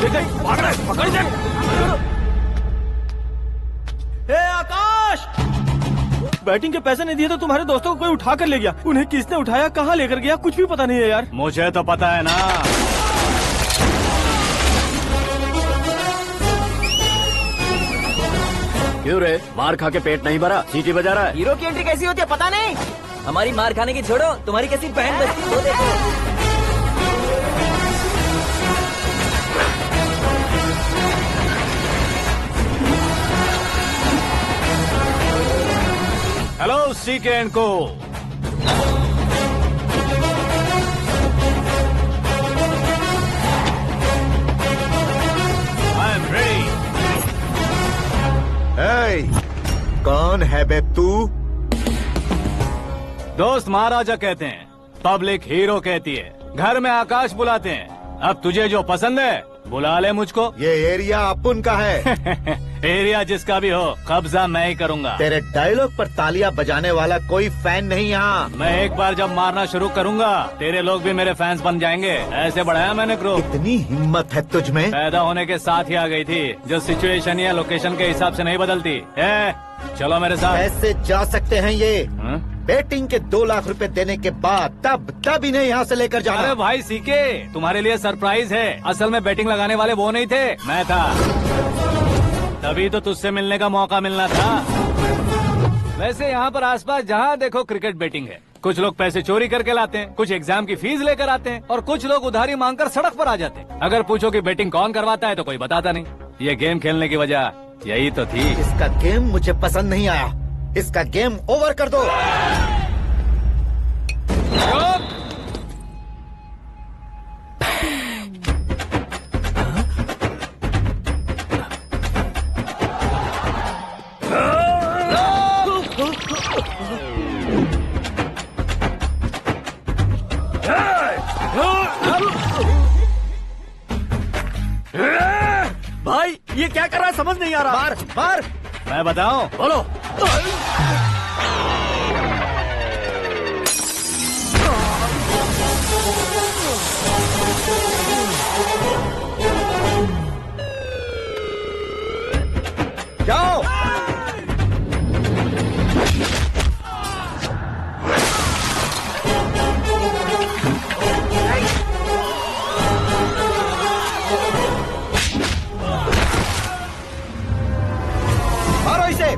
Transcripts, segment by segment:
भाग रहा है, पकड़ इसे। आकाश, बैटिंग के पैसे नहीं दिए तो तुम्हारे दोस्तों को कोई उठा कर ले गया। उन्हें किसने उठाया, कहाँ लेकर गया, कुछ भी पता नहीं है यार। मुझे तो पता है ना। क्यों रे, मार खा के पेट नहीं भरा, सीटी बजा रहा है? हीरो की एंट्री कैसी होती है पता नहीं। हमारी मार खाने की छोड़ो, तुम्हारी कैसी बहन बचती है वो देखो। हेलो सीके एंड को। I am ready. कौन है बे तू? दोस्त महाराजा कहते हैं, पब्लिक हीरो कहती है, घर में आकाश बुलाते हैं। अब तुझे जो पसंद है बुला ले मुझको। ये एरिया अपुन का है। एरिया जिसका भी हो, कब्जा मैं ही करूंगा। तेरे डायलॉग पर तालियां बजाने वाला कोई फैन नहीं यहाँ। मैं एक बार जब मारना शुरू करूंगा, तेरे लोग भी मेरे फैंस बन जाएंगे। ऐसे बढ़ाया मैंने ग्रुप। इतनी हिम्मत है तुझ में? पैदा होने के साथ ही आ गई थी, जो सिचुएशन या लोकेशन के हिसाब से नहीं बदलती। चलो मेरे साथ। कैसे जा सकते हैं ये? हाँ? बेटिंग के 2 लाख रुपए देने के बाद तब इन्हें यहाँ से लेकर जाना। अरे भाई सीके, तुम्हारे लिए सरप्राइज है। असल में बैटिंग लगाने वाले वो नहीं थे, मैं था। तभी तो तुझसे मिलने का मौका मिलना था। वैसे यहाँ पर आसपास जहाँ देखो क्रिकेट बैटिंग है। कुछ लोग पैसे चोरी करके लाते हैं, कुछ एग्जाम की फीस लेकर आते हैं, और कुछ लोग उधारी मांगकर सड़क पर आ जाते हैं। अगर पूछो कि बैटिंग कौन करवाता है तो कोई बताता नहीं। ये गेम खेलने की वजह यही तो थी। इसका गेम मुझे पसंद नहीं आया। इसका गेम ओवर कर दो। भाई ये क्या कर रहा है, समझ नहीं आ रहा। मार मार। मैं बताऊं? बोलो। जाओ। मारो इसे।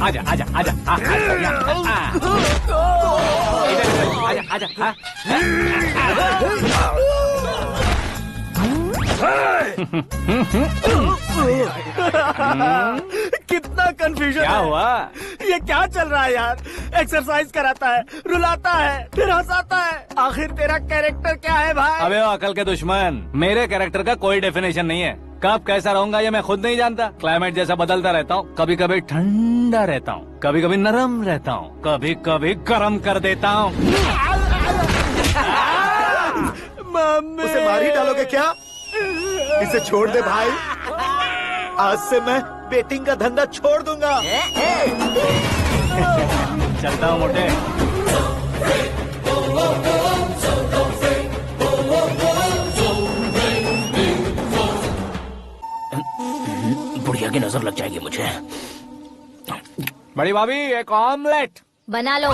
आजा आजा आजा आजा आजा। कितना कंफ्यूजन क्या हुआ? ये क्या चल रहा है यार? एक्सरसाइज कराता है, रुलाता है, फिर हंसाता है। आखिर तेरा कैरेक्टर क्या है भाई? अबे ओ अकल के दुश्मन, मेरे कैरेक्टर का कोई डेफिनेशन नहीं है। कब कैसा रहूंगा ये मैं खुद नहीं जानता। क्लाइमेट जैसा बदलता रहता हूँ। कभी कभी ठंडा रहता हूँ, कभी कभी नरम रहता हूँ, कभी कभी गर्म कर देता हूँ। उसे मार ही डालोगे क्या? इसे छोड़ दे भाई। आज से मैं बेटिंग का धंधा छोड़ दूंगा। चलता हूँ मोटे। बुढ़िया की नजर लग जाएगी मुझे। बड़ी भाभी एक ऑमलेट बना लो।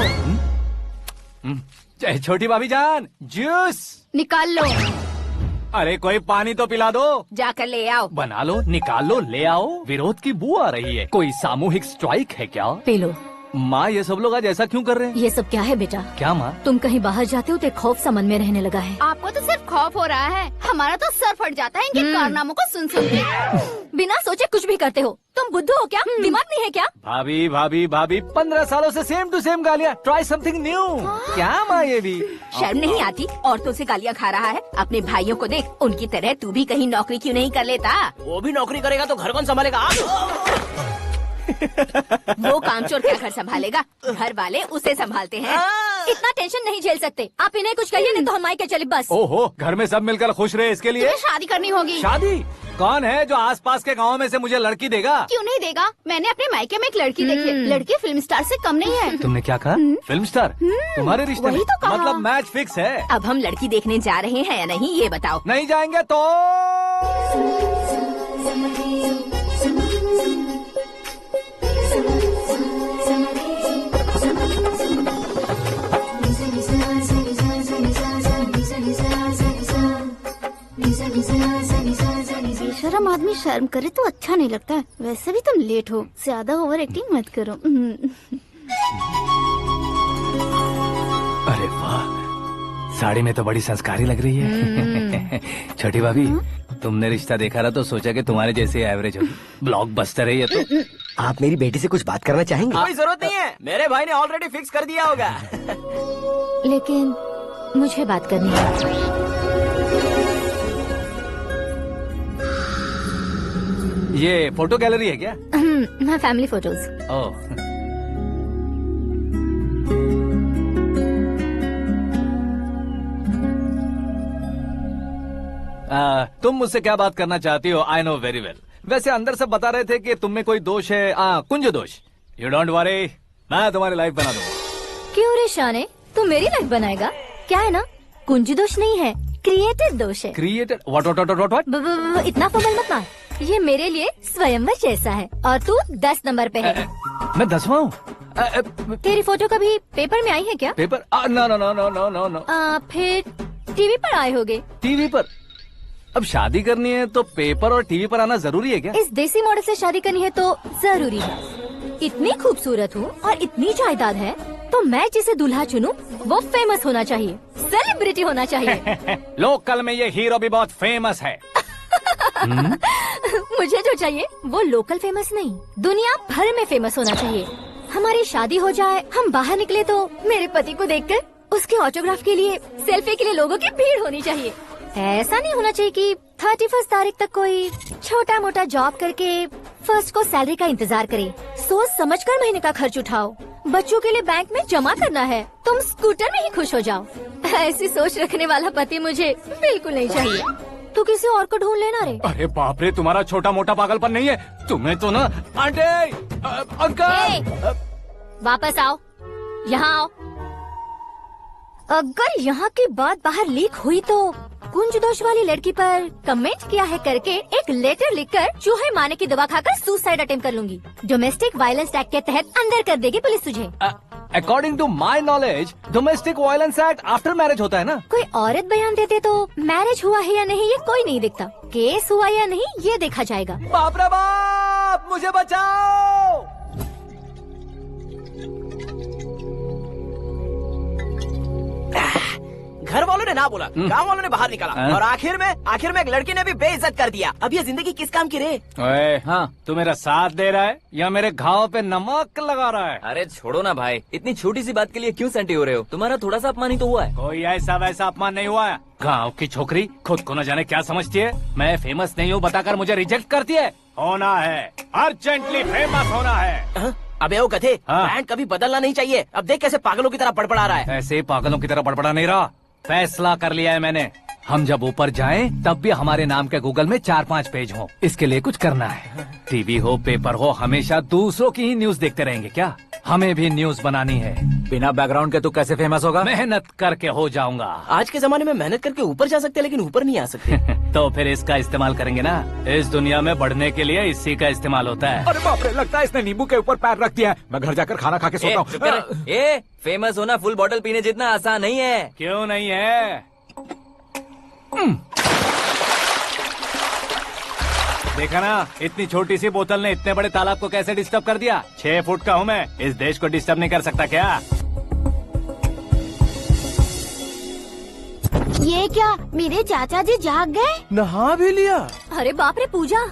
छोटी भाभी जान जूस निकाल लो। अरे कोई पानी तो पिला दो। जाकर ले आओ। बना लो, निकाल लो, ले आओ। विरोध की बू आ रही है। कोई सामूहिक स्ट्राइक है क्या? P low. माँ ये सब लोग आज ऐसा क्यों कर रहे हैं? ये सब क्या है बेटा? क्या माँ? तुम कहीं बाहर जाते हो तो एक खौफ सा मन में रहने लगा है। आपको तो सिर्फ खौफ हो रहा है, हमारा तो सर फट जाता है इनके कारनामों को सुन सुन के। बिना सोचे कुछ भी करते हो। तुम बुद्धू हो क्या? दिमाग नहीं है क्या? भाभी भाभी भाभी 15 सालों से सेम टू सेम गालियाँ। Try something new. क्या माँ ये भी? शर्म नहीं आती? औरतों से गालियाँ खा रहा है। अपने भाइयों को देख, उनकी तरह तू भी कहीं नौकरी क्यों नहीं कर लेता? वो भी नौकरी करेगा तो घर कौन संभालेगा? वो कामचोर क्या घर संभालेगा? घर वाले उसे संभालते हैं। इतना टेंशन नहीं झेल सकते आप। इन्हें कुछ कहिए नहीं तो हम मायके चले बस। ओहो, घर में सब मिलकर खुश रहे इसके लिए। तुम्हें शादी करनी होगी। शादी? कौन है जो आसपास के गाँव में से मुझे लड़की देगा? क्यों नहीं देगा? मैंने अपने मायके में एक लड़की देखी है। लड़की फिल्म स्टार से कम नहीं है। तुमने क्या कहा? Film star? तुम्हारे रिश्ते में? वही तो कहा। मतलब मैच फिक्स है? अब हम लड़की देखने जा रहे हैं या नहीं, ये बताओ। नहीं जाएंगे तो? बेशरम आदमी शर्म करे तो अच्छा नहीं लगता है। वैसे भी तुम लेट हो, ज्यादा ओवर एक्टिंग मत करो। अरे वाह, साड़ी में तो बड़ी संस्कारी लग रही है। छोटी भाभी, तुमने रिश्ता देखा था तो सोचा कि तुम्हारे जैसे एवरेज होगी। ब्लॉकबस्टर है ये तो। आप मेरी बेटी से कुछ बात करना चाहेंगे? कोई जरूरत नहीं है, मेरे भाई ने ऑलरेडी फिक्स कर दिया होगा। लेकिन मुझे बात करनी है। ये फोटो गैलरी है क्या? हाँ, फैमिली फोटोज। ओह, तुम मुझसे क्या बात करना चाहती हो? I know very well. वैसे अंदर सब बता रहे थे कि तुम में कोई दोष है, कुंज दोष। यू डोंट वरी, मैं तुम्हारी लाइफ बना दूंगा। क्यों रे शाने, तू मेरी लाइफ बनाएगा? क्या है ना, कुंज दोष नहीं है, क्रिएटेड दोष है। क्रिएटेड? व्हाट? इतना फबल मत मार। ये मेरे लिए स्वयंवर जैसा है और तू 10 नंबर पे है। मैं 10वां हूँ? तेरी फोटो कभी पेपर में आई है क्या? पेपर? नो। फिर टीवी पर आए होगे। टीवी पर? अब शादी करनी है तो पेपर और टीवी पर आना जरूरी है क्या? इस देसी मॉडल से शादी करनी है तो जरूरी है। इतनी खूबसूरत हूँ और इतनी जायदाद है तो मैं जिसे दूल्हा चुनूं वो फेमस होना चाहिए, सेलिब्रिटी होना चाहिए। लोकल में ये हीरो भी बहुत फेमस है। मुझे जो चाहिए वो लोकल फेमस नहीं, दुनिया भर में फेमस होना चाहिए। हमारी शादी हो जाए, हम बाहर निकले तो मेरे पति को देखकर उसके ऑटोग्राफ के लिए, सेल्फी के लिए लोगों की भीड़ होनी चाहिए। ऐसा नहीं होना चाहिए कि 31 तारीख तक कोई छोटा मोटा जॉब करके फर्स्ट को सैलरी का इंतजार करे। सोच समझकर महीने का खर्च उठाओ। बच्चों के लिए बैंक में जमा करना है, तुम स्कूटर में ही खुश हो जाओ। ऐसी सोच रखने वाला पति मुझे बिल्कुल नहीं चाहिए। तू किसी और को ढूंढ लेना रे। अरे बाप रे, तुम्हारा छोटा मोटा पागलपन नहीं है? तुम्हें तो ना आंटी, अंकल। वापस आओ, यहाँ आओ। अगर यहाँ की बात बाहर लीक हुई तो कुंज दोष वाली लड़की पर कमेंट किया है करके एक लेटर लिखकर चूहे मारने की दवा खाकर सुसाइड अटेम्प्ट कर लूंगी। डोमेस्टिक वायलेंस एक्ट के तहत अंदर कर देगी पुलिस तुझे। According to my knowledge domestic violence act after marriage होता है ना? कोई औरत बयान देते तो मैरिज हुआ है या नहीं ये कोई नहीं देखता, केस हुआ या नहीं ये देखा जाएगा। बाप रे बाप, मुझे बचाओ। घर वालों ने ना बोला, गाँव वालों ने बाहर निकाला और आखिर में एक लड़की ने भी बेइज्जत कर दिया। अब ये जिंदगी किस काम की रे? ओए, हाँ, तू मेरा साथ दे रहा है या मेरे घाव पे नमक लगा रहा है? अरे छोड़ो ना भाई, इतनी छोटी सी बात के लिए क्यों सेंटी हो रहे हो? तुम्हारा थोड़ा सा अपमान ही तो हुआ है। कोई ऐसा वैसा अपमान नहीं हुआ है। गाँव की छोकरी खुद को न जाने क्या समझती है। मैं फेमस नहीं हूँ बताकर मुझे रिजेक्ट करती है। होना है, अर्जेंटली फेमस होना है। अबे ओ गधे, हाँ। ब्रांड कभी बदलना नहीं चाहिए। अब देख कैसे पागलों की तरह बड़बड़ा रहा है। ऐसे पागलों की तरह बड़बड़ा नहीं रहा। फैसला कर लिया है मैंने। हम जब ऊपर जाएं तब भी हमारे नाम के गूगल में 4-5 पेज हो। इसके लिए कुछ करना है। टीवी हो, पेपर हो, हमेशा दूसरों की ही न्यूज देखते रहेंगे क्या? हमें भी न्यूज बनानी है। बिना बैकग्राउंड के तू कैसे फेमस होगा? मेहनत करके हो जाऊंगा। आज के जमाने में मेहनत करके ऊपर जा सकते हैं लेकिन ऊपर नहीं आ सकते। तो फिर इसका इस्तेमाल करेंगे ना। इस दुनिया में बढ़ने के लिए इसी का इस्तेमाल होता है। अरे बाप रे, लगता है इसने नींबू के ऊपर पैर रख दिया है। मैं घर जाकर खाना खा के सोता हूँ। फेमस होना फुल बॉटल पीने जितना आसान नहीं है। क्यों नहीं है? देखा ना, इतनी छोटी सी बोतल ने इतने बड़े तालाब को कैसे डिस्टर्ब कर दिया। 6 फुट का हूँ मैं, इस देश को डिस्टर्ब नहीं कर सकता क्या? ये क्या, मेरे चाचा जी जाग गए? नहा भी लिया? अरे बाप रे पूजा,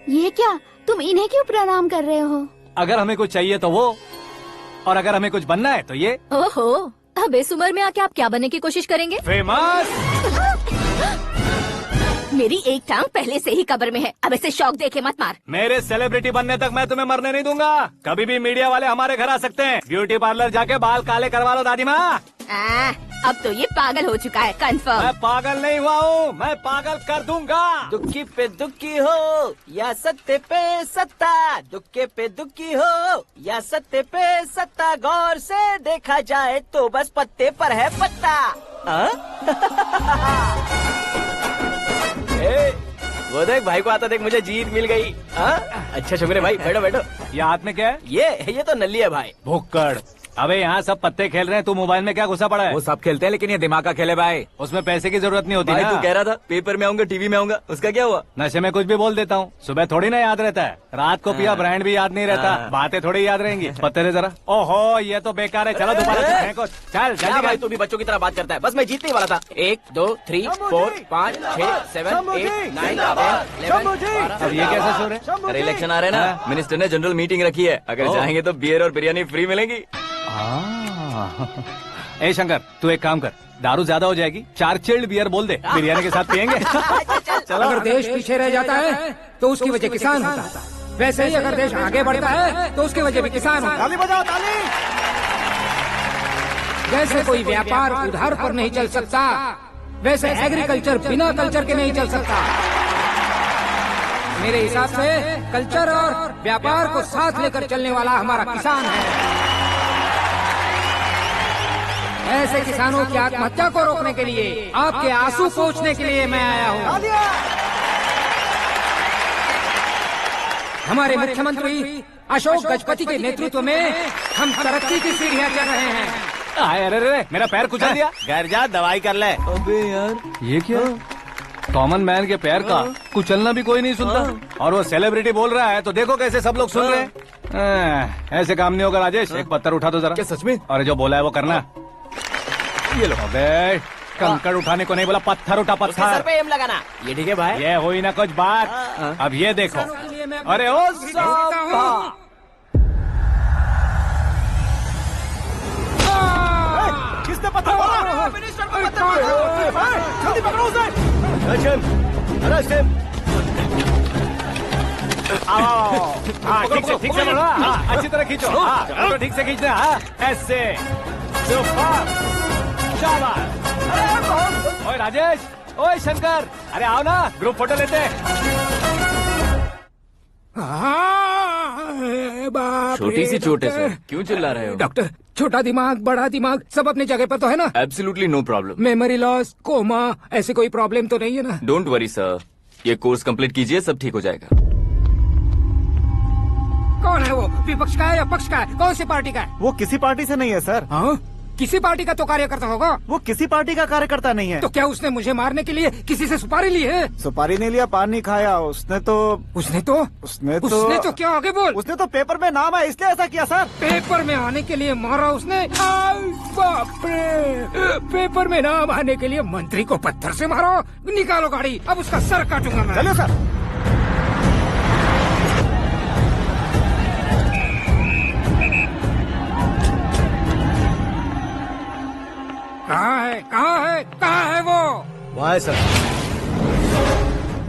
ये क्या, तुम इन्हें क्यों प्रणाम कर रहे हो? अगर हमें कुछ चाहिए तो वो, और अगर हमें कुछ बनना है तो ये। ओहो, अब इस उम्र में आके आप क्या बनने की कोशिश करेंगे? फेमस। मेरी एक टांग पहले से ही कब्र में है, अब ऐसे शौक देके मत मार। मेरे सेलिब्रिटी बनने तक मैं तुम्हें मरने नहीं दूंगा। कभी भी मीडिया वाले हमारे घर आ सकते हैं। ब्यूटी पार्लर जाके बाल काले करवा लो दादी माँ। अब तो ये पागल हो चुका है, कंफर्म। मैं पागल नहीं हुआ हूँ, मैं पागल कर दूंगा। दुखी पे दुखी हो या सत्ते पे सत्ता, दुखे पे दुखी हो या सत्ते पे सत्ता, गौर से देखा जाए तो बस पत्ते पर है पत्ता। वो देख भाई को आता देख, मुझे जीत मिल गई। अच्छा शुक्र भाई, बैठो बैठो। ये हाथ में क्या है? ये तो नल्ली है भाई। भुक्कड़। अबे यहाँ सब पत्ते खेल रहे हैं, तू मोबाइल में क्या घुसा पड़ा है? वो सब खेलते हैं लेकिन ये दिमाग का खेल है भाई। उसमें पैसे की जरूरत नहीं होती भाई ना। तू कह रहा था पेपर में आऊंगा, टीवी में आऊंगा, उसका क्या हुआ? नशे में कुछ भी बोल देता हूँ, सुबह थोड़ी ना याद रहता है। रात को पिया ब्रांड भी याद नहीं रहता, बातें थोड़ी याद रहेंगी। पत्ते दे जरा। ओहो ये तो बेकार है, चलो दोबारा से फेंको। चल क्या जल्दी भाई कर। तू भी बच्चों की तरह बात करता है। बस मैं जीतने ही वाला था। 1 2 3 4 5 6 7 8 9 10 11 अब ये कैसे सो रहे? अरे इलेक्शन आ रहे हैं ना, मिनिस्टर ने जनरल मीटिंग रखी है, अगर जाएंगे तो बियर और बिरयानी फ्री मिलेगी। ए शंकर, तू एक काम कर, दारू ज्यादा हो जाएगी, 4 चिल्ड बियर बोल दे, बिरयानी के साथ पियेंगे। चलो। अगर देश पीछे रह जाता है तो उसकी वजह किसान होता है, वैसे ही अगर देश आगे बढ़ता है तो उसकी वजह भी किसान होता है। ताली बजाओ ताली। जैसे कोई व्यापार उधार पर नहीं चल सकता, वैसे एग्रीकल्चर बिना कल्चर के नहीं चल सकता। मेरे हिसाब से कल्चर और व्यापार को साथ लेकर चलने वाला हमारा किसान है। ऐसे किसानों की आत्महत्या को रोकने के लिए, आपके आंसू पोंछने के लिए मैं आया हूँ। हमारे मुख्यमंत्री अशोक गजपति के नेतृत्व में हम तरक्की की सीढ़ियाँ चढ़ रहे हैं। अरे अरे मेरा पैर कुचल दिया। घर जा दवाई कर ले। अबे यार ये क्या? कॉमन मैन के पैर का कुचलना भी कोई नहीं सुनता, और वो सेलिब्रिटी बोल रहा है तो देखो कैसे सब लोग सुन रहे हैं। ऐसे काम नहीं होगा राजेश, एक पत्थर उठा दो जरा। क्या सच में? और जो बोला है वो करना। ये लो। अबे कंकड़ उठाने को नहीं बोला, पत्थर उठा उसके सर पत्थर। पे एम लगाना। ये ठीक है भाई। ये हुई ना कुछ बात। अब ये देखो। अरे ओ साहब, किसने पत्थर मारा? मिनिस्टर को पत्थर मारा। जल्दी पकड़ो उसे। हाँ ठीक से बढ़ो, हाँ अच्छी तरह खींचो, हाँ फोटो ठीक से खींचना, हाँ ऐसे। सुपर, शाबाश। ओए राजेश, ओए शंकर, अरे आओ ना ग्रुप फोटो लेते हैं। छोटी सी चोट है सर, क्यों चिल्ला रहे हो? डॉक्टर, छोटा दिमाग बड़ा दिमाग सब अपनी जगह पर तो है ना? Absolutely no problem. Memory loss, coma, ऐसी कोई प्रॉब्लम तो नहीं है ना? डोंट वरी सर, ये कोर्स कंप्लीट कीजिए, सब ठीक हो जाएगा। कौन है वो? विपक्ष का है या पक्ष का है? कौन सी पार्टी का है? वो किसी पार्टी से नहीं है सर। हाँ? किसी पार्टी का तो कार्यकर्ता होगा। वो किसी पार्टी का कार्यकर्ता नहीं है। तो क्या उसने मुझे मारने के लिए किसी से सुपारी ली है? सुपारी नहीं लिया, पान नहीं खाया। उसने तो क्या आगे बोल? उसने तो पेपर में नाम है इसलिए ऐसा किया सर। पेपर में आने के लिए मारा उसने? बाप रे! पेपर में नाम आने के लिए मंत्री को पत्थर से मारो? निकालो गाड़ी, अब उसका सर काटूंगा मैं। चलो सर। कहाँ है वो? वहाँ है सर,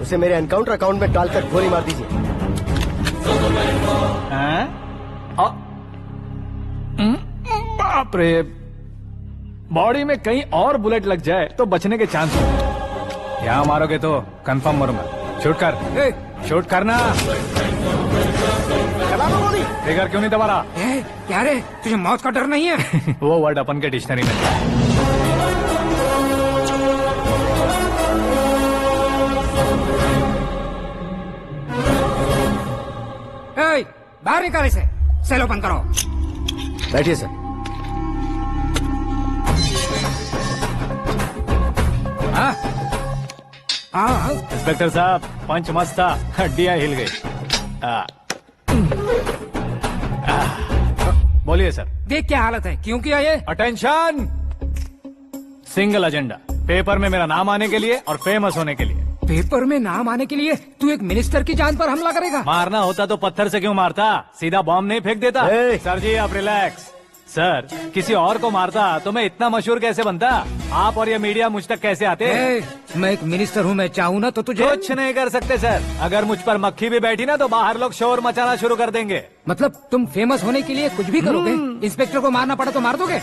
उसे मेरे एनकाउंटर अकाउंट में डालकर गोली मार दीजिए। बाप रे, बॉडी में कहीं और बुलेट लग जाए तो बचने के चांस हो। यहाँ मारोगे तो कंफर्म मरूंगा। शूट कर, शूट करना। फिगर क्यों नहीं दबा रहा? क्या रे, तुझे मौत का डर नहीं है? वो वर्ड अपन के डिक्शनरी में है। बाहर निकाल इसे, सेल ओपन करो। बैठिए सर। हाँ हाँ इंस्पेक्टर साहब पंच मस्त था, हड्डियां हिल गई। बोलिए सर। देख क्या हालत है, क्यों किया ये? अटेंशन, सिंगल एजेंडा, पेपर में मेरा नाम आने के लिए और फेमस होने के लिए। पेपर में नाम आने के लिए तू एक मिनिस्टर की जान पर हमला करेगा? मारना होता तो पत्थर से क्यों मारता, सीधा बॉम्ब नहीं फेंक देता। सर जी आप रिलैक्स। सर किसी और को मारता तो मैं इतना मशहूर कैसे बनता, आप और ये मीडिया मुझ तक कैसे आते? मैं एक मिनिस्टर हूँ, मैं चाहूँ ना तो तुझे कुछ नहीं कर सकते सर। अगर मुझ पर मक्खी भी बैठी ना तो बाहर लोग शोर मचाना शुरू कर देंगे। मतलब तुम फेमस होने के लिए कुछ भी करोगे? इंस्पेक्टर को मारना पड़ा तो मार दोगे?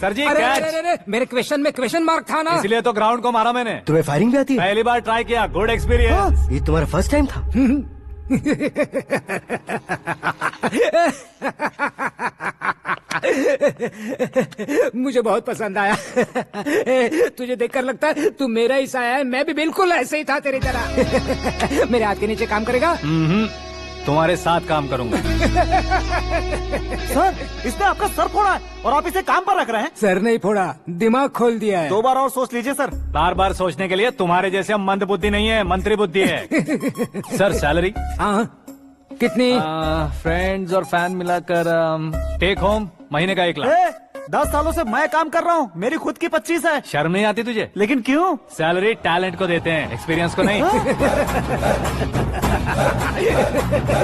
सर जी अरे, कैच। अरे, अरे, मेरे क्वेश्चन में क्वेश्चन मार्क था ना, इसलिए तो ग्राउंड को मारा मैंने। तुम्हें फायरिंग भी आती है? पहली बार ट्राई किया, गुड एक्सपीरियंस। ये तुम्हारा फर्स्ट टाइम था? मुझे बहुत पसंद आया। तुझे देखकर लगता है तू मेरा ही साया है, मैं भी बिल्कुल ऐसे ही था तेरी तरह। मेरे हाथ के नीचे काम करेगा? तुम्हारे साथ काम करूंगा। सर इसने आपका सर फोड़ा है और आप इसे काम पर रख रहे हैं। सर नहीं फोड़ा, दिमाग खोल दिया है। 2 बार और सोच लीजिए सर। बार बार सोचने के लिए तुम्हारे जैसे मंद बुद्धि नहीं है, मंत्री बुद्धि है। Sir salary? हाँ कितनी? फ्रेंड्स और फैन मिलाकर टेक होम महीने का 1 लाख। 10 सालों से मैं काम कर रहा हूँ, मेरी खुद की 25 है। शर्म नहीं आती तुझे? लेकिन क्यों? सैलरी टैलेंट को देते हैं, एक्सपीरियंस को नहीं।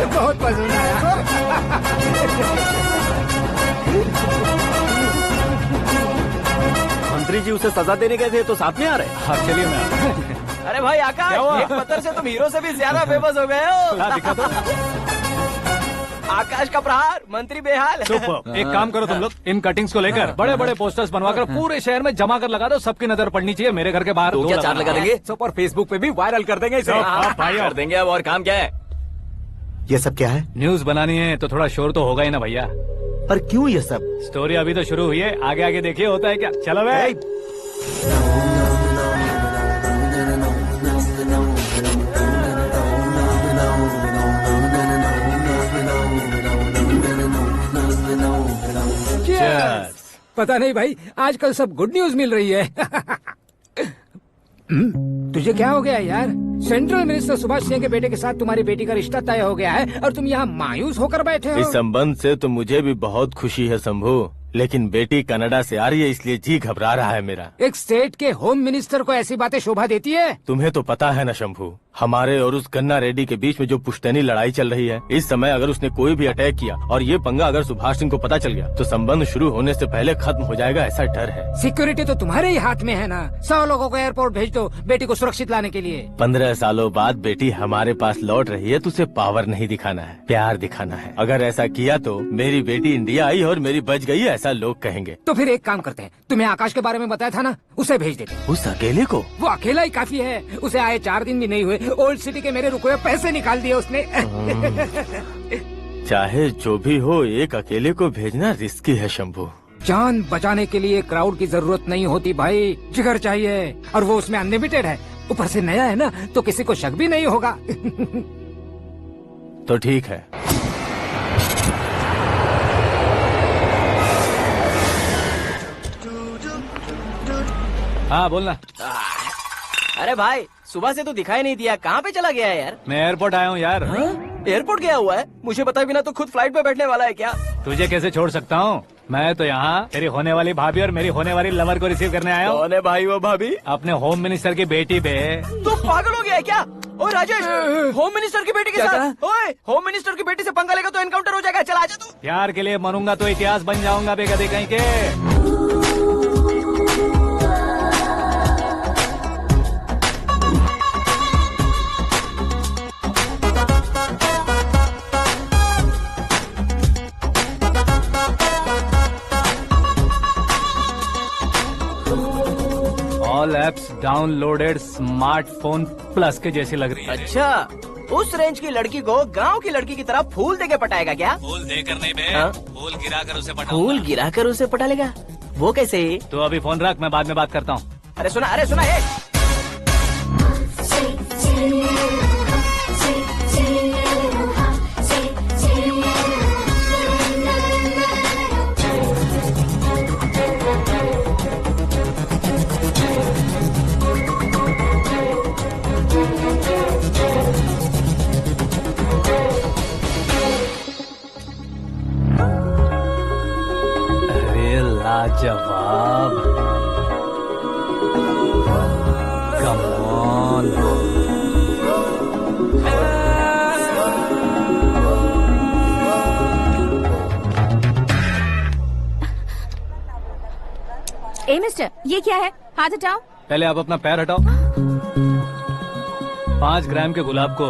बहुत पसंद आया। मंत्री जी उसे सजा देने गए थे तो साथ में आ रहे। हाँ चलिए मैं। अरे भाई आकाश, क्या हुआ? एक पत्थर से तुम हीरो से भी ज्यादा फेमस हो गए हो। ला दिखा दो। आकाश का प्रहार, मंत्री बेहाल। सुपर। एक काम करो तुम लोग, इन कटिंग्स को लेकर बड़े बड़े पोस्टर्स बनवाकर पूरे शहर में जमा कर लगा दो, सबकी नजर पड़नी चाहिए। मेरे घर के बाहर तो दो क्या लगाना। 4 लगा देंगे? सुपर फेसबुक पे भी वायरल कर देंगे इसे। हाँ, भाई कर देंगे। अब और काम क्या है? ये सब क्या है? न्यूज बनानी है तो थोड़ा शोर तो होगा ही ना भैया। पर क्यों ये सब? स्टोरी अभी तो शुरू हुई है, आगे आगे देखिए होता है क्या। चलो भाई। पता नहीं भाई, आजकल सब गुड न्यूज मिल रही है। तुझे क्या हो गया यार? सेंट्रल मिनिस्टर सुभाष सिंह के बेटे के साथ तुम्हारी बेटी का रिश्ता तय हो गया है और तुम यहाँ मायूस होकर बैठे हो। इस संबंध से तो मुझे भी बहुत खुशी है शंभू, लेकिन बेटी कनाडा से आ रही है इसलिए जी घबरा रहा है मेरा। एक स्टेट के होम मिनिस्टर को ऐसी बातें शोभा देती है? तुम्हें तो पता है ना शंभू, हमारे और उस गन्ना रेड्डी के बीच में जो पुश्तैनी लड़ाई चल रही है। इस समय अगर उसने कोई भी अटैक किया और ये पंगा अगर सुभाष सिंह को पता चल गया तो संबंध शुरू होने से पहले खत्म हो जाएगा, ऐसा डर है। सिक्योरिटी तो तुम्हारे ही हाथ में है ना। 100 लोगों को एयरपोर्ट भेज दो बेटी को सुरक्षित लाने के लिए। 15 सालों बाद बेटी हमारे पास लौट रही है तो उसे पावर नहीं दिखाना है, प्यार दिखाना है। अगर ऐसा किया तो मेरी बेटी इंडिया आई और मेरी बच गई, ऐसा लोग कहेंगे। तो फिर एक काम करते हैं, तुम्हें आकाश के बारे में बताया था ना, उसे भेज देते हैं। उस अकेले को? वो अकेला ही काफी है। उसे आए 4 दिन भी नहीं हुए, ओल्ड सिटी के मेरे रुके हुए पैसे निकाल दिए उसने। चाहे जो भी हो, एक अकेले को भेजना रिस्की है शंभू। जान बचाने के लिए क्राउड की जरूरत नहीं होती भाई, जिगर चाहिए, और वो उसमें अनलिमिटेड है। ऊपर से नया है ना तो किसी को शक भी नहीं होगा। तो ठीक है। हाँ बोलना। अरे भाई सुबह से तो दिखाई नहीं दिया, कहाँ पे चला गया है यार? मैं एयरपोर्ट आया हूँ यार। एयरपोर्ट गया हुआ है? मुझे बताए बिना तो खुद फ्लाइट पे बैठने वाला है क्या? तुझे कैसे छोड़ सकता हूँ? मैं तो यहाँ तेरी होने वाली भाभी और मेरी होने वाली लवर को रिसीव करने आया हूँ। कौन है भाई वो भाभी? अपने होम मिनिस्टर की बेटी बे। तू पागल हो गया है क्या? ओए राजेश, होम मिनिस्टर की बेटी के साथ? ओए होम मिनिस्टर की बेटी से पंगा लेगा तो एनकाउंटर हो जाएगा, चल आजा तू। प्यार के लिए मरूंगा तो इतिहास बन जाऊंगा बेगदे कहीं के। All apps downloaded smartphone plus के जैसी लग रही है। अच्छा, उस रेंज की लड़की को गांव की लड़की की तरह फूल देके पटाएगा क्या? फूल देकर नहीं बे, हाँ? फूल गिराकर उसे पटा। फूल गिराकर उसे पटा लेगा? वो कैसे? तो अभी फोन रख, मैं बाद में बात करता हूँ। अरे सुना है। जवाब। Come on. ए मिस्टर, ये क्या है? हाथ हटाओ। पहले आप अपना पैर हटाओ। 5 ग्राम के गुलाब को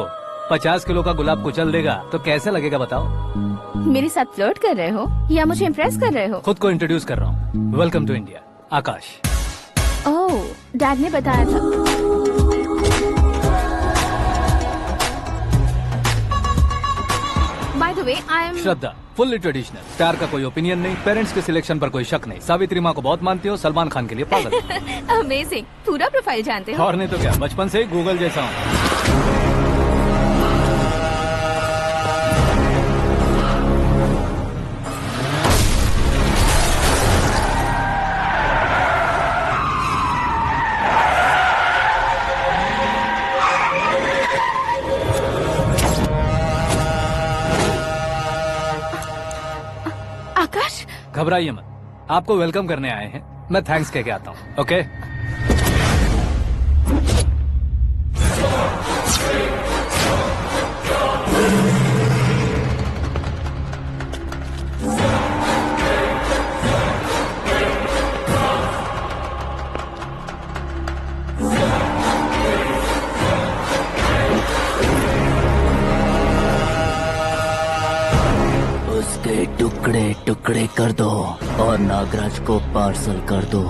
50 किलो का गुलाब कुचल देगा तो कैसे लगेगा बताओ? मेरे साथ फ्लर्ट कर रहे हो या मुझे इम्प्रेस कर रहे हो? खुद को इंट्रोड्यूस कर रहा हूँ। Welcome to India, Aakash. Oh, dad ने बताया था। By the way, I am Shraddha, fully traditional. प्यार का कोई ओपिनियन नहीं, पेरेंट्स के सिलेक्शन पर कोई शक नहीं। सावित्री माँ को बहुत मानती हो, सलमान खान के लिए पागल। अमेजिंग, पूरा प्रोफाइल जानते हो। और नहीं तो क्या, बचपन से ही गूगल जैसा हूँ। आकाश, घबराइए मत, आपको वेलकम करने आए हैं। मैं थैंक्स कह के आता हूँ। ओके? उसके टुकड़े टुकड़े कर दो और नागराज को पार्सल कर दो।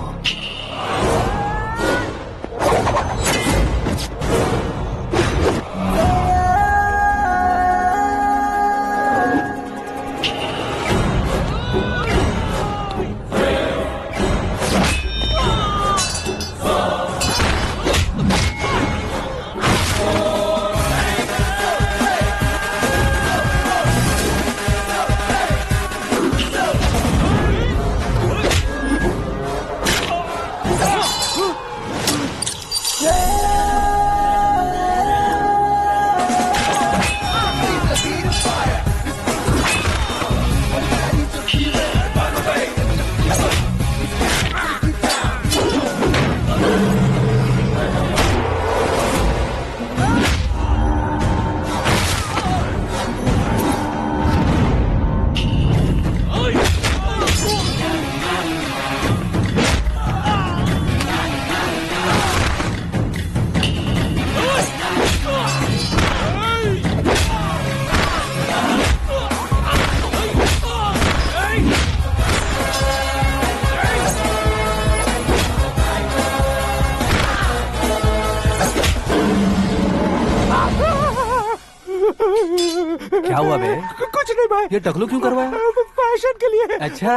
क्या हुआ बे? कुछ नहीं भाई। ये टकलू क्यों करवाया? फैशन के लिए। अच्छा।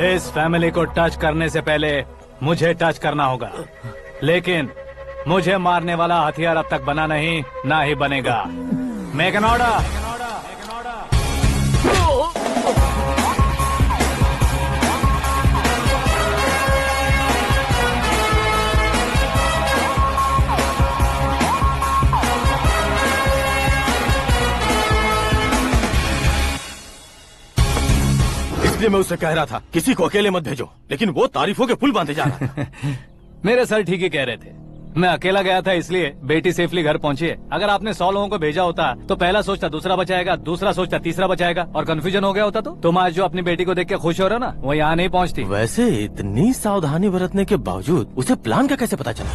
इस फैमिली को टच करने से पहले मुझे टच करना होगा, लेकिन मुझे मारने वाला हथियार अब तक बना नहीं, ना ही बनेगा। Make an order. इसलिए मैं उससे कह रहा था किसी को अकेले मत भेजो, लेकिन वो तारीफों के पुल बांधे जा रहा था। मेरे सर ठीक ही कह रहे थे। मैं अकेला गया था इसलिए बेटी सेफली घर पहुंची है। अगर आपने 100 लोगों को भेजा होता तो पहला सोचता दूसरा बचाएगा, दूसरा सोचता तीसरा बचाएगा, और कंफ्यूजन हो गया होता तो तुम आज जो अपनी बेटी को देख के खुश हो रहे हो ना, वो यहाँ नहीं पहुँचती। वैसे इतनी सावधानी बरतने के बावजूद उसे प्लान का कैसे पता चला?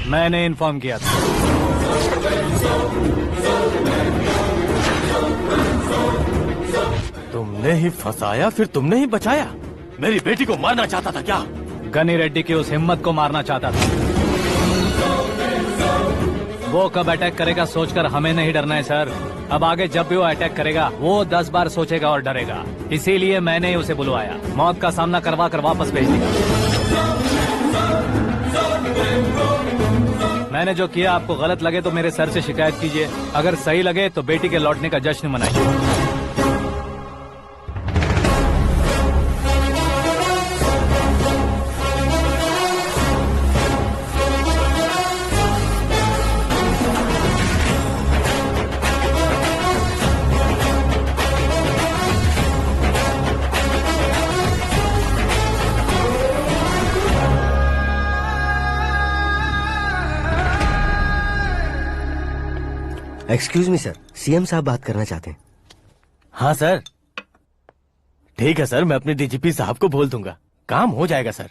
मैंने इन्फॉर्म किया था। ही फंसाया फिर तुमने ही बचाया। मेरी बेटी को मारना चाहता था क्या? गनी रेड्डी की उस हिम्मत को मारना चाहता था। वो कब अटैक करेगा सोचकर हमें नहीं डरना है सर। अब आगे जब भी वो अटैक करेगा वो 10 बार सोचेगा और डरेगा। इसीलिए मैंने ही उसे बुलवाया। मौत का सामना करवा कर वापस भेज दिया। मैंने जो किया आपको गलत लगे तो मेरे सर से शिकायत कीजिए, अगर सही लगे तो बेटी के लौटने का जश्न मनाइए। एक्सक्यूज मी सर, सीएम साहब बात करना चाहते हैं। हाँ सर, ठीक है सर, मैं अपने डीजीपी साहब को बोल दूंगा, काम हो जाएगा सर।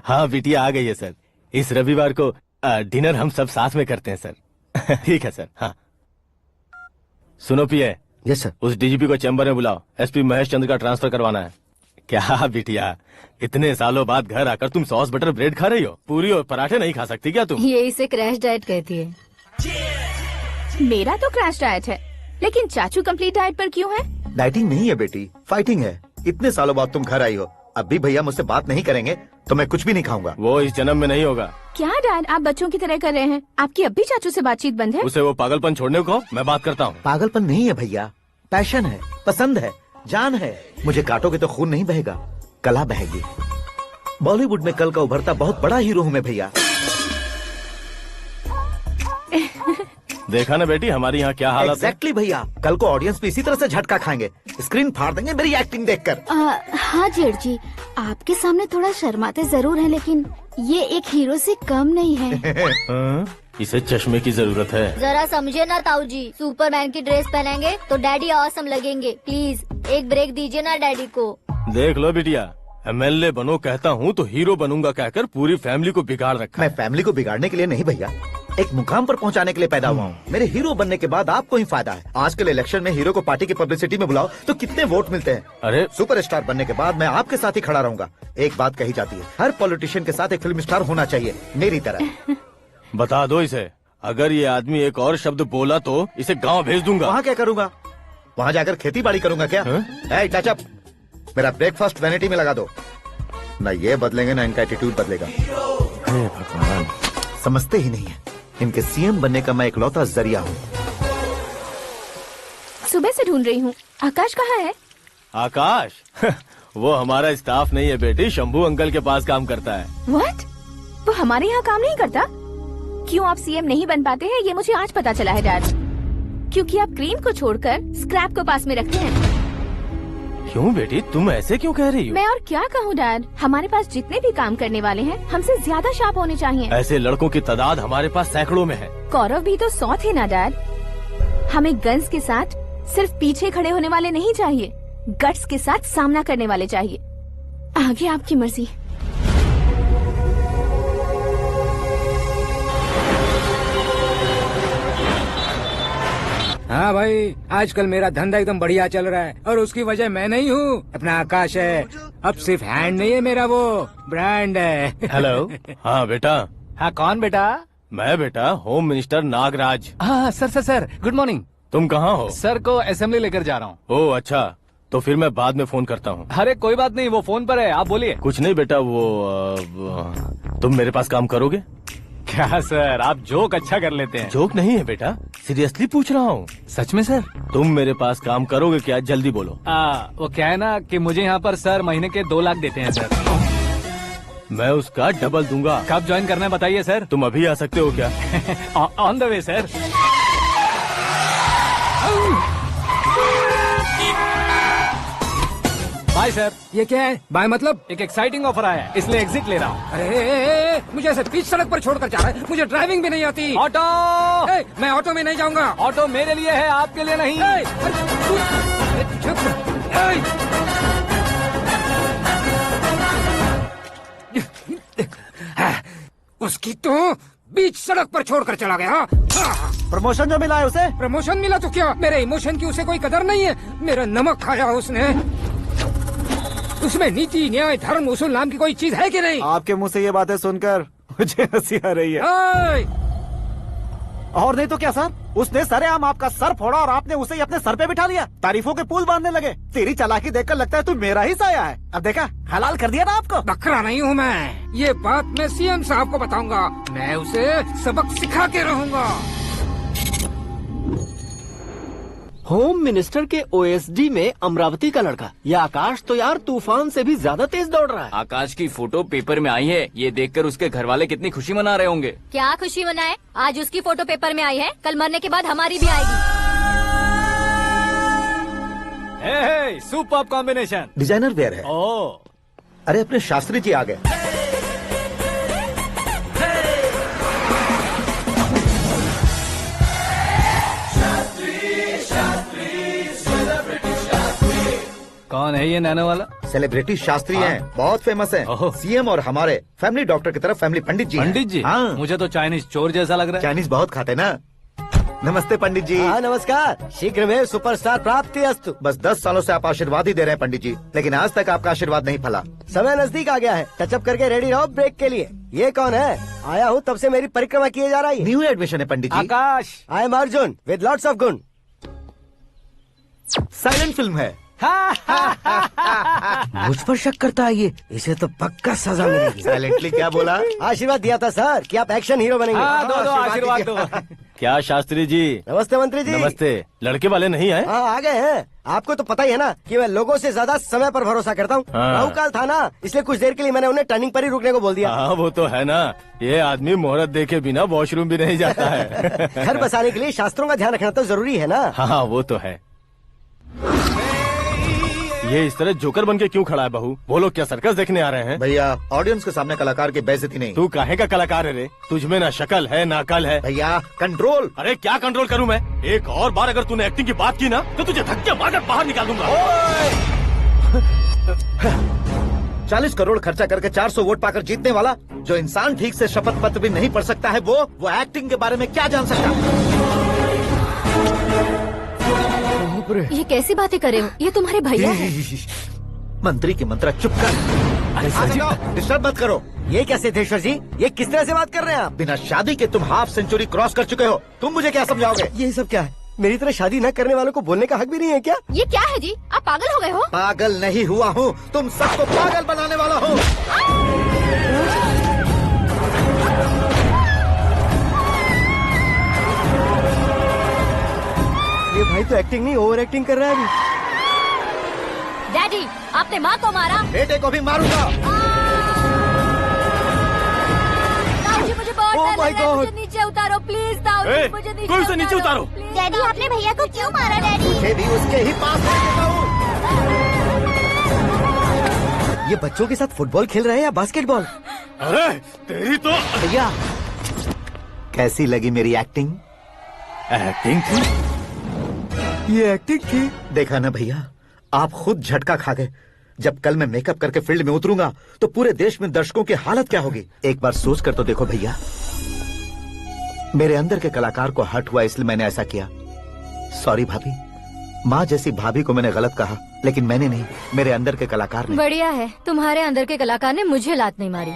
हाँ बिटिया आ गई है सर। इस रविवार को डिनर हम सब साथ में करते हैं सर। ठीक है सर। हाँ सुनो पिए। Yes sir. उस डीजीपी को चैम्बर में बुलाओ, एसपी महेश चंद्र का ट्रांसफर करवाना है। क्या बिटिया, इतने सालों बाद घर आकर तुम सॉस बटर ब्रेड खा रही हो? पूरी और पराठे नहीं खा सकती क्या तुम? ये इसे क्रैश डाइट कहती है। मेरा तो क्रैश डाइट है, लेकिन चाचू कंप्लीट डाइट पर क्यों है? डाइटिंग नहीं है बेटी, फाइटिंग है। इतने सालों बाद तुम घर आई हो, अब भी भैया मुझसे बात नहीं करेंगे तो मैं कुछ भी नहीं खाऊंगा। वो इस जन्म में नहीं होगा। क्या डैड, आप बच्चों की तरह कर रहे हैं? आपकी अब भी चाचू से बातचीत बंद है? उसे वो पागलपन छोड़ने को मैं बात करता हूँ। पागलपन नहीं है भैया, पैशन है, पसंद है, जान है। मुझे काटोगे तो खून नहीं बहेगा, कला बहेगी। बॉलीवुड में कल का उभरता बहुत बड़ा हीरो हूँ मैं भैया। देखा ना बेटी हमारी यहाँ क्या हालत है। एग्जैक्टली भैया, कल को ऑडियंस भी इसी तरह से झटका खाएंगे, स्क्रीन फाड़ देंगे मेरी एक्टिंग देखकर। हाँ जेठ जी, आपके सामने थोड़ा शर्माते जरूर हैं, लेकिन ये एक हीरो से कम नहीं है। इसे चश्मे की जरूरत है। जरा समझे ना ताऊ जी, सुपरमैन की ड्रेस पहनेंगे तो डैडी ऑसम लगेंगे। प्लीज एक ब्रेक दीजिए ना डैडी को। देख लो बिटिया, एमएलए बनो कहता हूँ तो हीरो बनूंगा कहकर पूरी फैमिली को बिगाड़ रखा। मैं फैमिली को बिगाड़ने के लिए नहीं भैया, एक मुकाम पर पहुंचाने के लिए पैदा हुआ हूँ। मेरे हीरो बनने के बाद आपको ही फायदा है। आजकल इलेक्शन में हीरो को पार्टी की पब्लिसिटी में बुलाओ तो कितने वोट मिलते हैं। अरे सुपरस्टार बनने के बाद मैं आपके साथ ही खड़ा रहूंगा। एक बात कही जाती है, हर पॉलिटिशियन के साथ एक फिल्म स्टार होना चाहिए, मेरी तरह। बता दो इसे, अगर ये आदमी एक और शब्द बोला तो इसे गाँव भेज दूंगा। वहाँ क्या करूँगा? वहाँ जाकर खेती बाड़ी करूँगा क्या? टच अप, मेरा ब्रेकफास्ट वैनिटी में लगा दो। न ये बदलेंगे न इनका एटीट्यूड बदलेगा। भगवान, समझते ही नहीं है, इनके सीएम बनने का मैं इकलौता जरिया हूँ। सुबह से ढूंढ रही हूँ, आकाश कहाँ है? आकाश? वो हमारा स्टाफ नहीं है बेटी, शंभू अंकल के पास काम करता है। व्हाट? वो हमारे यहाँ काम नहीं करता? क्यों आप सीएम नहीं बन पाते हैं ये मुझे आज पता चला है डैड। क्योंकि आप क्रीम को छोड़कर स्क्रैप को पास में रखते हैं। क्यों बेटी, तुम ऐसे क्यों कह रही हो? मैं और क्या कहूँ डैड, हमारे पास जितने भी काम करने वाले हैं हमसे ज्यादा शार्प होने चाहिए। ऐसे लड़कों की तादाद हमारे पास सैकड़ों में है। कौरव भी तो 100 थे ना डैड। हमें गन्स के साथ सिर्फ पीछे खड़े होने वाले नहीं चाहिए, गट्स के साथ सामना करने वाले चाहिए। आगे आपकी मर्जी। हाँ भाई, आजकल मेरा धंधा एकदम बढ़िया चल रहा है और उसकी वजह मैं नहीं हूँ, अपना आकाश है। अब सिर्फ हैंड नहीं है मेरा, वो ब्रांड है। हेलो। हाँ बेटा। हाँ कौन बेटा? मैं बेटा होम मिनिस्टर नागराज। हाँ सर गुड मॉर्निंग। तुम कहाँ हो? सर को असेंबली लेकर जा रहा हूँ। ओह अच्छा, तो फिर मैं बाद में फोन करता हूँ। अरे कोई बात नहीं, वो फोन पर है, आप बोलिए। कुछ नहीं बेटा, तुम मेरे पास काम करोगे? क्या सर, आप जोक अच्छा कर लेते हैं। जोक नहीं है बेटा, सीरियसली पूछ रहा हूँ। सच में सर? तुम मेरे पास काम करोगे क्या? जल्दी बोलो। वो क्या है ना कि मुझे यहाँ पर सर महीने के 2 लाख देते हैं सर। मैं उसका डबल दूंगा। कब ज्वाइन करना है बताइए सर। तुम अभी आ सकते हो क्या? On the way sir. Bye sir. ये क्या है? बाय मतलब? एक एक्साइटिंग ऑफर आया है, इसलिए एग्जिट ले रहा हूँ। अरे मुझे ऐसे बीच सड़क पर छोड़कर जा रहा है, मुझे ड्राइविंग भी नहीं आती। ऑटो! मैं ऑटो में नहीं जाऊंगा। ऑटो मेरे लिए है, आपके लिए नहीं। चुप। उसकी तो बीच सड़क पर छोड़कर चला गया। प्रमोशन जो मिला है उसे। प्रमोशन मिला तो क्या, मेरे इमोशन की उसे कोई कदर नहीं है। मेरा नमक खाया उसने। उसमें नीति, न्याय, धर्म, उसूल नाम की कोई चीज है कि नहीं? आपके मुंह से ये बातें सुनकर मुझे हंसी आ रही है। और नहीं तो क्या सर, उसने सरेआम आपका सर फोड़ा और आपने उसे ही अपने सर पे बिठा लिया। तारीफों के पुल बांधने लगे। तेरी चालाकी देखकर लगता है तू मेरा ही साया है। अब देखा, हलाल कर दिया ना आपको। बकरा नहीं हूँ मैं। ये बात मैं सीएम साहब को बताऊंगा। मैं उसे सबक सिखा के रहूंगा। होम मिनिस्टर के ओएसडी में अमरावती का लड़का। ये आकाश तो यार तूफान से भी ज्यादा तेज दौड़ रहा है। आकाश की फोटो पेपर में आई है। ये देखकर उसके घर वाले कितनी खुशी मना रहे होंगे। क्या खुशी मनाए? आज उसकी फोटो पेपर में आई है, कल मरने के बाद हमारी भी आएगी। Super combination. डिजाइनर वेयर है। ओह, अरे अपने शास्त्री जी आ गए। कौन है ये नैनो वाला? सेलिब्रिटी शास्त्री हैं, बहुत फेमस हैं। सीएम और हमारे फैमिली डॉक्टर की तरफ फैमिली पंडित जी हैं। पंडित जी? हाँ। मुझे तो चाइनीज चोर जैसा लग रहा है। चाइनीज बहुत खाते ना। नमस्ते पंडित जी। हाँ नमस्कार। शीघ्र में सुपरस्टार प्राप्ति अस्तु। बस 10 सालों से आप आशीर्वाद ही दे रहे हैं पंडित जी, लेकिन आज तक आपका आशीर्वाद नहीं फला। समय नजदीक आ गया है, टचअप करके रेडी रहो ब्रेक के लिए। ये कौन है? आया हूँ तब से मेरी परिक्रमा किए जा रही है। न्यू एडमिशन है Pandit ji. Akash. I am Arjun with lots of gun. Silent film है। मुझ पर शक करता है ये, इसे तो पक्का सजा मिलेगी। साइलेंटली क्या बोला? आशीर्वाद दिया था सर कि आप एक्शन हीरो बनेंगे। हाँ, दो आशीर्वाद दो। क्या शास्त्री जी? नमस्ते मंत्री जी। नमस्ते। लड़के वाले नहीं आए? हाँ आ गए हैं। आपको तो पता ही है ना कि मैं लोगों से ज्यादा समय पर भरोसा करता हूँ। हाँ। राहु काल था ना, इसलिए कुछ देर के लिए मैंने उन्हें टर्निंग पर ही रुकने को बोल दिया। हाँ वो तो है ना, ये आदमी मुहूर्त देखे बिना वॉशरूम भी नहीं जाता है। घर बसाने के लिए शास्त्रों का ध्यान रखना तो जरूरी है ना। हाँ वो तो है। ये इस तरह जोकर बन के क्यों खड़ा है बहू? वो लोग क्या सर्कस देखने आ रहे हैं? भैया ऑडियंस के सामने कलाकार की बेइज्जती नहीं। तू काहे का कलाकार है रे? तुझ में ना शक्ल है ना अकल है। भैया कंट्रोल। अरे क्या कंट्रोल करूं मैं? एक और बार अगर तूने एक्टिंग की बात की ना तो तुझे धक्के मारकर बाहर निकाल दूंगा। 40 करोड़ खर्चा करके 400 वोट पाकर जीतने वाला, जो इंसान ठीक से शपथ पत्र भी नहीं पढ़ सकता है, वो एक्टिंग के बारे में क्या जान सकता है? ये कैसी बातें कर रहे हो? ये तुम्हारे भैया हैं। मंत्री की मंत्रा चुप कर। डिस्टर्ब मत करो। ये क्या सिद्धेश्वर जी, ये किस तरह से बात कर रहे हैं आप? बिना शादी के तुम हाफ सेंचुरी क्रॉस कर चुके हो, तुम मुझे क्या समझाओगे? ये सब क्या है? मेरी तरह शादी न करने वालों को बोलने का हक भी नहीं है क्या? ये क्या है जी? आप पागल हो गए हो? पागल नहीं हुआ हूँ, तुम सबको पागल बनाने वाला हूँ। ये भाई तो एक्टिंग नहीं ओवर एक्टिंग कर रहा है अभी। डैडी, आपने माँ को मारा। बेटे को भी मारूंगा। ताऊ जी मुझे बहुत Oh डर my लग रहा है, God! मुझे नीचे उतारो प्लीज। ताऊ जी मुझे नीचे उतारो। डैडी आपने भैया को क्यों मारा डैडी? मुझे भी उसके ही पास ले देता हूँ। ये बच्चों के साथ फुटबॉल खेल रहे हैं या बास्केटबॉल? अरे तेरी तो भैया कैसी लगी मेरी एक्टिंग? एक्टिंग थी। ये एक्टिंग थी। देखा ना भैया, आप खुद झटका खा गए। जब कल मैं मेकअप करके फील्ड में उतरूंगा तो पूरे देश में दर्शकों की हालत क्या होगी? एक बार सोच कर तो देखो भैया। मेरे अंदर के कलाकार को हर्ट हुआ इसलिए मैंने ऐसा किया। सॉरी भाभी। माँ जैसी भाभी को मैंने गलत कहा, लेकिन मैंने नहीं, मेरे अंदर के कलाकार ने। बढ़िया है, तुम्हारे अंदर के कलाकार ने मुझे लात नहीं मारी।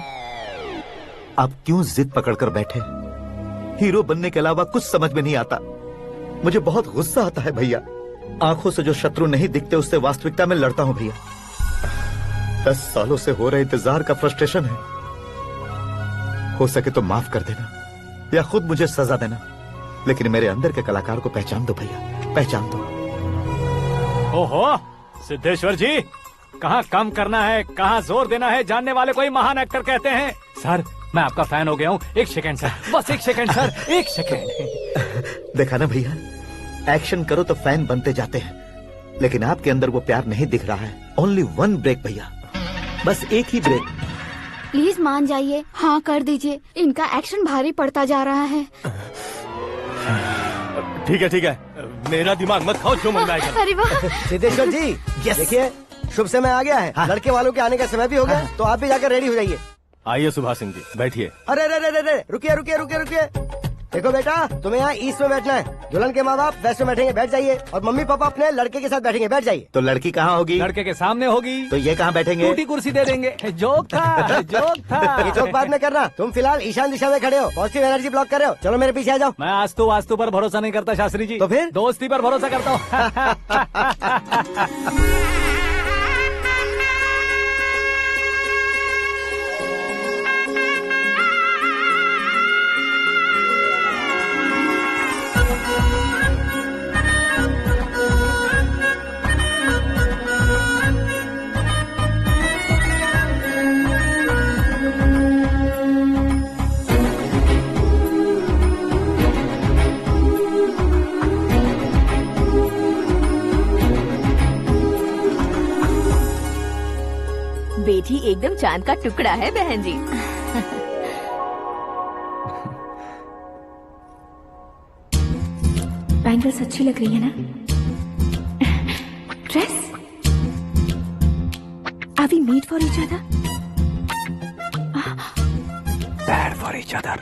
आप क्यों जिद पकड़कर बैठे? हीरो बनने के अलावा कुछ समझ में नहीं आता। मुझे बहुत गुस्सा आता है भैया। आंखों से जो शत्रु नहीं दिखते उससे वास्तविकता में लड़ता हूँ भैया। 10 सालों से हो रहे इंतजार का फ्रस्ट्रेशन है। हो सके तो माफ कर देना या खुद मुझे सजा देना, लेकिन मेरे अंदर के कलाकार को पहचान दो भैया, पहचान दो। ओहो सिद्धेश्वर जी, कहाँ कम करना है कहाँ जोर देना है जानने वाले को ही महान एक्टर कहते हैं। सर मैं आपका फैन हो गया हूँ। एक सेकंड सर, बस एक सेकंड सर, एक सेकंड। देखा ना भैया, एक्शन करो तो फैन बनते जाते हैं, लेकिन आपके अंदर वो प्यार नहीं दिख रहा है। ओनली 1 ब्रेक भैया, बस एक ही ब्रेक। प्लीज मान जाइए, हाँ कर दीजिए। इनका एक्शन भारी पड़ता जा रहा है। ठीक है, मेरा दिमाग मत खाओ, जो मन में आएगा। अरे वाह सिद्धेश्वर जी, देखिए शुभ समय आ गया है। लड़के वालों के आने का समय भी हो गया, तो आप भी जाकर रेडी हो जाइए। आइए सुभाष सिंह जी, बैठिए। अरे रुकिए। देखो बेटा, तुम्हें यहाँ ईस्ट में बैठना है। दुल्हन के माँ बाप वेस्ट में बैठेंगे, बैठ जाइए। और मम्मी पापा अपने लड़के के साथ बैठेंगे, बैठ जाइए। तो लड़की कहाँ होगी? लड़के के सामने होगी। तो ये कहाँ बैठेंगे? टूटी कुर्सी दे देंगे। जोक था, जोक था। ये जोक बाद में करना। तुम फिलहाल ईशान दिशा में खड़े हो, पॉजिटिव एनर्जी ब्लॉक कर रहे हो। चलो मेरे पीछे आ जाओ। मैं वास्तु पर भरोसा नहीं करता शास्त्री जी। तो फिर दोस्ती पर भरोसा करता हूँ। बेटी एकदम चांद का टुकड़ा है बहन जी। बैंगल्स अच्छी लग रही है ना? Dress? Are we made for each other? Bad for each other.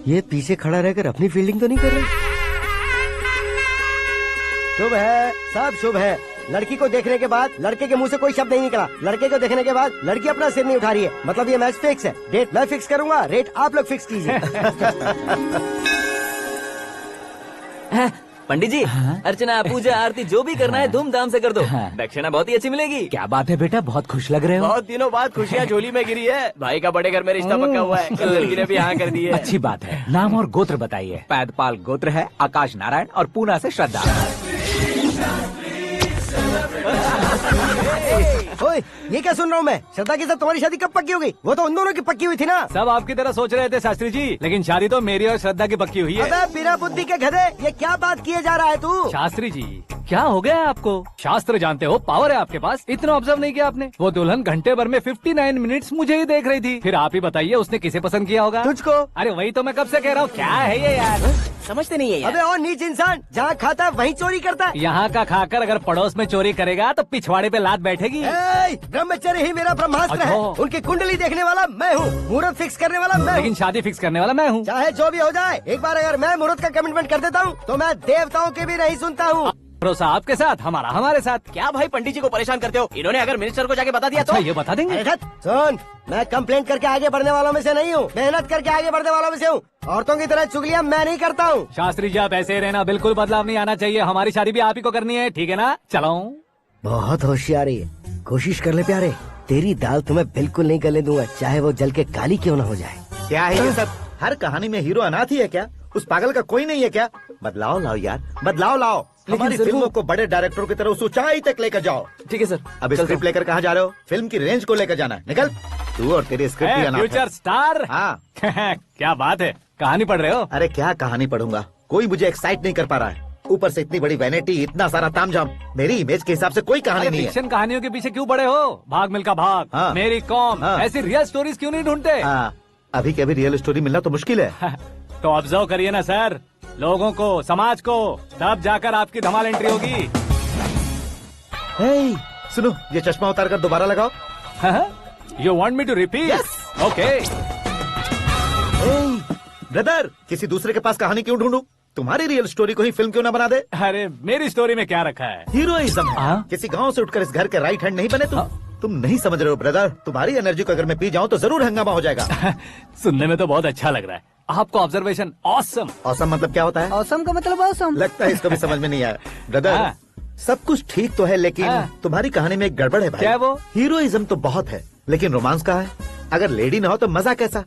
ये पीछे खड़ा रहकर अपनी फील्डिंग तो नहीं कर रहा? शुभ है, सब शुभ है। लड़की को देखने के बाद लड़के के मुंह से कोई शब्द नहीं निकला। लड़के को देखने के बाद लड़की अपना सिर नहीं उठा रही है। मतलब ये मैच फिक्स है। डेट मैं फिक्स करूंगा, रेट आप लोग फिक्स कीजिए। पंडित जी, अर्चना, पूजा, आरती जो भी करना है धूमधाम से कर दो। दक्षिणा बहुत ही अच्छी मिलेगी। क्या बात है बेटा, बहुत खुश लग रहे हो। बहुत दिनों बाद खुशियाँ झोली में गिरी है। भाई का बड़े घर में रिश्ता पक्का हुआ है। कल लड़की ने भी हाँ कर दी है। अच्छी बात है। नाम और गोत्र बताइए। पैदपाल गोत्र है, आकाश नारायण, और पूना से श्रद्धा। ओए, ये क्या सुन रहा हूँ मैं? श्रद्धा के साथ तुम्हारी शादी कब पक्की हो गई? वो तो उन दोनों की पक्की हुई थी ना। सब आपकी तरह सोच रहे थे शास्त्री जी, लेकिन शादी तो मेरी और श्रद्धा की पक्की हुई है। अबे बिना बुद्धि के गधे, ये क्या बात किए जा रहा है तू? शास्त्री जी, क्या हो गया है आपको? शास्त्र जानते हो, पावर है आपके पास। इतना ऑब्जर्व नहीं किया आपने? वो दुल्हन घंटे भर में 59 मिनट्स मुझे ही देख रही थी। फिर आप ही बताइए उसने किसे पसंद किया होगा? तुझको। अरे वही तो मैं कब से कह रहा हूँ, क्या है ये यार? समझते नहीं है यार। अबे और नीच इंसान, जहाँ खाता है वहीं चोरी करता है। यहाँ का खाकर अगर पड़ोस में चोरी करेगा तो पिछवाड़े पे लात बैठेगी। ब्रह्मचर्य ही मेरा ब्रह्मास्त्र है। अच्छा। उनकी कुंडली देखने वाला मैं हूँ, मुहूर्त फिक्स करने वाला मैं हूँ। लेकिन शादी फिक्स करने वाला मैं हूँ। चाहे जो भी हो जाए, एक बार अगर मैं मुहूर्त का कमिटमेंट कर देता हूँ तो मैं देवताओं के भी नहीं सुनता हूँ। भरोसा आपके साथ, हमारा हमारे साथ। क्या भाई पंडित जी को परेशान करते हो? इन्होंने अगर मिनिस्टर को जाके बता दिया अच्छा, तो ये बता देंगे। अरे सुन, मैं कंप्लेंट करके आगे बढ़ने वालों में से नहीं हूँ, मेहनत करके आगे बढ़ने वालों में से हूँ। औरतों की तरह चुगलियाँ मैं नहीं करता हूँ। शास्त्री जी, आप ऐसे ही रहना, बिल्कुल बदलाव नहीं आना चाहिए। हमारी शादी भी आप ही को करनी है, ठीक है ना? चलो। बहुत होशियारी है, कोशिश कर ले प्यारे। तेरी दाल तुम्हें बिल्कुल नहीं गलने दूंगा, चाहे वो जल के काली क्यों न हो जाए। क्या है ये सब? हर कहानी में हीरो अनाथ ही है क्या? उस पागल का कोई नहीं है क्या? बदलाव लाओ यार, बदलाव लाओ। हमारी फिल्मों को बड़े डायरेक्टरों की तरह उस ऊंचाई तक लेकर जाओ। ठीक है सर। अब स्क्रिप्ट लेकर कहाँ जा रहे हो? फिल्म की रेंज को लेकर जाना है। निकल तू और तेरी स्क्रिप्ट भी अनाथ है। Future star. हाँ। क्या बात है, कहानी पढ़ रहे हो? अरे क्या कहानी पढ़ूंगा, कोई मुझे एक्साइट नहीं कर पा रहा है। ऊपर से इतनी बड़ी वैनिटी, इतना सारा तामझाम। मेरी इमेज के हिसाब से कोई कहानी नहीं है। फिक्शन कहानियों के पीछे क्यों पड़े हो? भाग मिल्खा भाग, हाँ। मेरी कॉम, हाँ। ऐसी रियल स्टोरीज क्यों नहीं ढूंढते? अभी के अभी रियल स्टोरी मिलना तो मुश्किल है। तो ऑब्जर्व करिए ना सर, लोगों को, समाज को, तब जाकर आपकी धमाल एंट्री होगी। सुनो, ये चश्मा उतार कर दोबारा लगाओ। You want me to repeat? Okay. Brother, किसी दूसरे के पास कहानी क्यों ढूंढूं? तुम्हारी रियल स्टोरी को ही फिल्म क्यों ना बना दे? अरे मेरी स्टोरी में क्या रखा है? हीरोइज्म है। किसी गांव से उठकर इस घर के राइट हैंड नहीं बने तुम। तुम नहीं समझ रहे हो ब्रदर, तुम्हारी एनर्जी को अगर मैं पी जाऊं तो जरूर हंगामा हो जाएगा। सुनने में तो बहुत अच्छा लग रहा है। आपको ऑब्जर्वेशन ऑसम। ऑसम मतलब क्या होता है? ऑसम का मतलब ऑसम। लगता है इसको भी समझ में नहीं आया। ब्रदर, सब कुछ ठीक तो है, लेकिन तुम्हारी कहानी में एक गड़बड़ है भाई। क्या वो? हीरोइज्म तो बहुत है, लेकिन रोमांस का है। अगर लेडी ना हो तो मजा कैसा?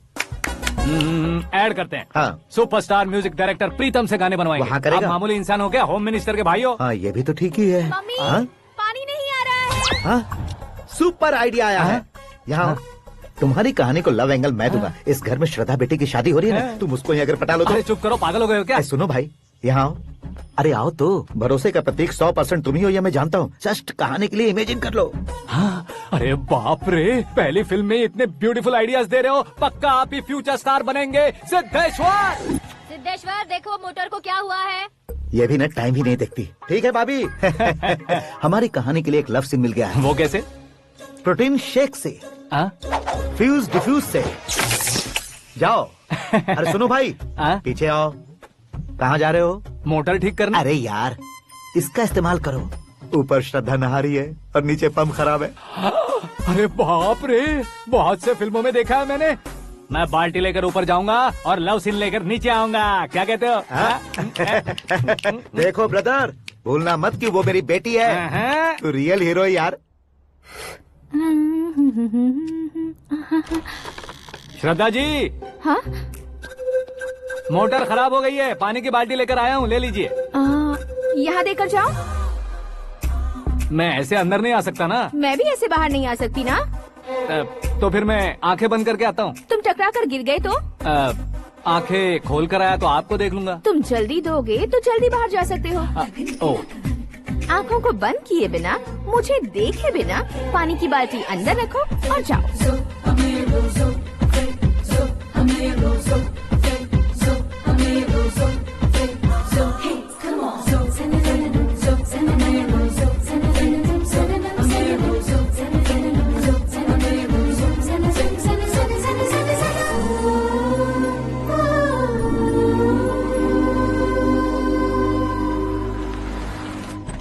ऐड करते हैं। हाँ। सुपरस्टार म्यूजिक डायरेक्टर प्रीतम से गाने बनवाएंगे। वहाँ करेगा? आप मामूली इंसान हो क्या? होम मिनिस्टर के भाई हो। हाँ, ये भी तो ठीक ही है। मम्मी, हाँ? पानी नहीं आ रहा है। हाँ? सुपर आइडिया आया है। यहाँ तुम्हारी कहानी को लव एंगल मैं दूंगा। इस घर में श्रद्धा बेटी की शादी हो रही है ना, तुम उसको ही अगर पटा लो तो। अरे चुप करो, पागल हो गए हो क्या? सुनो भाई, यहाँ आओ। अरे आओ तो। भरोसे का प्रतीक 100% तुम ही हो, ये मैं जानता हूँ। जस्ट कहानी के लिए इमेजिन कर लो। हाँ। अरे बाप रे, पहली फिल्म में इतने ब्यूटीफुल आइडियाज दे रहे हो, पक्का आप ही फ्यूचर स्टार बनेंगे। सिद्धेश्वर, सिद्धेश्वर देखो मोटर को क्या हुआ है। ये भी ना टाइम ही नहीं देखती। ठीक है भाभी। हमारी कहानी के लिए एक लव सीन मिल गया है। वो कैसे? प्रोटीन शेक से फ्यूज डिफ्यूज से जाओ। अरे सुनो भाई, पीछे आओ। कहाँ जा रहे हो? मोटर ठीक करना। अरे यार, इसका इस्तेमाल करो। ऊपर श्रद्धा नहा रही है और नीचे पंप खराब है। अरे बाप रे, बहुत से फिल्मों में देखा है मैंने। मैं बाल्टी लेकर ऊपर जाऊंगा और लव सीन लेकर नीचे आऊंगा। क्या कहते हो? देखो ब्रदर, भूलना मत कि वो मेरी बेटी है। तू रियल हीरो है यार। श्रद्धा जी। हाँ? मोटर खराब हो गई है, पानी की बाल्टी लेकर आया हूँ, ले लीजिए। यहाँ देकर जाओ। मैं ऐसे अंदर नहीं आ सकता ना। मैं भी ऐसे बाहर नहीं आ सकती ना। तो फिर मैं आंखें बंद करके आता हूँ। तुम टकरा कर गिर गए तो? आंखें खोल कर आया तो आपको देख लूंगा। तुम जल्दी दोगे तो जल्दी बाहर जा सकते हो। आँखों को बंद किए बिना, मुझे देखे बिना पानी की बाल्टी अंदर रखो और जाओ।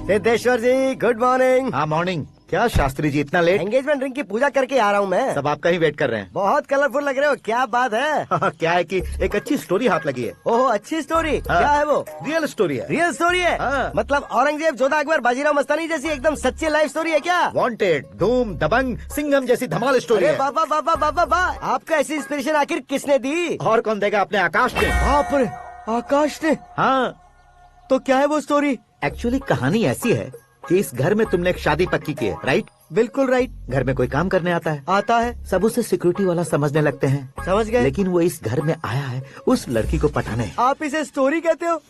सिद्धेश्वर जी, गुड मॉर्निंग। हाँ मॉर्निंग। क्या शास्त्री जी इतना लेट? एंगेजमेंट रिंग की पूजा करके आ रहा हूँ मैं। सब आपका ही वेट कर रहे हैं। बहुत कलरफुल लग रहे हो, क्या बात है? क्या है कि एक अच्छी स्टोरी हाथ लगी है। ओह, अच्छी स्टोरी। क्या है वो? रियल स्टोरी है। रियल स्टोरी है? मतलब औरंगजेब, जोधा अकबर, बाजीराव मस्तानी जैसी एकदम सच्ची लाइफ स्टोरी है क्या? वांटेड, धूम, दबंग, सिंघम जैसी धमाल स्टोरी है। बाबा बाबा बाबा बा, आपको ऐसी इंस्पिरेशन आखिर किसने दी? और कौन देगा? अपने आकाश ने। बाप रे, आकाश ने? हाँ। तो क्या है वो स्टोरी? एक्चुअली कहानी ऐसी है कि इस घर में तुमने एक शादी पक्की की है, राइट? बिल्कुल राइट। घर में कोई काम करने आता है? आता है। सब उसे सिक्योरिटी वाला समझने लगते हैं। समझ गए। लेकिन वो इस घर में आया है उस लड़की को पटाने। आप इसे स्टोरी कहते हो?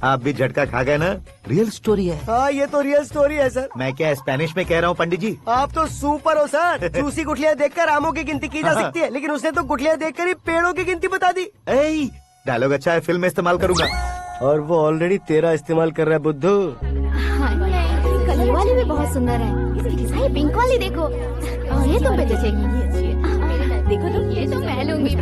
आप भी झटका खा गए ना? रियल स्टोरी है। हाँ, ये तो रियल स्टोरी है सर। मैं क्या स्पेनिश में कह रहा हूँ पंडित जी? आप तो सुपर हो सर। चूसी गुठलियाँ देखकर आमों की गिनती की जा सकती है, लेकिन उसने तो गुठलियाँ देखकर ही पेड़ों की गिनती बता दी। डायलॉग अच्छा है, फिल्म में इस्तेमाल करूंगा। और वो ऑलरेडी तेरा इस्तेमाल कर रहा है बुद्धू। ये वाली भी बहुत सुंदर है। ये पिंक वाली देखो, ये तुम पे जचेगी। देखो तो, ये तो मैं लूंगी।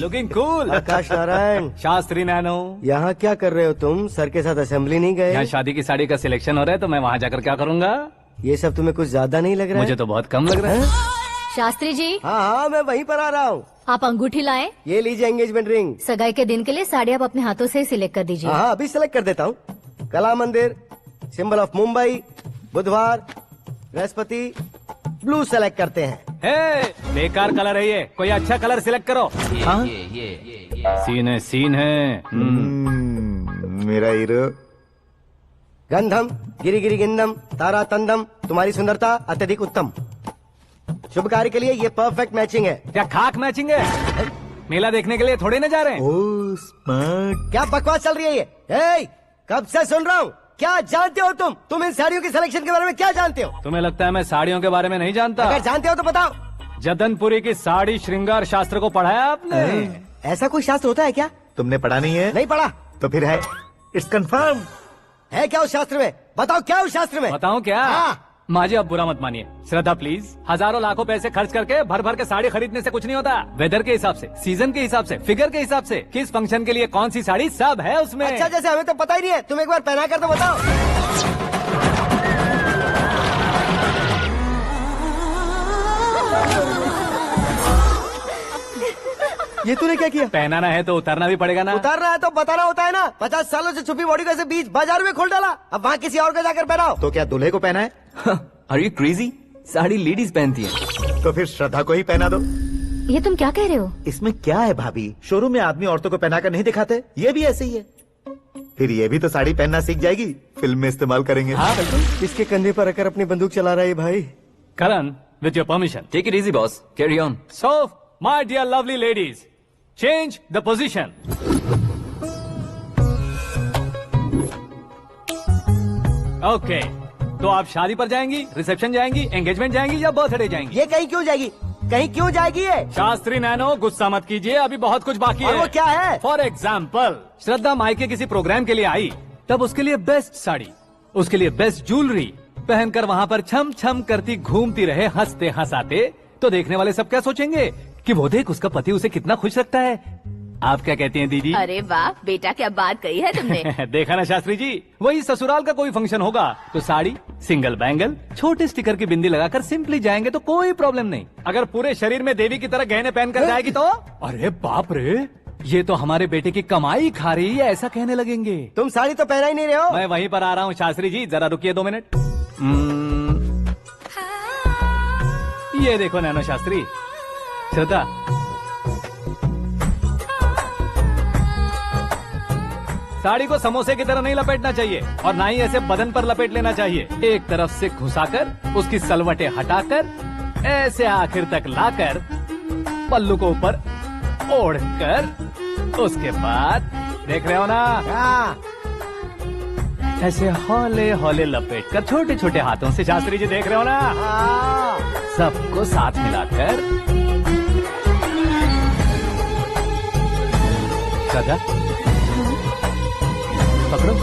Looking cool. Akash Narayan. Shastri Nano. यहाँ क्या कर रहे हो तुम? सर के साथ असेंबली नहीं गए? यहाँ शादी की साड़ी का सिलेक्शन हो रहा है, तो मैं वहाँ जाकर क्या करूँगा? ये सब तुम्हें कुछ ज्यादा नहीं लग रहा है? मुझे तो बहुत कम लग रहा है। शास्त्री जी। हाँ, मैं वहीं पर आ रहा हूँ। आप अंगूठी लाए। ये लीजिए एंगेजमेंट रिंग। सगाई के दिन के लिए साड़ी आप अपने हाथों से सिलेक्ट कर दीजिए। हाँ, अभी सिलेक्ट कर देता हूँ। कला मंदिर, सिंबल ऑफ मुंबई, बुधवार, बृहस्पति, ब्लू सेलेक्ट करते हैं। बेकार कलर है ये, कोई अच्छा कलर सिलेक्ट करो। सीन है। मेरा हीरो। गंधम, गिरी गिरी गिंदम, तारा तंदम, तुम्हारी सुंदरता अत्यधिक उत्तम। शुभ कार्य के लिए ये परफेक्ट मैचिंग है। क्या खाक मैचिंग है? मेला देखने के लिए थोड़े न जा रहे हैं। Oh smart. क्या बकवास चल रही है ये? कब से सुन रहा हूँ। क्या जानते हो तुम इन साड़ियों की सिलेक्शन के बारे में क्या जानते हो? तुम्हें लगता है मैं साड़ियों के बारे में नहीं जानता? अगर जानते हो तो बताओ। जदनपुरी की साड़ी श्रृंगार शास्त्र को पढ़ा है आपने? ऐसा कोई शास्त्र होता है क्या? तुमने पढ़ा नहीं है? नहीं पढ़ा। तो फिर है, इट्स कंफर्म। है क्या उस शास्त्र में? बताओ क्या उस शास्त्र में? बताऊं क्या? माजी, अब बुरा मत मानिए। श्रद्धा प्लीज, हजारों लाखों पैसे खर्च करके भर भर के साड़ी खरीदने से कुछ नहीं होता। वेदर के हिसाब से, सीजन के हिसाब से, फिगर के हिसाब से, किस फंक्शन के लिए कौन सी साड़ी, सब है उसमें। अच्छा, जैसे हमें तो पता ही नहीं है, तुम एक बार पहना कर तो बताओ। ये तूने क्या किया? पहनाना है तो उतारना भी पड़ेगा ना। उतारना है तो बताना होता है ना। 50 सालों से छुपी बॉडी को ऐसे बीच बाजार में खोल डाला, अब वहाँ किसी और को जाकर पहनाओ। तो क्या दूल्हे को पहना है? Are you crazy? Sari ladies पहनती है। तो फिर श्रद्धा को ही पहना दो। ये तुम क्या कह रहे हो? इसमें क्या है भाभी? शोरूम में आदमी औरतों को पहनाकर नहीं दिखाते? ये भी ऐसे ही है। फिर ये भी तो साड़ी पहनना सीख जाएगी, फिल्म में इस्तेमाल करेंगे। हाँ बिल्कुल। इसके कंधे पर रखकर अपनी बंदूक चला रहा है भाई। Karan, with your permission. Take it easy boss, carry on. So my dear lovely ladies, change the position. Okay, तो आप शादी पर जाएंगी, रिसेप्शन जाएंगी, एंगेजमेंट जाएंगी या बर्थडे जाएंगी? ये कहीं क्यों जाएगी? कहीं क्यों जाएगी ये? शास्त्री नैनो, गुस्सा मत कीजिए, अभी बहुत कुछ बाकी है। वो क्या है? फॉर एग्जाम्पल, श्रद्धा मायके किसी प्रोग्राम के लिए आई, तब उसके लिए बेस्ट साड़ी, उसके लिए बेस्ट ज्वेलरी, पहनकर वहाँ पर छम छम करती घूमती रहे हंसते हंसाते, तो देखने वाले सब क्या सोचेंगे कि वो देख उसका पति उसे कितना खुश रखता है। आप क्या कहती हैं दीदी? अरे वाह बेटा, क्या बात कही है तुमने। देखा ना शास्त्री जी, वही ससुराल का कोई फंक्शन होगा तो साड़ी, सिंगल बैंगल, छोटे स्टिकर की बिंदी लगाकर सिंपली जाएंगे तो कोई प्रॉब्लम नहीं। अगर पूरे शरीर में देवी की तरह गहने पहन कर जाएगी तो अरे बाप रे, ये तो हमारे बेटे की कमाई खा रही है ऐसा कहने लगेंगे। तुम साड़ी तो पहना ही नहीं रहे हो। मैं वहीं पर आ रहा हूँ शास्त्री जी, जरा रुकिए 2 मिनट। ये देखो नैनो शास्त्री, श्रद्धा, साड़ी को समोसे की तरह नहीं लपेटना चाहिए और ना ही ऐसे बदन पर लपेट लेना चाहिए। एक तरफ से घुसाकर उसकी सलवटें हटाकर ऐसे आखिर तक लाकर पल्लू को ऊपर ओढ़कर उसके बाद देख रहे हो ना, ऐसे हौले हौले लपेट कर छोटे छोटे हाथों से, शास्त्री जी देख रहे हो ना, सबको साथ मिलाकर राजा पकड़ो।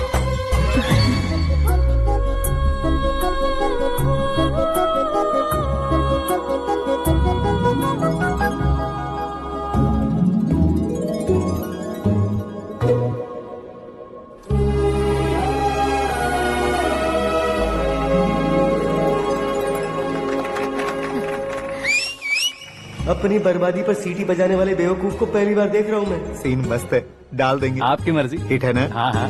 अपनी बर्बादी पर सीटी बजाने वाले बेवकूफ को पहली बार देख रहा हूँ मैं। सीन मस्त है, डाल देंगे। आपकी मर्जी। हिट है ना? हाँ हाँ।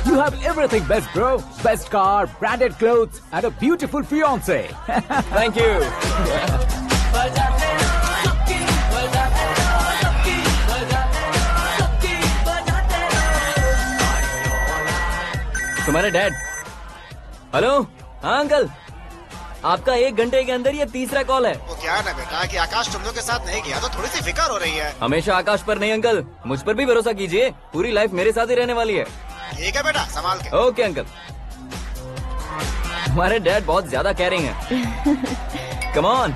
You have everything best, bro. Best car, branded clothes, and a beautiful fiance. Thank you. तुम्हारे डैड। हेलो, हाँ अंकल, आपका 1 घंटे के अंदर ये 3रा कॉल है। वो क्या है ना बेटा कि आकाश तुम लोग के साथ नहीं गया तो थोड़ी सी फिक्र हो रही है। हमेशा आकाश पर नहीं अंकल, मुझ पर भी भरोसा कीजिए, पूरी लाइफ मेरे साथ ही रहने वाली है। ठीक है बेटा, संभाल के। Okay uncle. हमारे डैड बहुत ज्यादा केयरिंग है। Come on.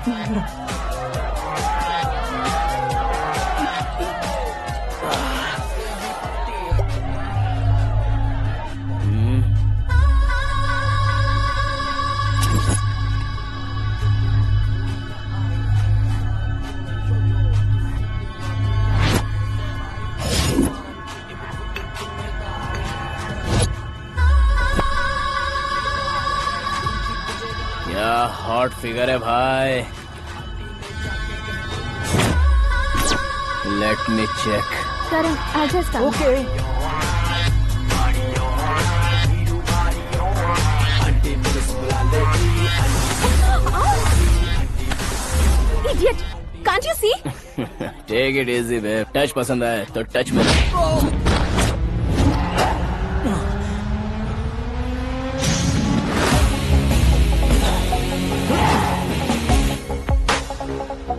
क्या हॉट फिगर है भाई। Let me check. Karan, I'll just come. Okay. Idiot! Can't you see? Take it easy, babe. Touch पसंद आए तो टच में।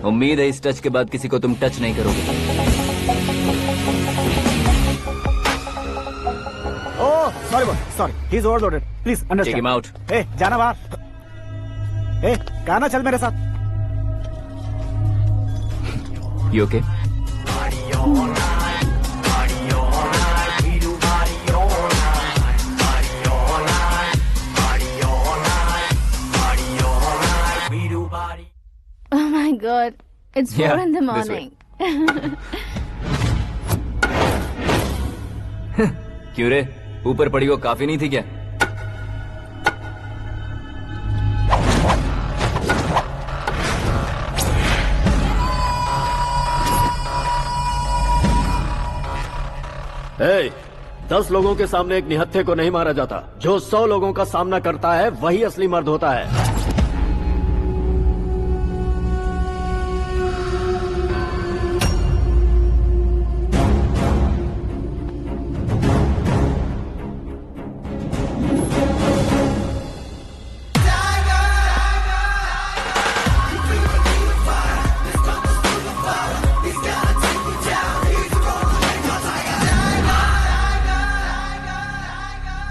उम्मीद है इस टच के बाद किसी को तुम टच नहीं करोगे। Oh sorry sorry, he is overloaded, please understand. Take him out. ए जाना बाहर। ए गाना चल मेरे साथ। You okay? Oh my God, it's 4 in the this morning. क्यों रे, ऊपर पड़ी वो काफी नहीं थी क्या? Hey, 10 लोगों के सामने एक निहत्थे को नहीं मारा जाता। जो 100 लोगों का सामना करता है वही असली मर्द होता है।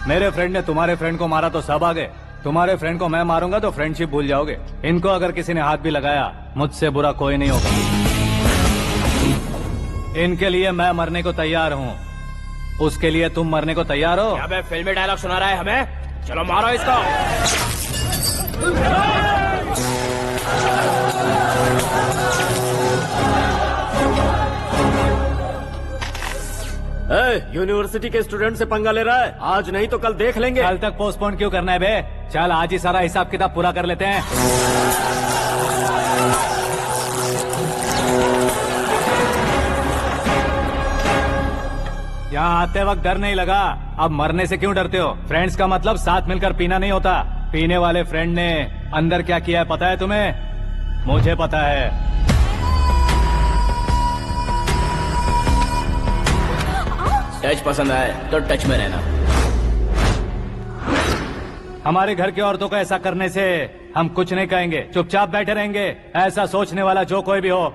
मेरे फ्रेंड ने तुम्हारे फ्रेंड को मारा तो सब आ गए, तुम्हारे फ्रेंड को मैं मारूंगा तो फ्रेंडशिप भूल जाओगे। इनको अगर किसी ने हाथ भी लगाया, मुझसे बुरा कोई नहीं होगा। इनके लिए मैं मरने को तैयार हूँ, उसके लिए तुम मरने को तैयार हो? अबे फिल्मी डायलॉग सुना रहा है हमें? चलो मारो इसको। यूनिवर्सिटी के स्टूडेंट से पंगा ले रहा है, आज नहीं तो कल देख लेंगे। कल तक पोस्टपोन क्यों करना है बे? चल आज ही सारा हिसाब किताब पूरा कर लेते हैं। यहाँ आते वक्त डर नहीं लगा, अब मरने से क्यों डरते हो? फ्रेंड्स का मतलब साथ मिलकर पीना नहीं होता। पीने वाले फ्रेंड ने अंदर क्या किया है पता है तुम्हें? मुझे पता है। टच पसंद आए तो टच में रहना। हमारे घर की औरतों को ऐसा करने से हम कुछ नहीं कहेंगे, चुपचाप बैठे रहेंगे। ऐसा सोचने वाला जो कोई भी हो,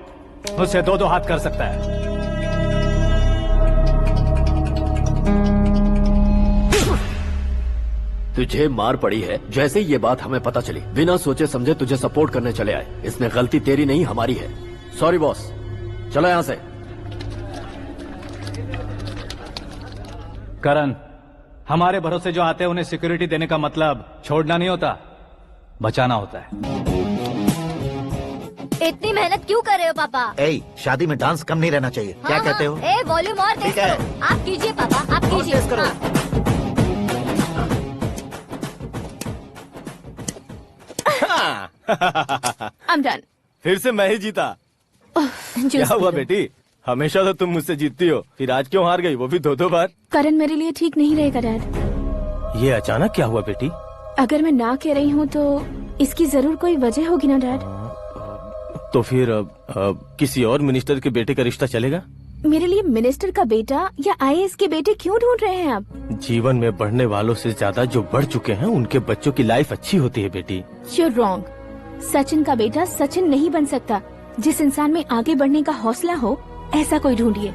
उससे दो दो हाथ कर सकता है। तुझे मार पड़ी है जैसे ये बात हमें पता चली, बिना सोचे समझे तुझे सपोर्ट करने चले आए। इसमें गलती तेरी नहीं हमारी है। सॉरी बॉस, चलो यहाँ से। करण, हमारे भरोसे जो आते हैं उन्हें सिक्योरिटी देने का मतलब छोड़ना नहीं होता, बचाना होता है। इतनी मेहनत क्यों कर रहे हो पापा? ए, शादी में डांस कम नहीं रहना चाहिए। क्या कहते हो? ए, वॉल्यूम और तेज करो। आप कीजिए पापा, आप कीजिए। I'm done. फिर से मैं ही जीता। क्या हुआ बेटी? हमेशा तो तुम मुझसे जीतती हो, फिर आज क्यों हार गई, वो भी दो दो बार? करण मेरे लिए ठीक नहीं रहेगा डैड। ये अचानक क्या हुआ बेटी? अगर मैं ना कह रही हूँ तो इसकी जरूर कोई वजह होगी ना डैड। तो फिर किसी और मिनिस्टर के बेटे का रिश्ता चलेगा? मेरे लिए मिनिस्टर का बेटा या IAS के बेटे क्यों ढूंढ रहे हैं आप? जीवन में बढ़ने वालों से ज्यादा जो बढ़ चुके हैं उनके बच्चों की लाइफ अच्छी होती है बेटी। You're wrong. सचिन का बेटा सचिन नहीं बन सकता। जिस इंसान में आगे बढ़ने का हौसला हो, ऐसा कोई ढूंढिए।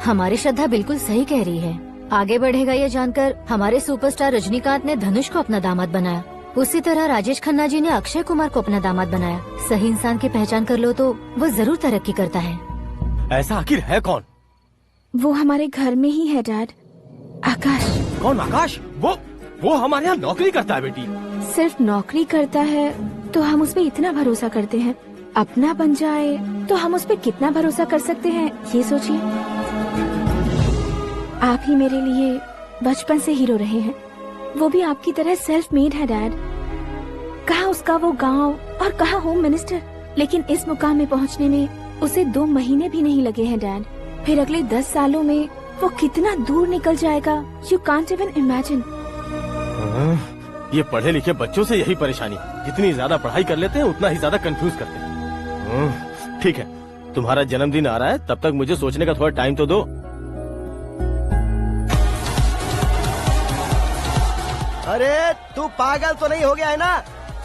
हमारी श्रद्धा बिल्कुल सही कह रही है। आगे बढ़ेगा ये जानकर हमारे सुपरस्टार रजनीकांत ने धनुष को अपना दामाद बनाया, उसी तरह राजेश खन्ना जी ने अक्षय कुमार को अपना दामाद बनाया। सही इंसान की पहचान कर लो तो वो जरूर तरक्की करता है। ऐसा आखिर है कौन? वो हमारे घर में ही है डैड, आकाश। कौन आकाश? वो हमारे यहाँ नौकरी करता है बेटी। सिर्फ नौकरी करता है तो हम उस पर इतना भरोसा करते हैं, अपना बन जाए तो हम उस पर कितना भरोसा कर सकते हैं ये सोचिए। आप ही मेरे लिए बचपन से हीरो रहे हैं, वो भी आपकी तरह सेल्फ मेड है डैड। कहाँ उसका वो गांव और कहाँ होम मिनिस्टर, लेकिन इस मुकाम में पहुँचने में उसे 2 महीने भी नहीं लगे हैं डैड। फिर अगले 10 सालों में वो कितना दूर निकल जाएगा, यू कांट इवन इमेजिन। ये पढ़े लिखे बच्चों से यही परेशानी, जितनी ज्यादा पढ़ाई कर लेते हैं उतना ही ज्यादा कंफ्यूज करते हैं। ठीक है, तुम्हारा जन्मदिन आ रहा है, तब तक मुझे सोचने का थोड़ा टाइम तो दो। अरे तू पागल तो नहीं हो गया है ना?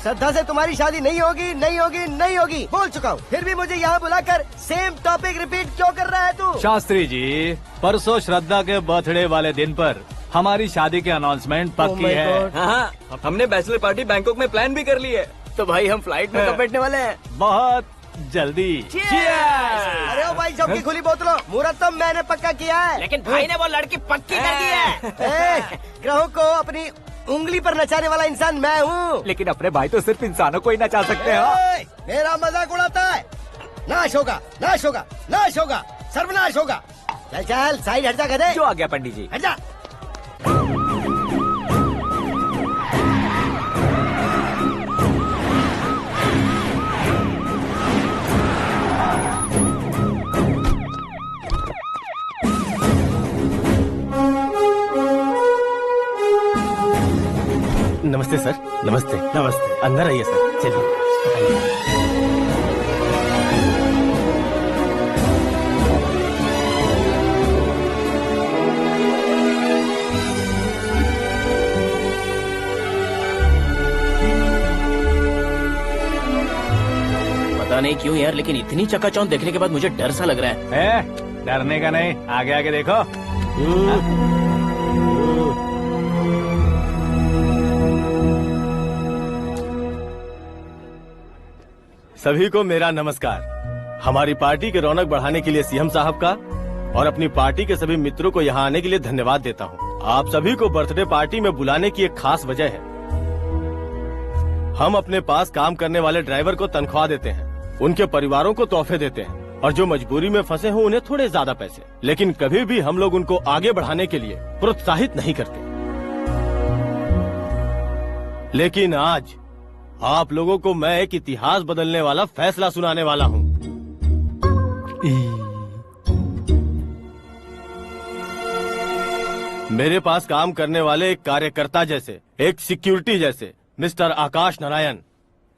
श्रद्धा से तुम्हारी शादी नहीं होगी, नहीं होगी, नहीं होगी, बोल चुका हूँ। फिर भी मुझे यहाँ बुलाकर सेम टॉपिक रिपीट क्यों कर रहा है तू? शास्त्री जी, परसों श्रद्धा के बर्थडे वाले दिन पर हमारी शादी की अनाउंसमेंट पक्की है। हाँ, हमने बैचलर पार्टी बैंकॉक में प्लान भी कर ली है। तो भाई हम फ्लाइट में कब बैठने वाले हैं? बहुत जल्दी। अरे ओ भाई, सबकी खुली बोतलों, मुहूर्त तो मैंने पक्का किया है। लेकिन भाई ने वो लड़की पक्की कर दी है। ग्रहों को अपनी उंगली पर नचाने वाला इंसान मैं हूँ। लेकिन अपने भाई तो सिर्फ इंसानों को ही नचा सकते हैं। मेरा मजाक उड़ाता है? नाश होगा, नाश होगा, नाश होगा, सर्वनाश होगा। चल चल साइड हट जा गधे। जो आ गया पंडित जी। हट जा। नमस्ते सर। नमस्ते। नमस्ते। अंदर आइए सर, चलिए। पता नहीं क्यों यार, लेकिन इतनी चकाचौंध देखने के बाद मुझे डर सा लग रहा है। डरने का नहीं, आगे आगे देखो। सभी को मेरा नमस्कार। हमारी पार्टी के रौनक बढ़ाने के लिए सीएम साहब का और अपनी पार्टी के सभी मित्रों को यहाँ आने के लिए धन्यवाद देता हूँ। आप सभी को बर्थडे पार्टी में बुलाने की एक खास वजह है। हम अपने पास काम करने वाले ड्राइवर को तनख्वाह देते हैं, उनके परिवारों को तोहफे देते हैं और जो मजबूरी में फंसे हो उन्हें थोड़े ज्यादा पैसे, लेकिन कभी भी हम लोग उनको आगे बढ़ाने के लिए प्रोत्साहित नहीं करते। लेकिन आज आप लोगों को मैं एक इतिहास बदलने वाला फैसला सुनाने वाला हूँ। मेरे पास काम करने वाले एक कार्यकर्ता जैसे, एक सिक्योरिटी जैसे मिस्टर आकाश नारायण,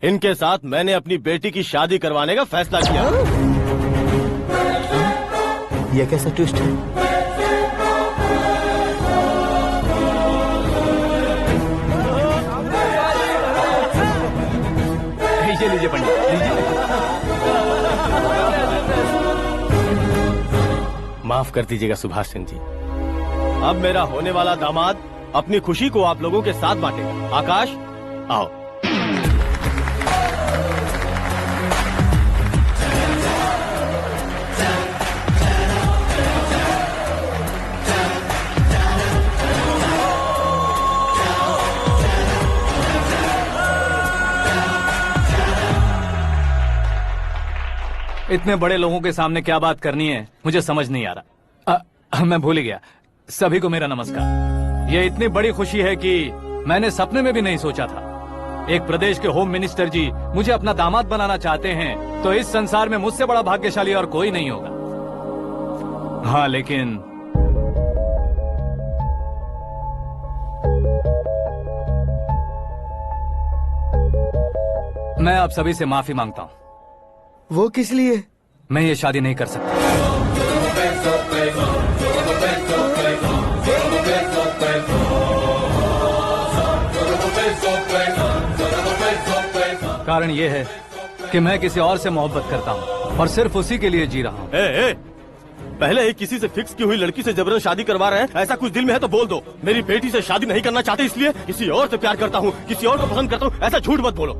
इनके साथ मैंने अपनी बेटी की शादी करवाने का फैसला किया। यह कैसा ट्विस्ट है? लीजिए पंडित, लीजिए। माफ कर दीजिएगा सुभाष सिंह जी। अब मेरा होने वाला दामाद अपनी खुशी को आप लोगों के साथ बांटेगा। आकाश, आओ। इतने बड़े लोगों के सामने क्या बात करनी है मुझे समझ नहीं आ रहा। मैं भूल गया। सभी को मेरा नमस्कार। ये इतनी बड़ी खुशी है कि मैंने सपने में भी नहीं सोचा था। एक प्रदेश के होम मिनिस्टर जी मुझे अपना दामाद बनाना चाहते हैं तो इस संसार में मुझसे बड़ा भाग्यशाली और कोई नहीं होगा। हाँ, लेकिन मैं आप सभी से माफी मांगता हूँ। वो किस लिए? मैं ये शादी नहीं कर सकता। कारण ये है कि मैं किसी और से मोहब्बत करता हूँ और सिर्फ उसी के लिए जी रहा हूँ। पहले ही किसी से फिक्स की हुई लड़की से जबरन शादी करवा रहे हैं। ऐसा कुछ दिल में है तो बोल दो। मेरी बेटी से शादी नहीं करना चाहते इसलिए किसी और से प्यार करता हूँ, किसी और को पसंद करता हूँ, ऐसा झूठ मत बोलो।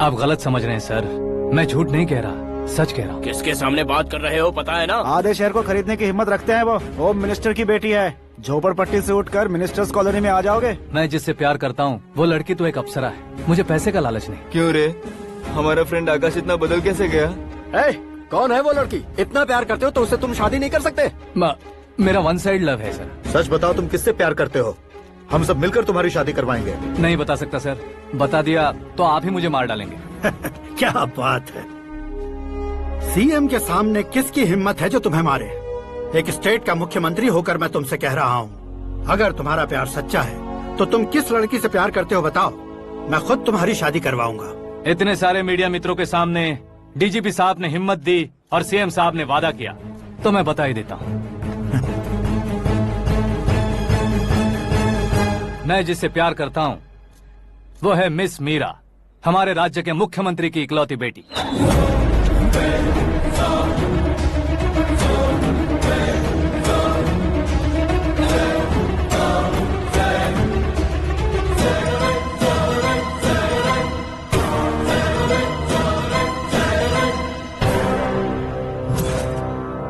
आप गलत समझ रहे हैं सर। मैं झूठ नहीं कह रहा, सच कह रहा हूँ। किसके सामने बात कर रहे हो पता है ना? आधे शहर को खरीदने की हिम्मत रखते हैं वो। होम मिनिस्टर की बेटी है। झोपड़पट्टी से उठकर मिनिस्टर्स कॉलोनी में आ जाओगे। मैं जिससे प्यार करता हूँ वो लड़की तो एक अप्सरा है। मुझे पैसे का लालच नहीं। क्यों रे, हमारा फ्रेंड आकाश इतना बदल कैसे गया? कौन है वो लड़की? इतना प्यार करते हो तो उससे तुम शादी नहीं कर सकते? मेरा वन साइड लव है सर। सच बताओ, तुम किससे प्यार करते हो? हम सब मिलकर तुम्हारी शादी करवाएंगे। नहीं बता सकता सर। बता दिया तो आप ही मुझे मार डालेंगे। क्या बात है। सीएम के सामने किसकी हिम्मत है जो तुम्हें मारे? एक स्टेट का मुख्यमंत्री होकर मैं तुमसे कह रहा हूँ, अगर तुम्हारा प्यार सच्चा है तो तुम किस लड़की से प्यार करते हो बताओ, मैं खुद तुम्हारी शादी करवाऊंगा। इतने सारे मीडिया मित्रों के सामने डीजीपी साहब ने हिम्मत दी और सीएम साहब ने वादा किया तो मैं बता ही देता हूँ। मैं जिससे प्यार करता हूँ वो है मिस मीरा, हमारे राज्य के मुख्यमंत्री की इकलौती बेटी।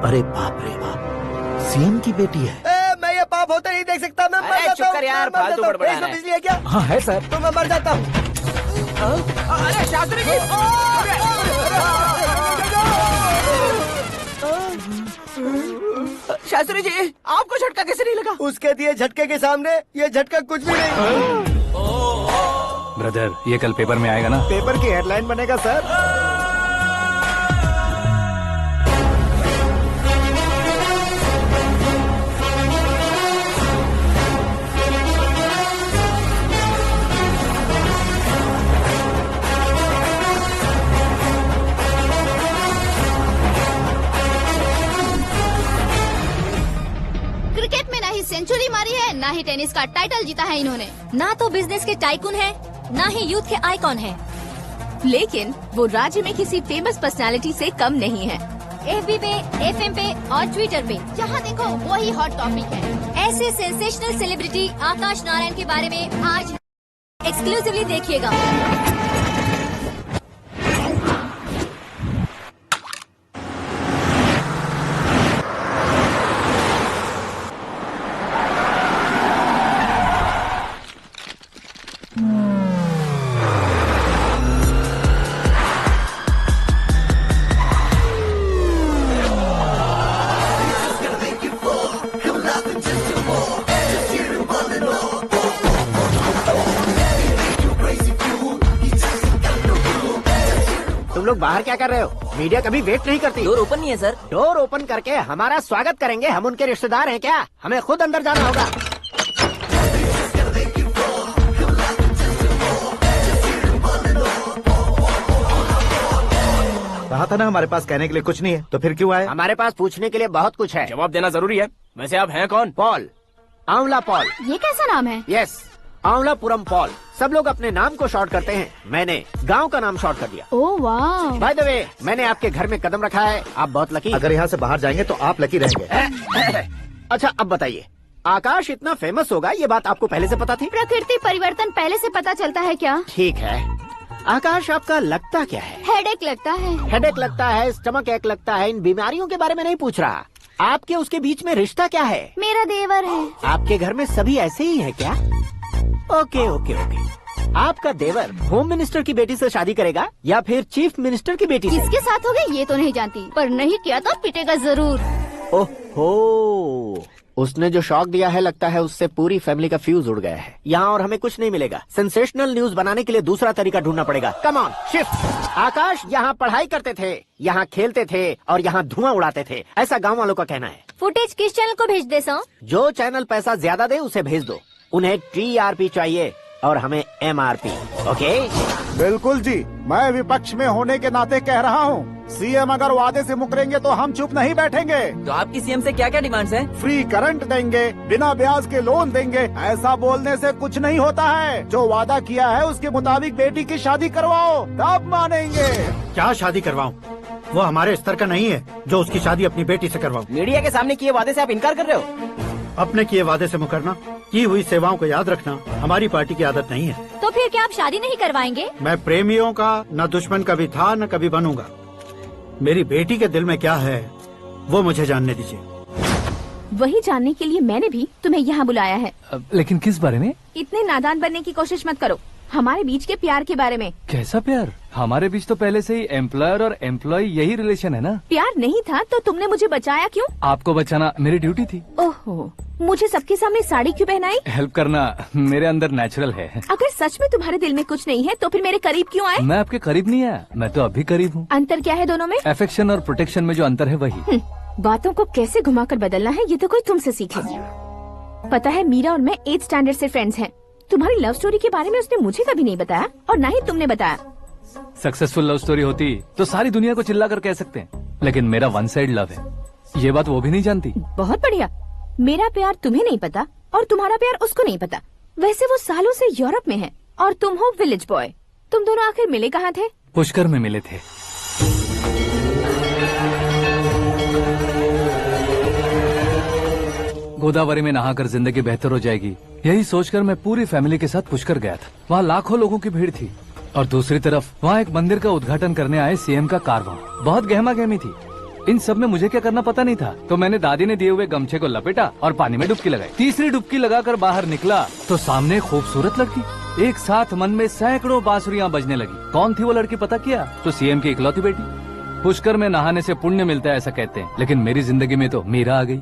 अरे बाप रे बाप, सीएम की बेटी है। मैं ये पाप होते नहीं देख सकता। मैं मर जाता हूँ। यार, फालतू बड़बड़ा रहा है। बिजली है क्या? हाँ है सर। तो मैं मर जाता हूँ। अरे शास्त्री जी, शास्त्री जी, आपको झटका कैसे नहीं लगा? उसके दिए झटके के सामने ये झटका कुछ भी नहीं। ब्रदर, ये कल पेपर में आएगा ना? पेपर की हेडलाइन बनेगा सर। क्रिकेट में ना ही सेंचुरी मारी है, ना ही टेनिस का टाइटल जीता है इन्होंने। ना तो बिजनेस के टाइकून है, ना ही यूथ के आइकॉन है। लेकिन वो राज्य में किसी फेमस पर्सनालिटी से कम नहीं है। FB पे, FM पे और ट्विटर पे जहाँ देखो वही हॉट टॉपिक है। ऐसे सेंसेशनल सेलिब्रिटी आकाश नारायण के बारे में आज एक्सक्लूसिवली देखिएगा। तुम लोग बाहर क्या कर रहे हो? मीडिया कभी वेट नहीं करती। डोर ओपन नहीं है सर। डोर ओपन करके हमारा स्वागत करेंगे? हम उनके रिश्तेदार हैं क्या? हमें खुद अंदर जाना होगा। कहा था ना हमारे पास कहने के लिए कुछ नहीं है, तो फिर क्यों आए? हमारे पास पूछने के लिए बहुत कुछ है। जवाब देना जरूरी है। वैसे आप हैं कौन? पॉल, आंवला पॉल। ये कैसा नाम है? Yes, Aanwalapuram Paul. सब लोग अपने नाम को शॉर्ट करते हैं, मैंने गांव का नाम शॉर्ट कर दिया। ओह वाह। बाय द वे, मैंने आपके घर में कदम रखा है, आप बहुत लकी। अगर यहाँ से बाहर जाएंगे तो आप लकी रहेंगे। अच्छा अब बताइए, आकाश इतना फेमस होगा ये बात आपको पहले से पता थी? प्रकृति परिवर्तन पहले से पता चलता है क्या? ठीक है, आकाश आपका लगता क्या है? हेडेक लगता है। हेडेक लगता है, स्टमक एक लगता है, इन बीमारियों के बारे में नहीं पूछ रहा। आपके उसके बीच में रिश्ता क्या है? मेरा देवर है। आपके घर में सभी ऐसे ही है क्या? Okay okay okay. आपका देवर होम मिनिस्टर की बेटी से शादी करेगा या फिर चीफ मिनिस्टर की बेटी से? किसके साथ होगा ये तो नहीं जानती, पर नहीं किया तो पिटेगा जरूर। ओहो, उसने जो शॉक दिया है लगता है उससे पूरी फैमिली का फ्यूज उड़ गया है। यहाँ और हमें कुछ नहीं मिलेगा। सेंसेशनल न्यूज बनाने के लिए दूसरा तरीका ढूंढना पड़ेगा। Come on shift. आकाश यहाँ पढ़ाई करते थे, यहाँ खेलते थे और यहाँ धुआं उड़ाते थे, ऐसा गाँव वालों का कहना है। फुटेज किस चैनल को भेज दे सो? जो चैनल पैसा ज्यादा दे उसे भेज दो। उन्हें TRP चाहिए और हमें MRP। ओके? बिल्कुल जी, मैं विपक्ष में होने के नाते कह रहा हूँ, सीएम अगर वादे से मुकरेंगे तो हम चुप नहीं बैठेंगे। तो आपकी सीएम से क्या क्या डिमांड्स हैं? फ्री करंट देंगे, बिना ब्याज के लोन देंगे। ऐसा बोलने से कुछ नहीं होता है। जो वादा किया है उसके मुताबिक बेटी की शादी करवाओ, तब मानेंगे। क्या शादी करवाऊं? वो हमारे स्तर का नहीं है जो उसकी शादी अपनी बेटी से करवाऊं। मीडिया के सामने किए वादे से आप इनकार कर रहे हो? अपने किए वादे से मुकरना, की हुई सेवाओं को याद रखना हमारी पार्टी की आदत नहीं है। तो फिर क्या आप शादी नहीं करवाएंगे? मैं प्रेमियों का न दुश्मन कभी था न कभी बनूंगा। मेरी बेटी के दिल में क्या है वो मुझे जानने दीजिए। वही जानने के लिए मैंने भी तुम्हें यहाँ बुलाया है। लेकिन किस बारे में? इतने नादान बनने की कोशिश मत करो। हमारे बीच के प्यार के बारे में। कैसा प्यार? हमारे बीच तो पहले से ही एम्प्लॉयर और एम्प्लॉय यही रिलेशन है ना। प्यार नहीं था तो तुमने मुझे बचाया क्यों? आपको बचाना मेरी ड्यूटी थी। ओहो, मुझे सबके सामने साड़ी क्यों पहनाई? हेल्प करना मेरे अंदर नेचुरल है। अगर सच में तुम्हारे दिल में कुछ नहीं है तो फिर मेरे करीब क्यों आए? मैं आपके करीब नहीं आया, मैं तो अभी करीब हूँ। अंतर क्या है दोनों में? अफेक्शन और प्रोटेक्शन में जो अंतर है वही। बातों को कैसे घुमाकर बदलना है ये तो कोई तुमसे सीखे। पता है मीरा और मैं 8th स्टैंडर्ड से फ्रेंड्स हैं। तुम्हारी लव स्टोरी के बारे में उसने मुझे कभी नहीं बताया और ना ही तुमने बताया। सक्सेसफुल लव स्टोरी होती तो सारी दुनिया को चिल्ला कर कह सकते हैं, लेकिन मेरा वन साइड लव है। ये बात वो भी नहीं जानती। बहुत बढ़िया। मेरा प्यार तुम्हें नहीं पता और तुम्हारा प्यार उसको नहीं पता। वैसे वो सालों से यूरोप में है और तुम हो विलेज बॉय। तुम दोनों आखिर मिले कहाँ थे? पुष्कर में मिले थे। गोदावरी में नहाकर जिंदगी बेहतर हो जाएगी, यही सोचकर मैं पूरी फैमिली के साथ पुष्कर गया था। वहाँ लाखों लोगों की भीड़ थी और दूसरी तरफ वहाँ एक मंदिर का उद्घाटन करने आए सीएम का कारवां। बहुत गहमा गहमी थी। इन सब में मुझे क्या करना पता नहीं था, तो मैंने दादी ने दिए हुए गमछे को लपेटा और पानी में डुबकी लगाई। तीसरी डुबकी लगाकर बाहर निकला तो सामने खूबसूरत लड़की। एक साथ मन में सैकड़ों बांसुरियां बजने लगी। कौन थी वो लड़की पता किया? तो सीएम की इकलौती बेटी। पुष्कर में नहाने से पुण्य मिलता है ऐसा कहते हैं, लेकिन मेरी जिंदगी में तो मीरा आ गई।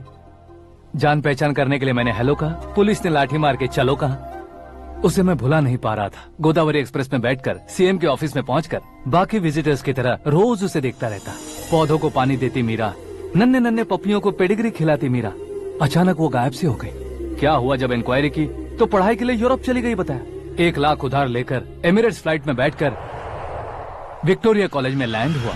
जान पहचान करने के लिए मैंने हेलो कहा, पुलिस ने लाठी मार के चलो कहा। उसे मैं भुला नहीं पा रहा था। गोदावरी एक्सप्रेस में बैठकर सीएम के ऑफिस में पहुंचकर बाकी विजिटर्स की तरह रोज उसे देखता रहता। पौधों को पानी देती मीरा, नन्हे नन्हे पपियों को पेडिग्री खिलाती मीरा। अचानक वो गायब सी हो गई। क्या हुआ? जब इंक्वायरी की तो पढ़ाई के लिए यूरोप चली गई बताया। 1 लाख उधार लेकर एमिरेट्स फ्लाइट में बैठकर विक्टोरिया कॉलेज में लैंड हुआ।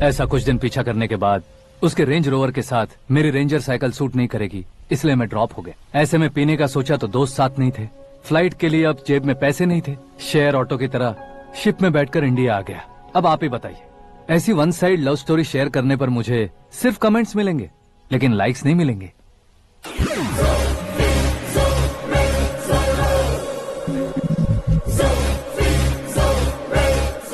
ऐसा कुछ दिन पीछा करने के बाद उसके रेंज रोवर के साथ मेरी रेंजर साइकिल सूट नहीं करेगी, इसलिए मैं ड्रॉप हो गया। ऐसे में पीने का सोचा तो दोस्त साथ नहीं थे। फ्लाइट के लिए अब जेब में पैसे नहीं थे। शेयर ऑटो की तरह शिप में बैठकर इंडिया आ गया। अब आप ही बताइए, ऐसी one side love story share करने पर मुझे सिर्फ कमेंट्स मिलेंगे, लेकिन लाइक्स नहीं मिलेंगे।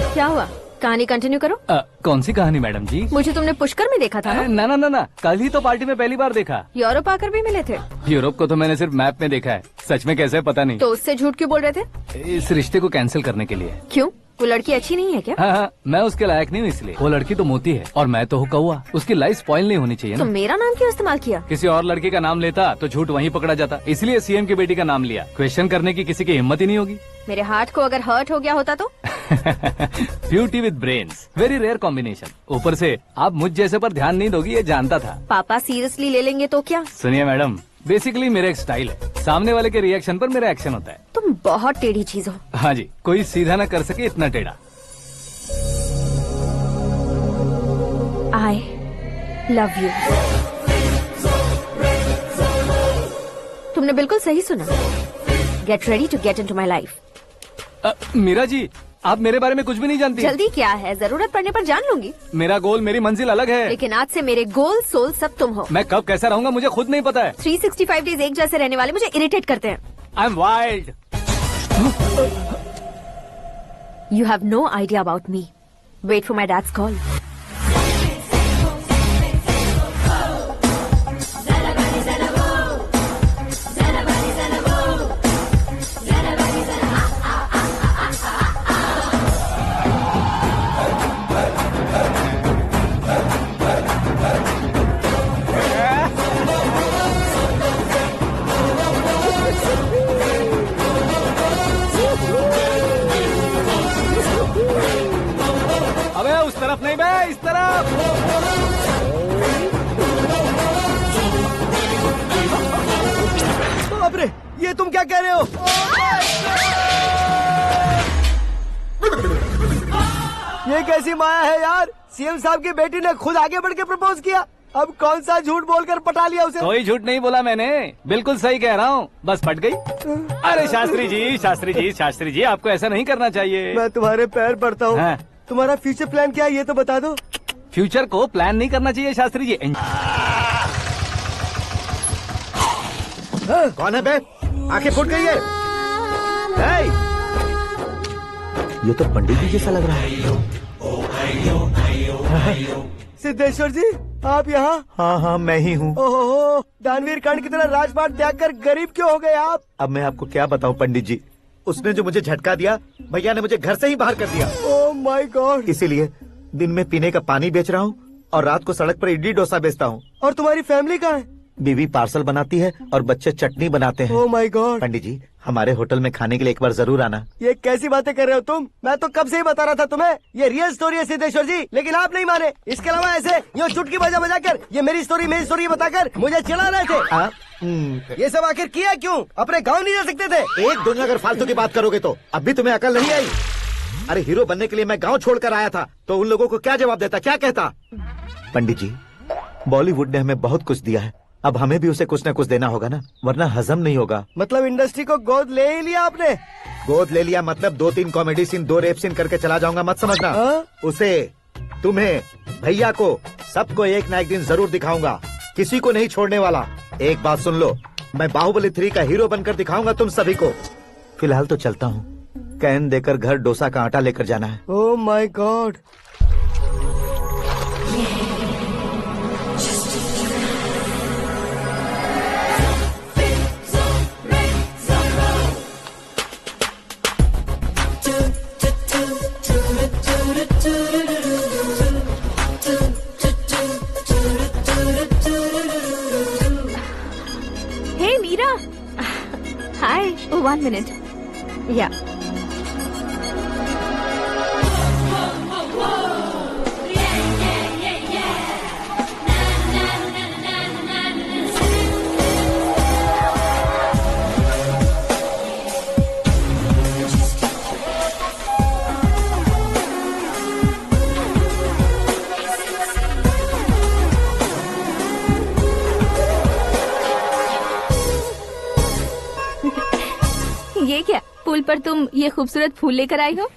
क्या हुआ? कहानी कंटिन्यू करो। कौन सी कहानी मैडम जी? मुझे तुमने पुष्कर में देखा था ना? ना, कल ही तो पार्टी में पहली बार देखा। यूरोप आकर भी मिले थे? यूरोप को तो मैंने सिर्फ मैप में देखा है, सच में कैसे पता नहीं। तो उससे झूठ क्यों बोल रहे थे? इस रिश्ते को कैंसिल करने के लिए। क्यों? वो लड़की अच्छी नहीं है क्या? हाँ, मैं उसके लायक नहीं हूँ इसलिए। वो लड़की तो मोती है और मैं तो हूँ कौवा। उसकी लाइफ स्पॉइल नहीं होनी चाहिए तो ना। मेरा नाम क्यों इस्तेमाल किया? किसी और लड़की का नाम लेता तो झूठ वहीं पकड़ा जाता, इसलिए सीएम की बेटी का नाम लिया। क्वेश्चन करने की किसी की हिम्मत ही नहीं होगी। मेरे हार्ट को अगर हर्ट हो गया होता तो? Beauty with brains, very rare combination. ऊपर से आप मुझ जैसे पर ध्यान नहीं दोगी ये जानता था। पापा सीरियसली ले लेंगे तो क्या? सुनिए मैडम, बेसिकली मेरा एक स्टाइल है, सामने वाले के रिएक्शन पर मेरा एक्शन होता है। तुम बहुत टेढ़ी चीज हो। हाँ जी, कोई सीधा न कर सके इतना टेढ़ा। I love you। तुमने बिल्कुल सही सुना। Get ready to get into my life। Meera ji, आप मेरे बारे में कुछ भी नहीं जानती। जल्दी क्या है, जरूरत पड़ने पर जान लूंगी। मेरा गोल, मेरी मंजिल अलग है। लेकिन आज से मेरे गोल सोल सब तुम हो। मैं कब कैसा रहूंगा मुझे खुद नहीं पता है। 365 डेज एक जैसे रहने वाले मुझे इरिटेट करते हैं। I'm wild। You have no idea about me। Wait for my dad's call। अबे उस तरफ नहीं बे, इस तरफ। बाप रे, ये तुम क्या कह रहे हो? ये कैसी माया है यार? सीएम साहब की बेटी ने खुद आगे बढ़ के प्रपोज किया। अब कौन सा झूठ बोलकर पटा लिया उसे? कोई झूठ नहीं बोला मैंने, बिल्कुल सही कह रहा हूँ, बस पट गई। अरे शास्त्री जी, शास्त्री जी, शास्त्री जी, आपको ऐसा नहीं करना चाहिए। मैं तुम्हारे पैर पड़ता हूँ। हाँ। तुम्हारा फ्यूचर प्लान क्या है ये तो बता दो। फ्यूचर को प्लान नहीं करना चाहिए शास्त्री जी। कौन है बे? आंखें फूट गई है। ये तो पंडित जी जैसा लग रहा है। सिद्धेश्वर जी, आप यहाँ? हाँ हाँ, मैं ही हूँ। ओहो, दानवीर कर्ण की तरह राजपाट त्याग कर गरीब क्यों हो गए आप? अब मैं आपको क्या बताऊँ पंडित जी, उसने जो मुझे झटका दिया, भैया ने मुझे घर से ही बाहर कर दिया। Oh my God. इसीलिए दिन में पीने का पानी बेच रहा हूँ और रात को सड़क पर इडली डोसा बेचता हूँ। और तुम्हारी फैमिली कहाँ है? बीवी पार्सल बनाती है और बच्चे चटनी बनाते हैं। Oh my God. पंडित जी, हमारे होटल में खाने के लिए एक बार जरूर आना। ये कैसी बातें कर रहे हो तुम? मैं तो कब से ही बता रहा था तुम्हें, ये रियल स्टोरी है सिद्धेश्वर जी, लेकिन आप नहीं माने। इसके अलावा ऐसे यूँ चुटकी बजा बजा कर ये मेरी स्टोरी बताकर मुझे चिढ़ा रहे थे। ये सब आखिर किया क्यों? अपने गाँव नहीं जा सकते थे? एक दुनिया अगर फालतू की बात करोगे तो अब भी तुम्हें अकल नहीं आई। अरे हीरो बनने के लिए मैं गाँव छोड़कर आया था तो उन लोगों को क्या जवाब देता, क्या कहता? पंडित जी, बॉलीवुड ने हमें बहुत कुछ दिया है, अब हमें भी उसे कुछ न कुछ देना होगा ना, वरना हजम नहीं होगा। मतलब इंडस्ट्री को गोद ले ही लिया आपने? गोद ले लिया मतलब 2-3 कॉमेडी सीन, 2 रेप सीन करके चला जाऊंगा मत समझना। उसे, तुम्हें, भैया को, सबको एक ना एक दिन जरूर दिखाऊंगा, किसी को नहीं छोड़ने वाला। एक बात सुन लो, मैं बाहुबली 3 का हीरो बनकर दिखाऊंगा तुम सभी को। फिलहाल तो चलता हूँ, कैन देकर घर डोसा का आटा लेकर जाना है। Oh my God. Hey Meera। Hi। Oh, 1 minute। Yeah। ये क्या, पुल पर तुम ये खूबसूरत फूल लेकर आई हो?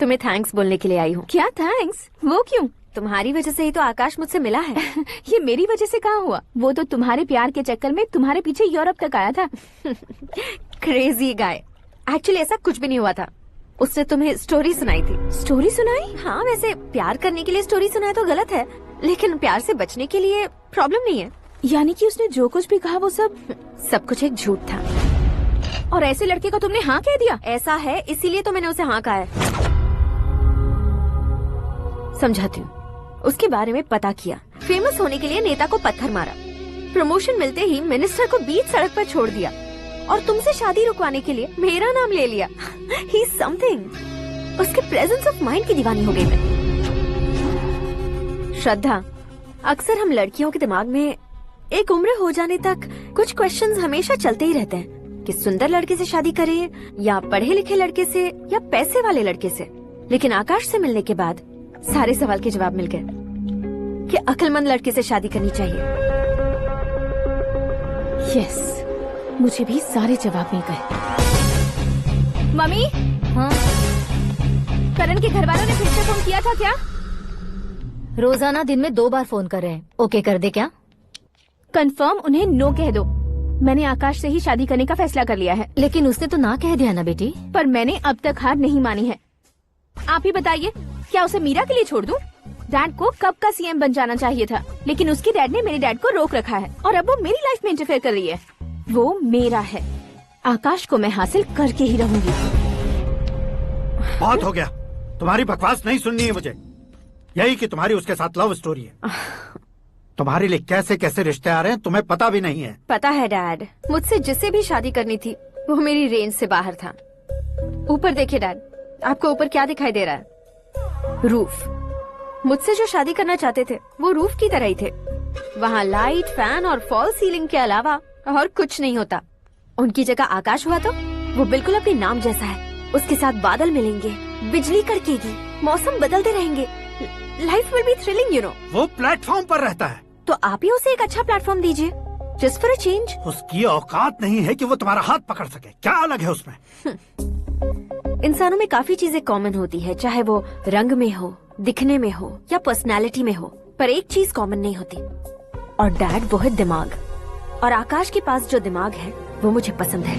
तुम्हें थैंक्स बोलने के लिए आई हूँ। क्या थैंक्स? वो क्यों? तुम्हारी वजह से ही तो आकाश मुझसे मिला है। ये मेरी वजह से कहाँ हुआ? वो तो तुम्हारे प्यार के चक्कर में तुम्हारे पीछे यूरोप तक आया था। Crazy guy. एक्चुअली ऐसा कुछ भी नहीं हुआ था, उसने तुम्हें स्टोरी सुनाई थी। स्टोरी सुनाई? हाँ, वैसे प्यार करने के लिए स्टोरी सुनाए तो गलत है, लेकिन प्यार से बचने के लिए प्रॉब्लम नहीं है। यानी कि उसने जो कुछ भी कहा वो सब कुछ एक झूठ था। और ऐसे लड़के को तुमने हाँ कह दिया? ऐसा है, इसीलिए तो मैंने उसे हाँ कहा है। समझाती हूँ। उसके बारे में पता किया, फेमस होने के लिए नेता को पत्थर मारा, प्रमोशन मिलते ही मिनिस्टर को बीच सड़क पर छोड़ दिया और तुमसे शादी रुकवाने के लिए मेरा नाम ले लिया। He is something. उसके प्रेजेंस ऑफ माइंड की दीवानी हो गई मैं। श्रद्धा, अक्सर हम लड़कियों के दिमाग में एक उम्र हो जाने तक कुछ क्वेश्चंस हमेशा चलते ही रहते हैं कि सुंदर लड़के से शादी करें या पढ़े लिखे लड़के से या पैसे वाले लड़के से। लेकिन आकाश से मिलने के बाद सारे सवाल के जवाब मिल गए कि अक्लमंद लड़के से शादी करनी चाहिए। यस, मुझे भी सारे जवाब मिल गए। मम्मी, हाँ? करण के घर वालों ने फिर से फोन किया था क्या? रोजाना दिन में 2 बार फोन कर रहे हैं। ओके कर दे क्या? कंफर्म उन्हें नो कह दो। मैंने आकाश से ही शादी करने का फैसला कर लिया है। लेकिन उसने तो ना कह दिया ना बेटी। पर मैंने अब तक हार नहीं मानी है। आप ही बताइए, क्या उसे मीरा के लिए छोड़ दूं? डैड को कब का सीएम बन जाना चाहिए था, लेकिन उसके डैड ने मेरे डैड को रोक रखा है और अब वो मेरी लाइफ में इंटरफेयर कर रही है। वो मेरा है, आकाश को मैं हासिल करके ही रहूंगी। बहुत हो गया, तुम्हारी बकवास नहीं सुननी है मुझे। यही कि तुम्हारी उसके साथ लव स्टोरी है। तुम्हारे लिए कैसे कैसे रिश्ते आ रहे हैं तुम्हें पता भी नहीं है। पता है डैड, मुझसे जिससे भी शादी करनी थी वो मेरी रेंज से बाहर था। ऊपर देखिए डैड, आपको ऊपर क्या दिखाई दे रहा है? रूफ। मुझसे जो शादी करना चाहते थे वो रूफ की तरह ही थे। वहाँ लाइट, फैन और फॉल सीलिंग के अलावा और कुछ नहीं होता। उनकी जगह आकाश हुआ तो वो बिल्कुल अपने नाम जैसा है। उसके साथ बादल मिलेंगे, बिजली कड़केगी, मौसम बदलते रहेंगे। Life will be thrilling, you know. वो प्लेटफॉर्म पर रहता है तो आप ही उसे एक अच्छा प्लेटफॉर्म दीजिए, जस्ट फॉर अ चेंज। उसकी औकात नहीं है कि वो तुम्हारा हाथ पकड़ सके। क्या अलग है उसमें? इंसानों में काफी चीजें कॉमन होती है, चाहे वो रंग में हो, दिखने में हो या पर्सनालिटी में हो, पर एक चीज कॉमन नहीं होती, और डैड वो है दिमाग। और आकाश के पास जो दिमाग है वो मुझे पसंद है।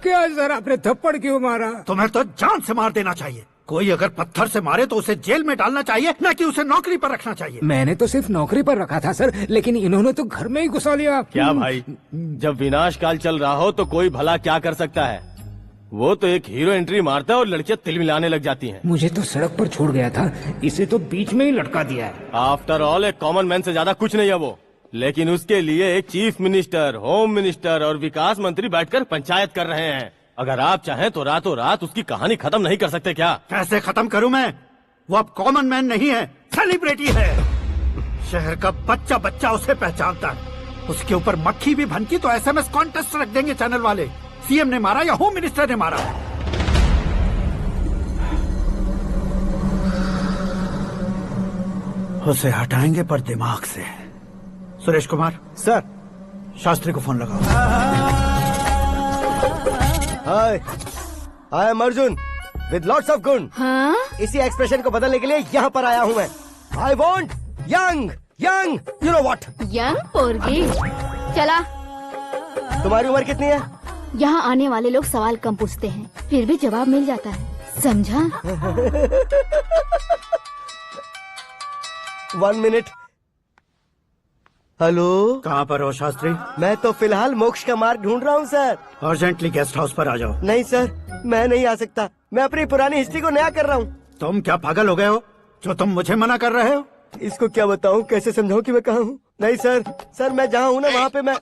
क्या सर, आपने थप्पड़ क्यों मारा? तुम्हें तो जान से मार देना चाहिए। कोई अगर पत्थर से मारे तो उसे जेल में डालना चाहिए, न कि उसे नौकरी पर रखना चाहिए। मैंने तो सिर्फ नौकरी पर रखा था सर, लेकिन इन्होंने तो घर में ही घुसा लिया। क्या भाई, जब विनाश काल चल रहा हो तो कोई भला क्या कर सकता है? वो तो एक हीरो एंट्री मारता है और लड़कियां तिल मिलाने लग जाती हैं। मुझे तो सड़क पर छोड़ गया था, इसे तो बीच में ही लटका दिया है। आफ्टर ऑल एक कॉमन मैन से ज्यादा कुछ नहीं है वो। लेकिन उसके लिए एक चीफ मिनिस्टर, होम मिनिस्टर और विकास मंत्री बैठकर पंचायत कर रहे हैं। अगर आप चाहें तो रातों रात उसकी कहानी खत्म नहीं कर सकते क्या? कैसे खत्म करूं मैं? वो अब कॉमन मैन नहीं है, सेलिब्रिटी है। शहर का बच्चा बच्चा उसे पहचानता है। उसके ऊपर मक्खी भी भनकी तो एसएमएस कॉन्टेस्ट रख देंगे चैनल वाले। सीएम ने मारा या होम मिनिस्टर ने मारा। उसे हटाएंगे पर दिमाग से। सुरेश कुमार सर, शास्त्री को फोन लगाओ। Hi, I am Arjun with lots of gun. हाँ? इसी एक्सप्रेशन को बदलने के लिए यहाँ पर आया हूँ मैं। I want young young, you know what? Young पोरगी। चला। तुम्हारी उम्र कितनी है? यहाँ आने वाले लोग सवाल कम पूछते हैं, फिर भी जवाब मिल जाता है, समझा? 1 मिनट। हेलो, कहाँ पर हो शास्त्री? मैं तो फिलहाल मोक्ष का मार्ग ढूंढ रहा हूँ सर। अर्जेंटली गेस्ट हाउस पर आ जाओ। नहीं सर, मैं नहीं आ सकता। मैं अपनी पुरानी हिस्ट्री को नया कर रहा हूँ। तुम क्या पागल हो गए हो जो तुम मुझे मना कर रहे हो? इसको क्या बताऊँ, कैसे समझाऊँ कि मैं कहाँ हूँ? नहीं सर, सर मैं जहाँ हूँ ना वहाँ पे मैं।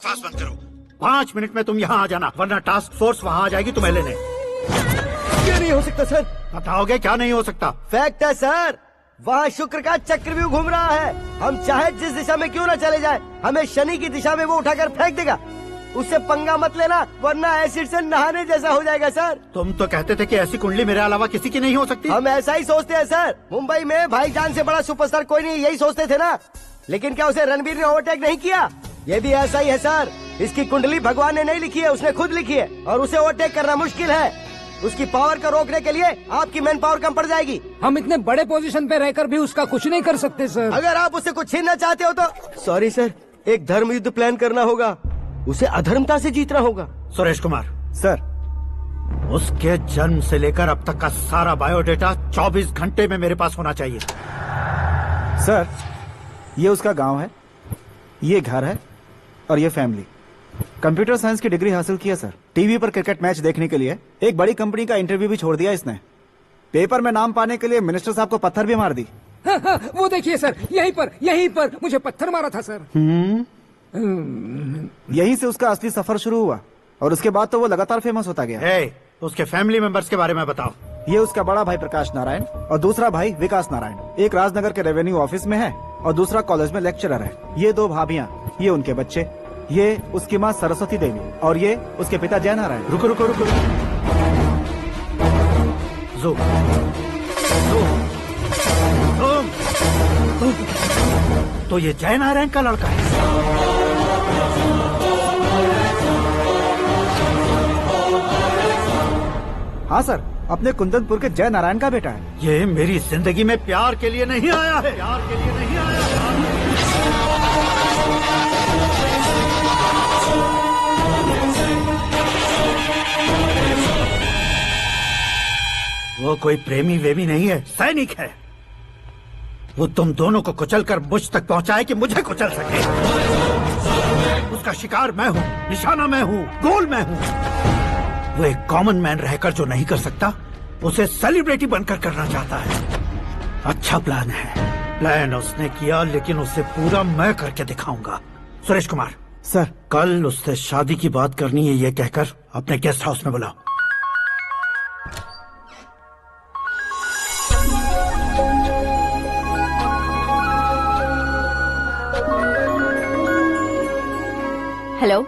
5 मिनट में तुम यहाँ आ जाना, वरना टास्क फोर्स वहाँ आ जाएगी तुम्हें लेने। क्या नहीं हो सकता सर? बताओगे क्या नहीं हो सकता? फैक्ट है सर, वहाँ शुक्र का चक्रव्यूह घूम रहा है। हम चाहे जिस दिशा में क्यों न चले जाए, हमें शनि की दिशा में वो उठाकर फेंक देगा। उससे पंगा मत लेना, वरना एसिड से नहाने जैसा हो जाएगा सर। तुम तो कहते थे कि ऐसी कुंडली मेरे अलावा किसी की नहीं हो सकती। हम ऐसा ही सोचते हैं सर। मुंबई में भाईजान से बड़ा सुपरस्टार कोई नहीं, यही सोचते थे ना। लेकिन क्या उसे रणबीर ने ओवरटेक नहीं किया? ये भी ऐसा ही है सर। इसकी कुंडली भगवान ने नहीं लिखी है, उसने खुद लिखी है, और उसे ओवरटेक करना मुश्किल है। उसकी पावर को रोकने के लिए आपकी मैन पावर कम पड़ जाएगी। हम इतने बड़े पोजीशन पे रहकर भी उसका कुछ नहीं कर सकते सर। अगर आप उससे कुछ छीनना चाहते हो तो सॉरी सर, एक धर्म युद्ध प्लान करना होगा। उसे अधर्मता से जीतना होगा। सुरेश कुमार सर, उसके जन्म से लेकर अब तक का सारा बायोडेटा 24 घंटे में मेरे पास होना चाहिए। सर ये उसका गांव है, ये घर है और ये फैमिली। कंप्यूटर साइंस की डिग्री हासिल किया सर। टीवी पर क्रिकेट मैच देखने के लिए एक बड़ी कंपनी का इंटरव्यू भी छोड़ दिया इसने। पेपर में नाम पाने के लिए मिनिस्टर साहब को पत्थर भी मार दी। हाँ, वो देखिए सर, यहीं पर मुझे पत्थर मारा था सर। यहीं से उसका असली सफर शुरू हुआ और उसके बाद तो वो लगातार फेमस होता गया। उसके फैमिली मेंबर्स के बारे में बताओ। ये उसका बड़ा भाई प्रकाश नारायण और दूसरा भाई विकास नारायण। एक राजनगर के रेवेन्यू ऑफिस में है और दूसरा कॉलेज में लेक्चरर है। ये 2 भाभियां, ये उनके बच्चे, ये उसकी माँ सरस्वती देवी और ये उसके पिता जय नारायण। रुको रुको रुको, जो तो ये जय नारायण का लड़का है। हाँ सर, अपने कुंदनपुर के जय नारायण का बेटा है। ये मेरी जिंदगी में प्यार के लिए नहीं आया है, प्यार के लिए नहीं आया है। वो कोई प्रेमी वेमी नहीं है, सैनिक है। वो तुम दोनों को कुचलकर मुझ तक पहुंचाए कि मुझे कुचल सके। उसका शिकार मैं हूँ, निशाना मैं हूँ, गोल मैं हूँ। वो एक कॉमन मैन रहकर जो नहीं कर सकता, उसे सेलिब्रिटी बनकर करना चाहता है। अच्छा प्लान है। प्लान उसने किया, लेकिन उसे पूरा मैं करके दिखाऊंगा। सुरेश कुमार सर, कल उससे शादी की बात करनी है, ये कहकर अपने गेस्ट हाउस में बुलाओ। हेलो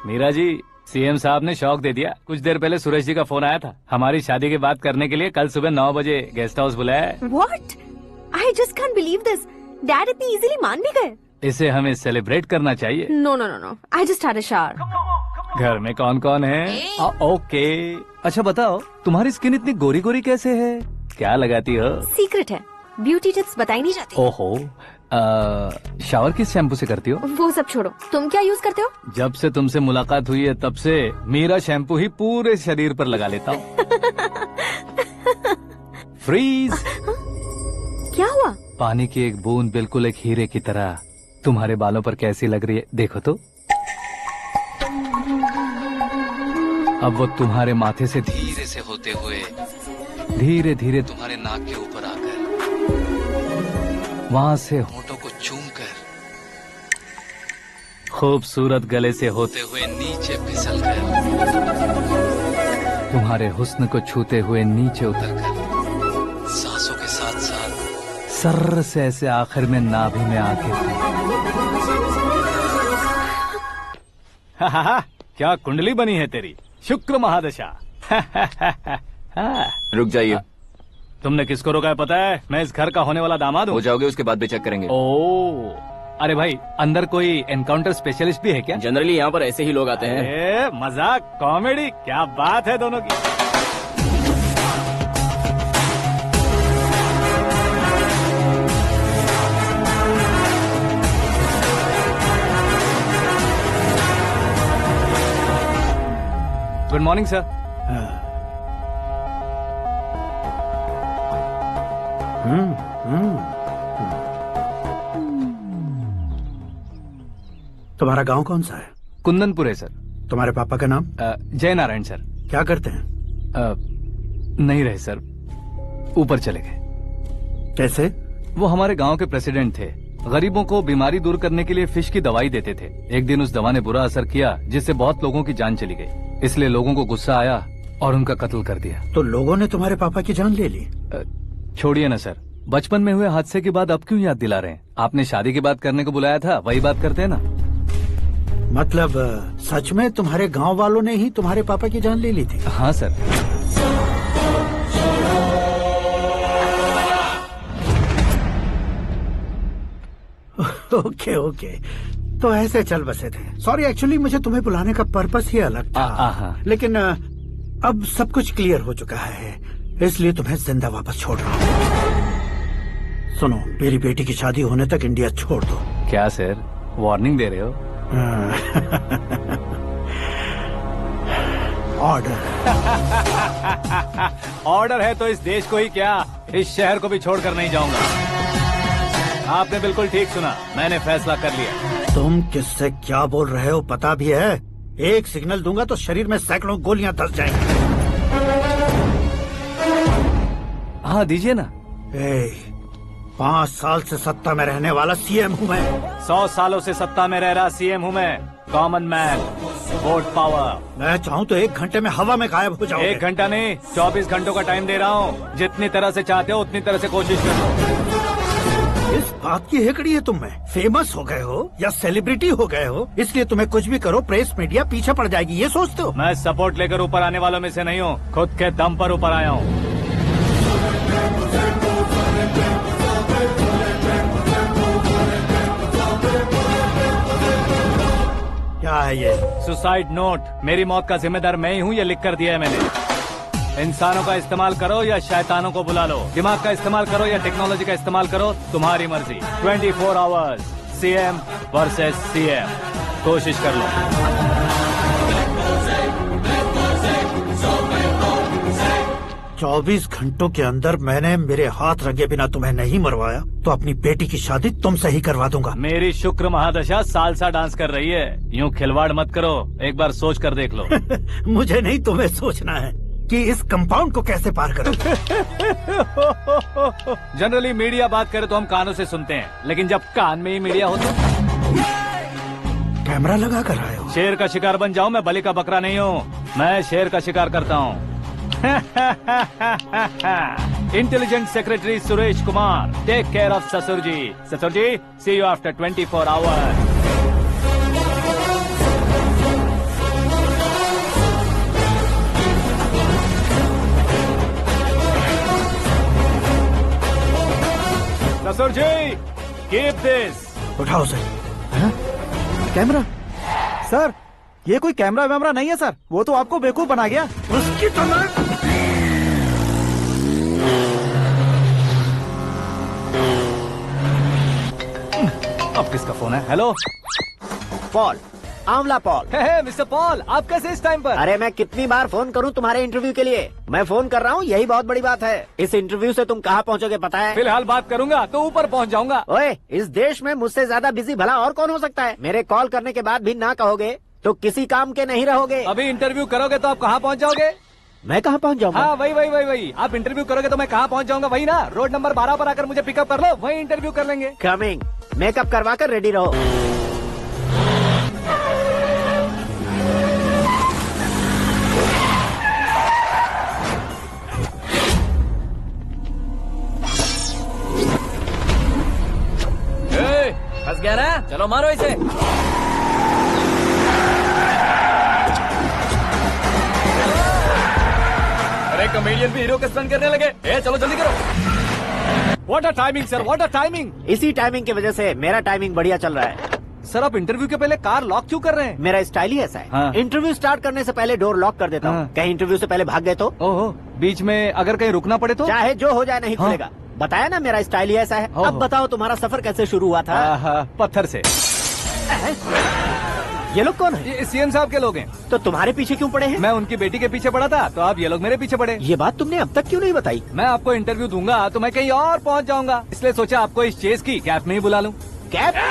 मीरा जी, सीएम साहब ने शौक दे दिया। कुछ देर पहले सुरेश जी का फोन आया था, हमारी शादी की बात करने के लिए कल सुबह 9 बजे गेस्ट हाउस बुलाया है। What? I just can't believe this. Dad इतनी इजीली मान भी गए। इसे हमें सेलिब्रेट करना चाहिए। No, no, no, no. I just had a shower. घर में कौन कौन है? ओके। अच्छा बताओ, तुम्हारी स्किन इतनी गोरी गोरी कैसे है? क्या लगाती हो? सीक्रेट है, ब्यूटी टिप्स बताई नहीं जाती। ओहो, शावर किस शैम्पू से करती हो? वो सब छोड़ो, तुम क्या यूज करते हो? जब से तुमसे मुलाकात हुई है तब से मीरा शैम्पू ही पूरे शरीर पर लगा लेता हूँ। फ्रीज। क्या हुआ? पानी की एक बूंद बिल्कुल एक हीरे की तरह तुम्हारे बालों पर कैसी लग रही है, देखो तो। अब वो तुम्हारे माथे से धीरे से होते हुए धीरे धीरे तुम्हारे नाक के ऊपर आकर वहां से होठों को चूमकर खूबसूरत गले से होते हुए नीचे फिसलकर तुम्हारे हुस्न को छूते हुए नीचे उतरकर सांसों के साथ साथ सर्र से ऐसे आखिर में नाभि में आके क्या कुंडली बनी है तेरी, शुक्र महादशा। रुक जाइए। तुमने किसको रोका है पता है? मैं इस घर का होने वाला दामाद हूँ। हो जाओगे उसके बाद भी चेक करेंगे। ओ, अरे भाई, अंदर कोई एनकाउंटर स्पेशलिस्ट भी है क्या? जनरली यहाँ पर ऐसे ही लोग आते हैं। मजाक, कॉमेडी, क्या बात है दोनों की। Good morning sir. तुम्हारा गांव कौन सा है? कुंदनपुर है सर। तुम्हारे पापा का नाम? जय नारायण सर। क्या करते हैं? नहीं रहे सर, ऊपर चले गए। कैसे? वो हमारे गांव के प्रेसिडेंट थे। गरीबों को बीमारी दूर करने के लिए फिश की दवाई देते थे। एक दिन उस दवा ने बुरा असर किया जिससे बहुत लोगों की जान चली गई। इसलिए लोगों को गुस्सा आया और उनका कत्ल कर दिया। तो लोगों ने तुम्हारे पापा की जान ले ली? छोड़िए ना सर, बचपन में हुए हादसे की बात अब क्यों याद दिला रहे हैं? आपने शादी की बात करने को बुलाया था, वही बात करते हैं ना। मतलब सच में तुम्हारे गांव वालों ने ही तुम्हारे पापा की जान ले ली थी? हाँ सर। ओके ओके, तो ऐसे चल बसे थे। सॉरी, एक्चुअली मुझे तुम्हें बुलाने का पर्पस ही अलग था। लेकिन अब सब कुछ क्लियर हो चुका है, इसलिए तुम्हें जिंदा वापस छोड़ रहा हूँ। सुनो, मेरी बेटी की शादी होने तक इंडिया छोड़ दो। क्या सर, वार्निंग दे रहे हो? ऑर्डर। ऑर्डर है तो इस देश को ही क्या, इस शहर को भी छोड़कर नहीं जाऊंगा। आपने बिल्कुल ठीक सुना, मैंने फैसला कर लिया। तुम किससे क्या बोल रहे हो पता भी है? एक सिग्नल दूंगा तो शरीर में सैकड़ों गोलियां धस जाएंगी। हाँ दीजिए ना। 5 साल से सत्ता में रहने वाला सीएम हूँ मैं। 100 सालों से सत्ता में रह रहा सीएम हूँ मैं। Common man, vote power. मैं चाहूँ तो 1 घंटे में हवा में गायब हो जाऊँ। 1 घंटा नहीं, 24 घंटों का टाइम दे रहा हूँ। जितनी तरह से चाहते हो उतनी तरह से कोशिश कर लो। इस बात की हेकड़ी है तुम में? फेमस हो गए हो या सेलिब्रिटी हो गए हो, इसलिए तुम्हें कुछ भी करो प्रेस मीडिया पीछे पड़ जाएगी, ये सोचते हो? मैं सपोर्ट लेकर ऊपर आने वालों में से नहीं हूँ, खुद के दम पर ऊपर आया हूँ। क्या है ये? Suicide note. मेरी मौत का जिम्मेदार मैं ही हूँ, ये लिख कर दिया है मैंने। इंसानों का इस्तेमाल करो या शैतानों को बुला लो, दिमाग का इस्तेमाल करो या टेक्नोलॉजी का इस्तेमाल करो, तुम्हारी मर्जी। 24 आवर्स सीएम वर्सेस सीएम, कोशिश कर लो। 24 घंटों के अंदर मैंने मेरे हाथ रंगे बिना तुम्हें नहीं मरवाया तो अपनी बेटी की शादी तुमसे ही करवा दूंगा। मेरी शुक्र महादशा सालसा डांस कर रही है, यूँ खिलवाड़ मत करो, एक बार सोच कर देख लो। मुझे नहीं, तुम्हें सोचना है कि इस कंपाउंड को कैसे पार करूं। जनरली मीडिया बात करे तो हम कानों से सुनते हैं, लेकिन जब कान में ही मीडिया हो तो कैमरा लगा कर आए हो। शेर का शिकार बन जाऊं, मैं बलि का बकरा नहीं हूँ, मैं शेर का शिकार करता हूँ। Intelligent secretary Suresh Kumar, take care of ससुर जी। ससुर जी, सी यू आफ्टर 24 आवर्स। ससुर जी, कीप दिस। उठाओ सर। कैमरा? सर, ये कोई कैमरा वैमरा नहीं है सर, वो तो आपको बेवकूफ बना गया। उसकी तो मैं... अब किसका फोन है? हेलो पॉल, आंवला पॉल। मिस्टर पॉल, आप कैसे इस टाइम पर? अरे मैं कितनी बार फोन करूं तुम्हारे इंटरव्यू के लिए? मैं फोन कर रहा हूं, यही बहुत बड़ी बात है। इस इंटरव्यू से तुम कहां पहुंचोगे पता है? फिलहाल बात करूंगा तो ऊपर पहुंच जाऊंगा। ओए, इस देश में मुझसे ज्यादा बिजी भला और कौन हो सकता है? मेरे कॉल करने के बाद भी ना कहोगे तो किसी काम के नहीं रहोगे। अभी इंटरव्यू करोगे तो आप कहाँ पहुँच जाओगे? मैं कहाँ पहुँच जाऊंगा? हाँ वही। आप इंटरव्यू करोगे तो मैं कहाँ पहुँच जाऊंगा? वही ना, रोड नंबर 12 पर आकर मुझे पिकअप कर लो, वही इंटरव्यू कर लेंगे। कमिंग। मेकअप करवा कर रेडी रहो। फंस गया ना, चलो मारो इसे। अरे कमेडियन भी हीरो के स्टंट करने लगे। चलो जल्दी करो। What a timing sir, what a timing. इसी टाइमिंग की वजह से मेरा टाइमिंग बढ़िया चल रहा है। सर, आप इंटरव्यू के पहले कार लॉक क्यों कर रहे हैं? मेरा स्टाइल ही ऐसा है। हाँ। इंटरव्यू स्टार्ट करने से पहले डोर लॉक कर देता हूँ। कहीं इंटरव्यू से पहले भाग गए तो? ओहो, बीच में अगर कहीं रुकना पड़े तो? चाहे जो हो जाए नहीं खुलेगा। बताया ना, मेरा स्टाइल ही ऐसा है। अब बताओ तुम्हारा सफर कैसे शुरू हुआ था? पत्थर से। ये लोग कौन है? ये सीएम साहब के लोग हैं। तो तुम्हारे पीछे क्यों पड़े हैं? मैं उनकी बेटी के पीछे पड़ा था, तो अब ये लोग मेरे पीछे पड़े। ये बात तुमने अब तक क्यों नहीं बताई? मैं आपको इंटरव्यू दूंगा तो मैं कहीं और पहुंच जाऊंगा, इसलिए सोचा आपको इस चेस की कैब में ही बुला लूं। कैब में?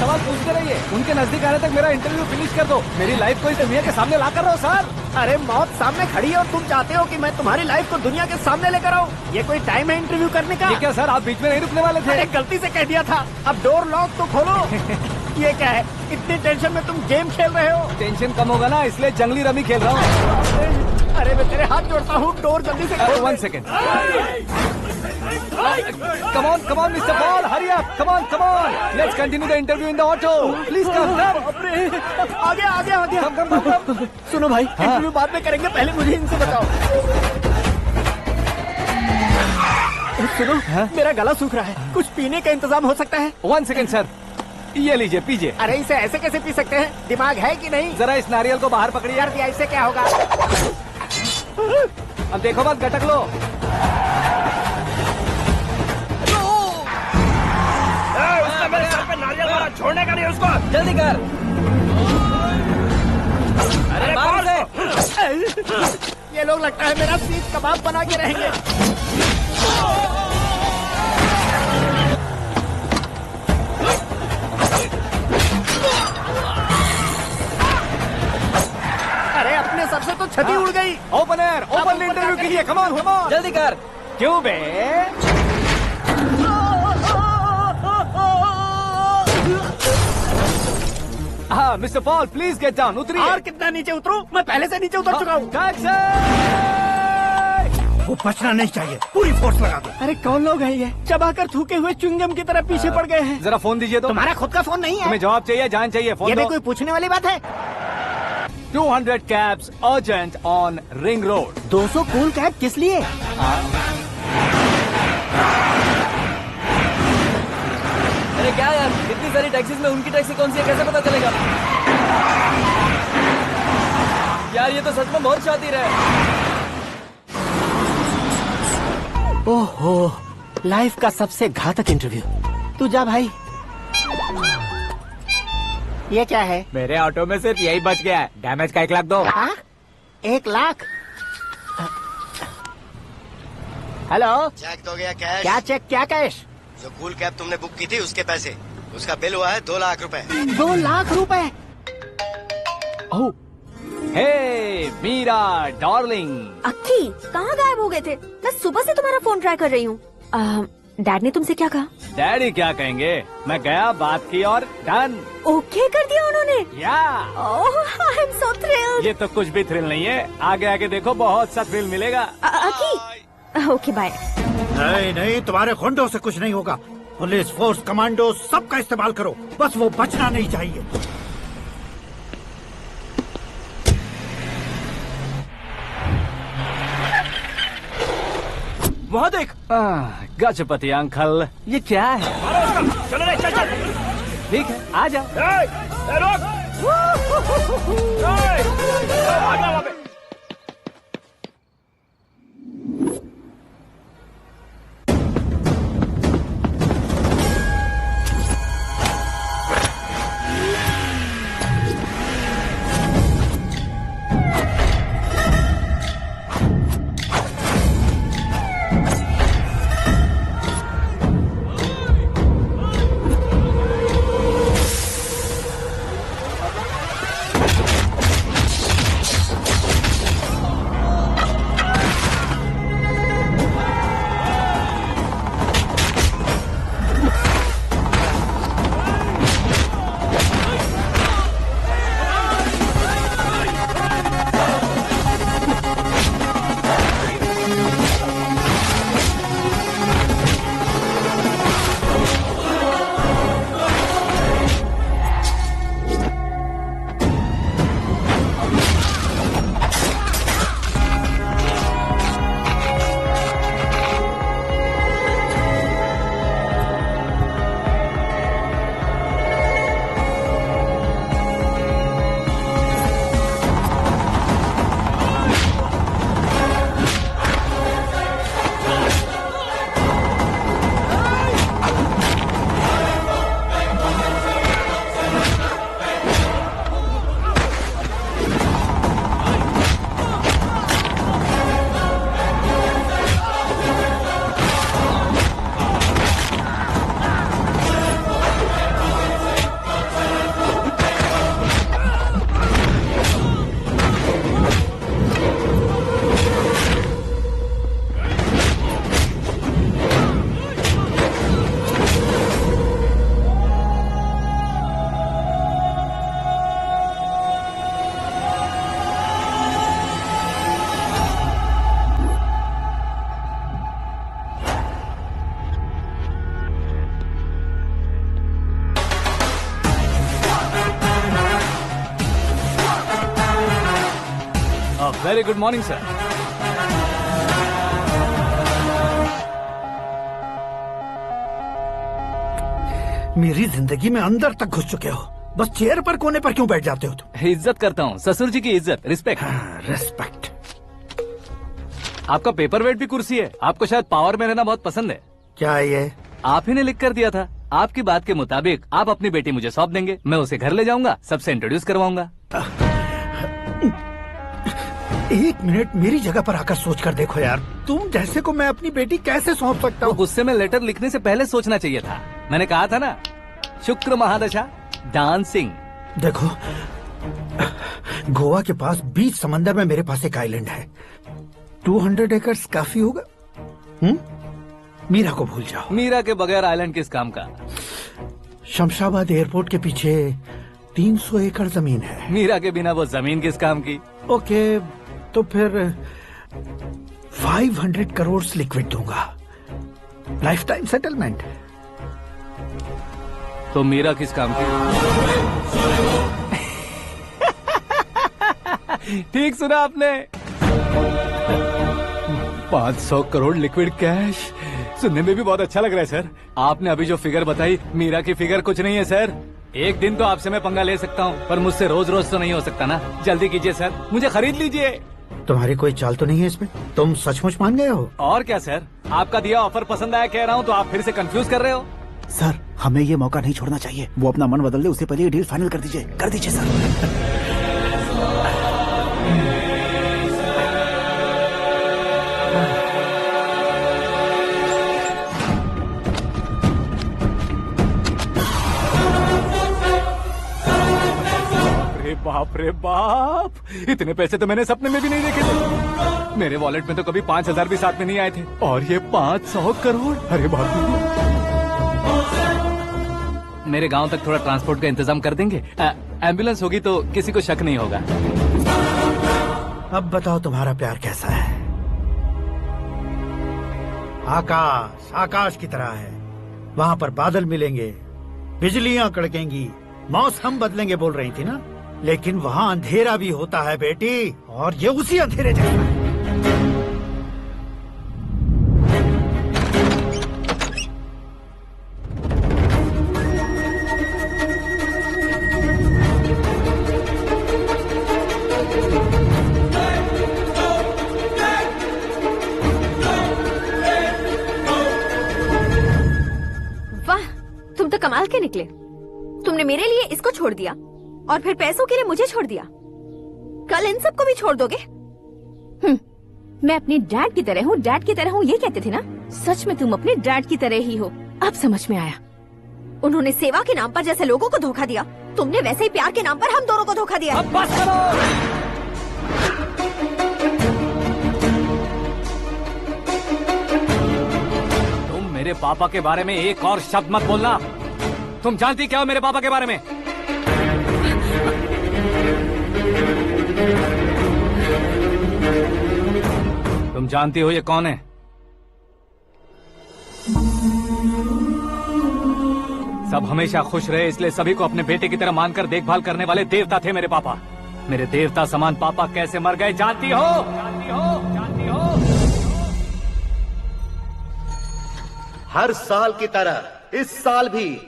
सवाल पूछते रहिए, उनके नजदीक आने तक मेरा इंटरव्यू फिनिश कर दो। मेरी लाइफ को इस दुनिया के सामने ला कर रहो सर। अरे मौत सामने खड़ी है और तुम चाहते हो कि मैं तुम्हारी लाइफ को दुनिया के सामने लेकर आऊं? ये कोई टाइम है इंटरव्यू करने का? ये क्या सर, आप बीच में नहीं रुकने वाले थे? अरे गलती से कह दिया था, अब डोर लॉक तो खोलो। ये क्या है, इतनी टेंशन में तुम गेम खेल रहे हो? टेंशन कम होगा ना, इसलिए जंगली रमी खेल रहा हूँ। अरे मैं तेरे हाथ जोड़ता हूँ, डोर जल्दी से खोलो। 1 second. Come on, Mr. Paul, hurry up! Come on! Let's continue the interview in the auto. Please come. आगे। Come. सुनो भाई, इंटरव्यू बाद में करेंगे, पहले मुझे इनसे बताओ। सुनो, मेरा गला सूख रहा है, कुछ पीने का इंतजाम हो सकता है? 1 सेकेंड सर, ये लीजिए पीजिए। अरे इसे ऐसे कैसे पी सकते हैं? दिमाग है कि नहीं? जरा इस नारियल को बाहर पकड़िए। यार दिया, इससे क्या होगा? अब देखो मत, गटक लो। उसने मेरे सर पे नारियल मारा, छोड़ने का नहीं उसको। जल्दी कर। अरे बाहर से। ये लोग लगता है मेरा सीख कबाब बना के रहेंगे। अरे अपने सबसे तो छती उड़ गई। ओपन एयर, ओपन इंटरव्यू के लिए कम ऑन जल्दी कर। क्यों बे? हाँ mister Paul please get down, उतरिए। और कितना नीचे उतरूं? मैं पहले से नीचे उतर चुका हूँ। वो बचना नहीं चाहिए, पूरी फोर्स लगा दो। अरे कौन लोग हैं ये? चबाकर थूके हुए च्युइंगम की तरह पीछे पड़ गए हैं। जरा फोन दीजिए तो। तुम्हारा खुद का फोन नहीं है? तुम्हें जवाब चाहिए, जान चाहिए, फोन ये दो। भी कोई पूछने वाली बात है? 200 cabs urgent on Ring Road। 200 cool cab किस लिए? अरे क्या यार, इतनी सारी टैक्सीज में उनकी टैक्सी कौन सी है कैसे पता चलेगा? यार ये तो सच में बहुत शातिर है। ओहो, लाइफ का सबसे घातक इंटरव्यू। तू जा भाई। ये क्या है? मेरे ऑटो में सिर्फ यही बच गया है। डैमेज का 1 लाख दो। 1 लाख? हेलो, चेक तो गया कैश। क्या चेक, क्या कैश? जो कूल कैब तुमने बुक की थी उसके पैसे, उसका बिल हुआ है 2 लाख रुपए। 2 लाख रुपए? ओह, हे मीरा डार्लिंग। अक्की कहाँ गायब हो गए थे? मैं सुबह से तुम्हारा फोन ट्राई कर रही हूँ। डैड ने तुमसे क्या कहा? डैडी क्या कहेंगे, मैं गया, बात की और डन। ओके कर दिया उन्होंने? या आई एम सो थ्रिल्ड। ये तो कुछ भी थ्रिल नहीं है, आगे आगे देखो बहुत सा थ्रिल मिलेगा। अक्की ओके बाय। नहीं नहीं, तुम्हारे गुंडों से कुछ नहीं होगा। पुलिस फोर्स, कमांडो सबका इस्तेमाल करो, बस वो बचना नहीं चाहिए। वहाँ देख। गजपति अंकल, ये क्या है? चलो रे, चल चल। ठीक है, आ जा। Very good morning sir. मेरी जिंदगी में अंदर तक घुस चुके हो, बस चेयर पर कोने पर क्यों बैठ जाते हो तुम? इज्जत करता हूँ, ससुर जी की इज्जत, रिस्पेक्ट। रिस्पेक्ट। आपका पेपर वेट भी कुर्सी है। आपको शायद पावर में रहना बहुत पसंद है। क्या ये? आप ही ने लिख कर दिया था। आपकी बात के मुताबिक आप अपनी बेटी मुझे सौंप देंगे, मैं उसे घर ले जाऊंगा, सबसे इंट्रोड्यूस करवाऊंगा। एक मिनट मेरी जगह पर आकर सोच कर देखो यार, तुम जैसे को मैं अपनी बेटी कैसे सौंप सकता हूँ? गुस्से में लेटर लिखने से पहले सोचना चाहिए था। मैंने कहा था ना, शुक्र महादशा डांसिंग। देखो, गोवा के पास बीच समंदर में मेरे पास एक आइलैंड है, 200 एकर्स काफी होगा। मीरा को भूल जाओ। मीरा के बगैर आइलैंड किस काम का? शमशाबाद एयरपोर्ट के पीछे 300 एकड़ जमीन है। मीरा के बिना वो जमीन किस काम की? ओके, तो फिर 500 करोड़ लिक्विड दूंगा, लाइफ टाइम सेटलमेंट। तो मीरा किस काम की? ठीक सुना आपने, 500 करोड़ लिक्विड कैश। सुनने में भी बहुत अच्छा लग रहा है सर। आपने अभी जो फिगर बताई, मीरा की फिगर कुछ नहीं है सर। एक दिन तो आपसे मैं पंगा ले सकता हूँ, पर मुझसे रोज रोज तो नहीं हो सकता ना। जल्दी कीजिए सर, मुझे खरीद लीजिए। तुम्हारी कोई चाल तो नहीं है इसमें? तुम सचमुच मान गए हो? और क्या सर, आपका दिया ऑफर पसंद आया कह रहा हूँ, तो आप फिर से कंफ्यूज कर रहे हो। सर, हमें ये मौका नहीं छोड़ना चाहिए। वो अपना मन बदल दे, उससे पहले ये डील फाइनल कर दीजिए सर। बाप रे बाप, इतने पैसे तो मैंने सपने में भी नहीं देखे थे। मेरे वॉलेट में तो कभी 5,000 भी साथ में नहीं आए थे, और ये 500 करोड़। अरे बाप रे। मेरे गांव तक थोड़ा ट्रांसपोर्ट का इंतजाम कर देंगे? एम्बुलेंस होगी तो किसी को शक नहीं होगा। अब बताओ तुम्हारा प्यार कैसा है? आकाश आकाश की तरह है, वहाँ पर बादल मिलेंगे, बिजलियां कड़केंगी, मौसम बदलेंगे बोल रही थी ना, लेकिन वहाँ अंधेरा भी होता है बेटी, और ये उसी अंधेरे जैसा है। वाह, तुम तो कमाल के निकले। तुमने मेरे लिए इसको छोड़ दिया और फिर पैसों के लिए मुझे छोड़ दिया। कल इन सबको भी छोड़ दोगे? मैं अपने डैड की तरह हूँ, डैड की तरह हूँ, ये कहते थे ना। सच में तुम अपने डैड की तरह ही हो, अब समझ में आया। उन्होंने सेवा के नाम पर जैसे लोगों को धोखा दिया, तुमने वैसे ही प्यार के नाम पर हम दोनों को धोखा दिया। अब बस करो। तुम मेरे पापा के बारे में एक और शब्द मत बोलना। तुम जानती क्या हो मेरे पापा के बारे में? तुम जानती हो ये कौन है? सब हमेशा खुश रहे, इसलिए सभी को अपने बेटे की तरह मानकर देखभाल करने वाले देवता थे मेरे पापा। मेरे देवता समान पापा कैसे मर गए जानती हो? जानती हो? जानती हो? हर साल की तरह इस साल भी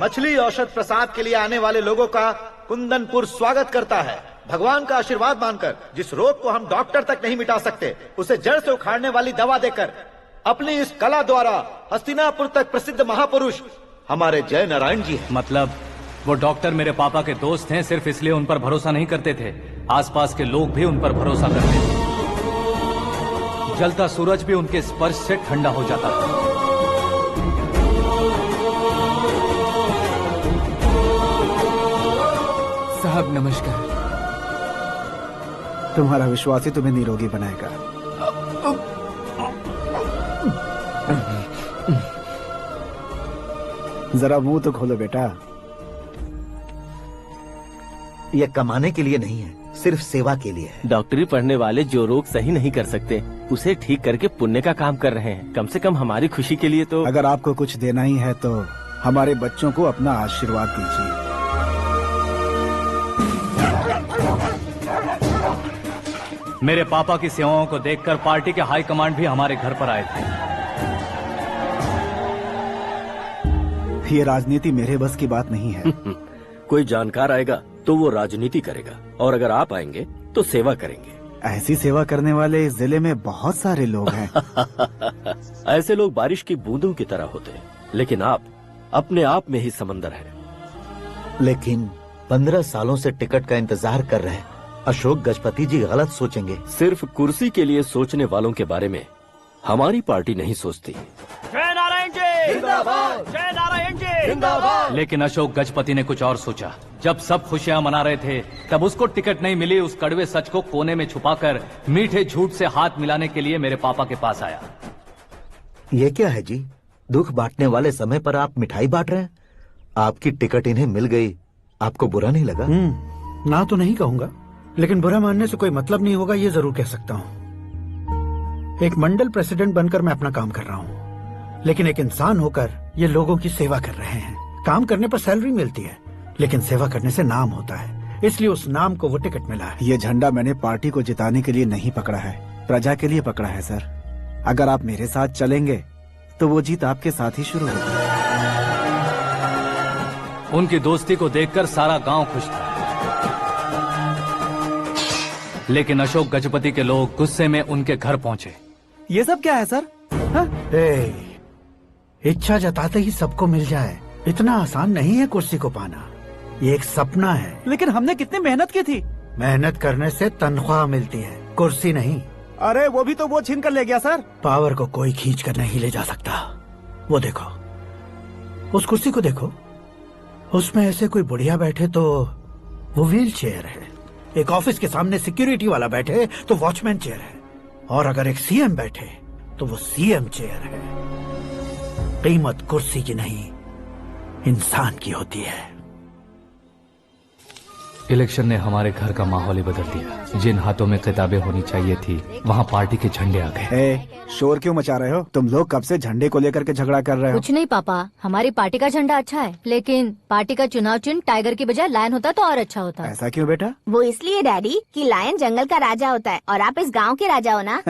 मछली औषध प्रसाद के लिए आने वाले लोगों का कुंदनपुर स्वागत करता है। भगवान का आशीर्वाद मानकर जिस रोग को हम डॉक्टर तक नहीं मिटा सकते, उसे जड़ से उखाड़ने वाली दवा देकर अपनी इस कला द्वारा हस्तिनापुर तक प्रसिद्ध महापुरुष हमारे जय नारायण जी हैं। मतलब वो डॉक्टर मेरे पापा के दोस्त हैं, सिर्फ इसलिए उन पर भरोसा नहीं करते थे, आसपास के लोग भी उन पर भरोसा करते थे। जलता सूरज भी उनके स्पर्श से ठंडा हो जाता था। साहब नमस्कार। तुम्हारा विश्वास ही तुम्हें निरोगी बनाएगा। जरा मुंह तो खोलो बेटा। यह कमाने के लिए नहीं है, सिर्फ सेवा के लिए है। डॉक्टरी पढ़ने वाले जो रोग सही नहीं कर सकते, उसे ठीक करके पुण्य का काम कर रहे हैं। कम से कम हमारी खुशी के लिए तो। अगर आपको कुछ देना ही है तो हमारे बच्चों को अपना आशीर्वाद दीजिए। मेरे पापा की सेवाओं को देखकर पार्टी के हाई कमांड भी हमारे घर पर आए थे। ये राजनीति मेरे बस की बात नहीं है। कोई जानकार आएगा तो वो राजनीति करेगा, और अगर आप आएंगे तो सेवा करेंगे। ऐसी सेवा करने वाले इस जिले में बहुत सारे लोग हैं। ऐसे लोग बारिश की बूंदों की तरह होते हैं, लेकिन आप अपने आप में ही समंदर हैं। लेकिन 15 सालों से टिकट का इंतजार कर रहे हैं, अशोक गजपति जी गलत सोचेंगे। सिर्फ कुर्सी के लिए सोचने वालों के बारे में हमारी पार्टी नहीं सोचती। जय नारायण जी जिंदाबाद, जय नारायण जी जिंदाबाद। लेकिन अशोक गजपति ने कुछ और सोचा। जब सब खुशियां मना रहे थे तब उसको टिकट नहीं मिली। उस कड़वे सच को कोने में छुपाकर मीठे झूठ से हाथ मिलाने के लिए मेरे पापा के पास आया। ये क्या है जी? दुख बांटने वाले समय पर आप मिठाई बांट रहे हैं। आपकी टिकट इन्हें मिल गई, आपको बुरा नहीं लगा? ना तो नहीं कहूंगा, लेकिन बुरा मानने से कोई मतलब नहीं होगा, ये जरूर कह सकता हूँ। एक मंडल प्रेसिडेंट बनकर मैं अपना काम कर रहा हूँ, लेकिन एक इंसान होकर ये लोगों की सेवा कर रहे हैं। काम करने पर सैलरी मिलती है, लेकिन सेवा करने से नाम होता है, इसलिए उस नाम को वो टिकट मिला है। ये झंडा मैंने पार्टी को जिताने के लिए नहीं पकड़ा है, प्रजा के लिए पकड़ा है सर। अगर आप मेरे साथ चलेंगे तो वो जीत आपके साथ ही शुरू होगी। उनकी दोस्ती को देखकर सारा गांव खुश था, लेकिन अशोक गजपति के लोग गुस्से में उनके घर पहुंचे। ये सब क्या है सर? इच्छा जताते ही सबको मिल जाए, इतना आसान नहीं है कुर्सी को पाना। ये एक सपना है। लेकिन हमने कितनी मेहनत की थी। मेहनत करने से तनख्वाह मिलती है, कुर्सी नहीं। अरे वो भी तो वो छीन कर ले गया सर। पावर को कोई खींच कर नहीं ले जा सकता। वो देखो, उस कुर्सी को देखो, उसमें ऐसे कोई बुढ़िया बैठे तो वो व्हील चेयर है। एक ऑफिस के सामने सिक्योरिटी वाला बैठे तो वॉचमैन चेयर है, और अगर एक सीएम बैठे तो वो सीएम चेयर है। कीमत कुर्सी की नहीं, इंसान की होती है। इलेक्शन ने हमारे घर का माहौल ही बदल दिया। जिन हाथों में किताबें होनी चाहिए थी, वहाँ पार्टी के झंडे आ गए। शोर क्यों मचा रहे हो? तुम लोग कब से झंडे को लेकर के झगड़ा कर रहे हो? कुछ नहीं पापा, हमारी पार्टी का झंडा अच्छा है, लेकिन पार्टी का चुनाव चिन्ह टाइगर की बजाय लायन होता तो और अच्छा होता। ऐसा क्यों बेटा? वो इसलिए डैडी कि लायन जंगल का राजा होता है और आप इस गांव के राजा हो ना।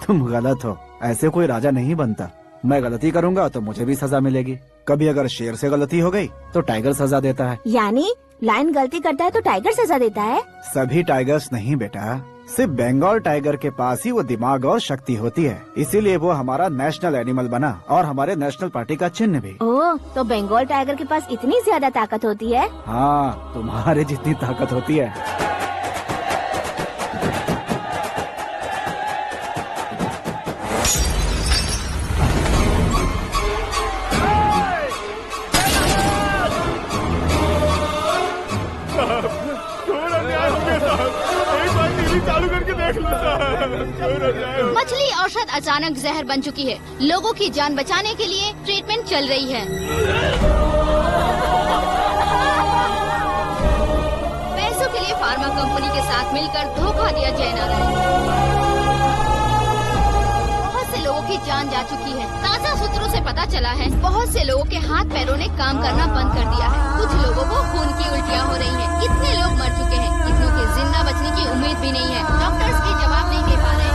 तुम गलत हो, ऐसे कोई राजा नहीं बनता। मैं गलती करूंगा तो मुझे भी सजा मिलेगी। कभी अगर शेर से गलती हो गई तो टाइगर सजा देता है। यानी लायन गलती करता है तो टाइगर सजा देता है? सभी टाइगर्स नहीं बेटा, सिर्फ बंगाल टाइगर के पास ही वो दिमाग और शक्ति होती है, इसीलिए वो हमारा नेशनल एनिमल बना और हमारे नेशनल पार्टी का चिन्ह भी। ओह, तो बंगाल टाइगर के पास इतनी ज्यादा ताकत होती है? हाँ, तुम्हारे जितनी ताकत होती है। मछली औषध अचानक जहर बन चुकी है। लोगों की जान बचाने के लिए ट्रीटमेंट चल रही है। पैसों के लिए फार्मा कंपनी के साथ मिलकर धोखा दिया जय नारायण। बहुत से लोगों की जान जा चुकी है। ताज़ा सूत्रों से पता चला है बहुत से लोगों के हाथ पैरों ने काम करना बंद कर दिया है। कुछ लोगों को खून की उल्टियाँ हो रही हैं। कितने लोग मर चुके हैं, कितनों के जिंदा बचने की उम्मीद भी नहीं है। डॉक्टर्स भी जवाब नहीं दे पा रहे हैं।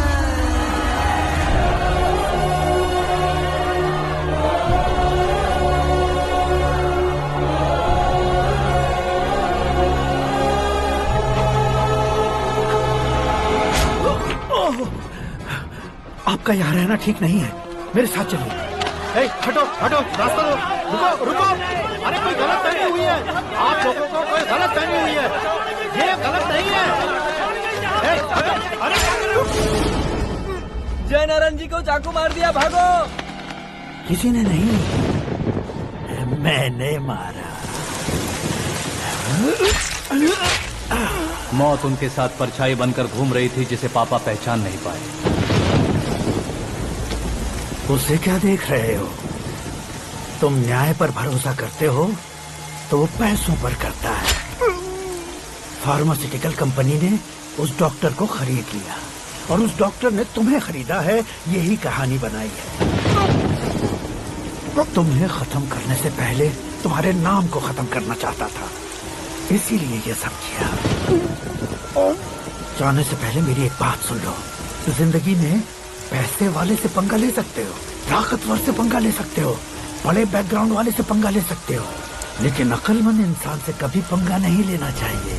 आपका यहाँ रहना ठीक नहीं है, मेरे साथ चलिए। हटो हटो, रास्ता दो, रुको रुको। अरे कोई गलत फहमी हुई है, आप लोगों को कोई गलत फहमी हुई है, ये गलत नहीं है। जय नारायण जी को चाकू मार दिया, भागो। किसी ने नहीं, मैंने मारा। मौत उनके साथ परछाई बनकर घूम रही थी, जिसे पापा पहचान नहीं पाए। उसे क्या देख रहे हो? तुम न्याय पर भरोसा करते हो तो वो पैसों पर करता है। फार्मास्यूटिकल कंपनी ने उस डॉक्टर को खरीद लिया और उस डॉक्टर ने तुम्हें खरीदा है, यही कहानी बनाई है। तुम्हें खत्म करने से पहले तुम्हारे नाम को खत्म करना चाहता था, इसीलिए ये सब किया। जाने से पहले मेरी एक बात सुन लो। जिंदगी में पैसे वाले से पंगा ले सकते हो, ताकतवर से पंगा ले सकते हो, बड़े बैकग्राउंड वाले से पंगा ले सकते हो, लेकिन अक्लमंद इंसान से कभी पंगा नहीं लेना चाहिए।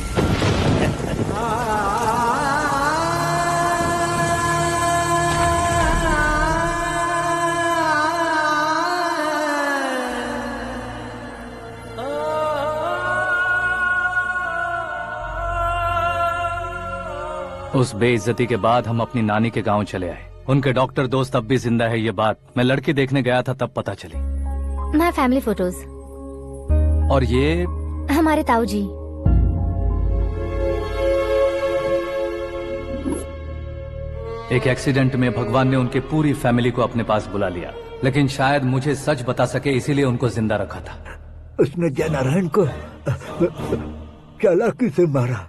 उस बेइज्जती के बाद हम अपनी नानी के गांव चले आए। उनके डॉक्टर दोस्त अब भी जिंदा है, ये बात मैं लड़की देखने गया था तब पता चली। My family photos. और ये हमारे ताऊ जी। एक एक्सीडेंट में भगवान ने उनकी पूरी फैमिली को अपने पास बुला लिया, लेकिन शायद मुझे सच बता सके इसीलिए उनको जिंदा रखा था। उसने जयनारायण को चालाकी से मारा।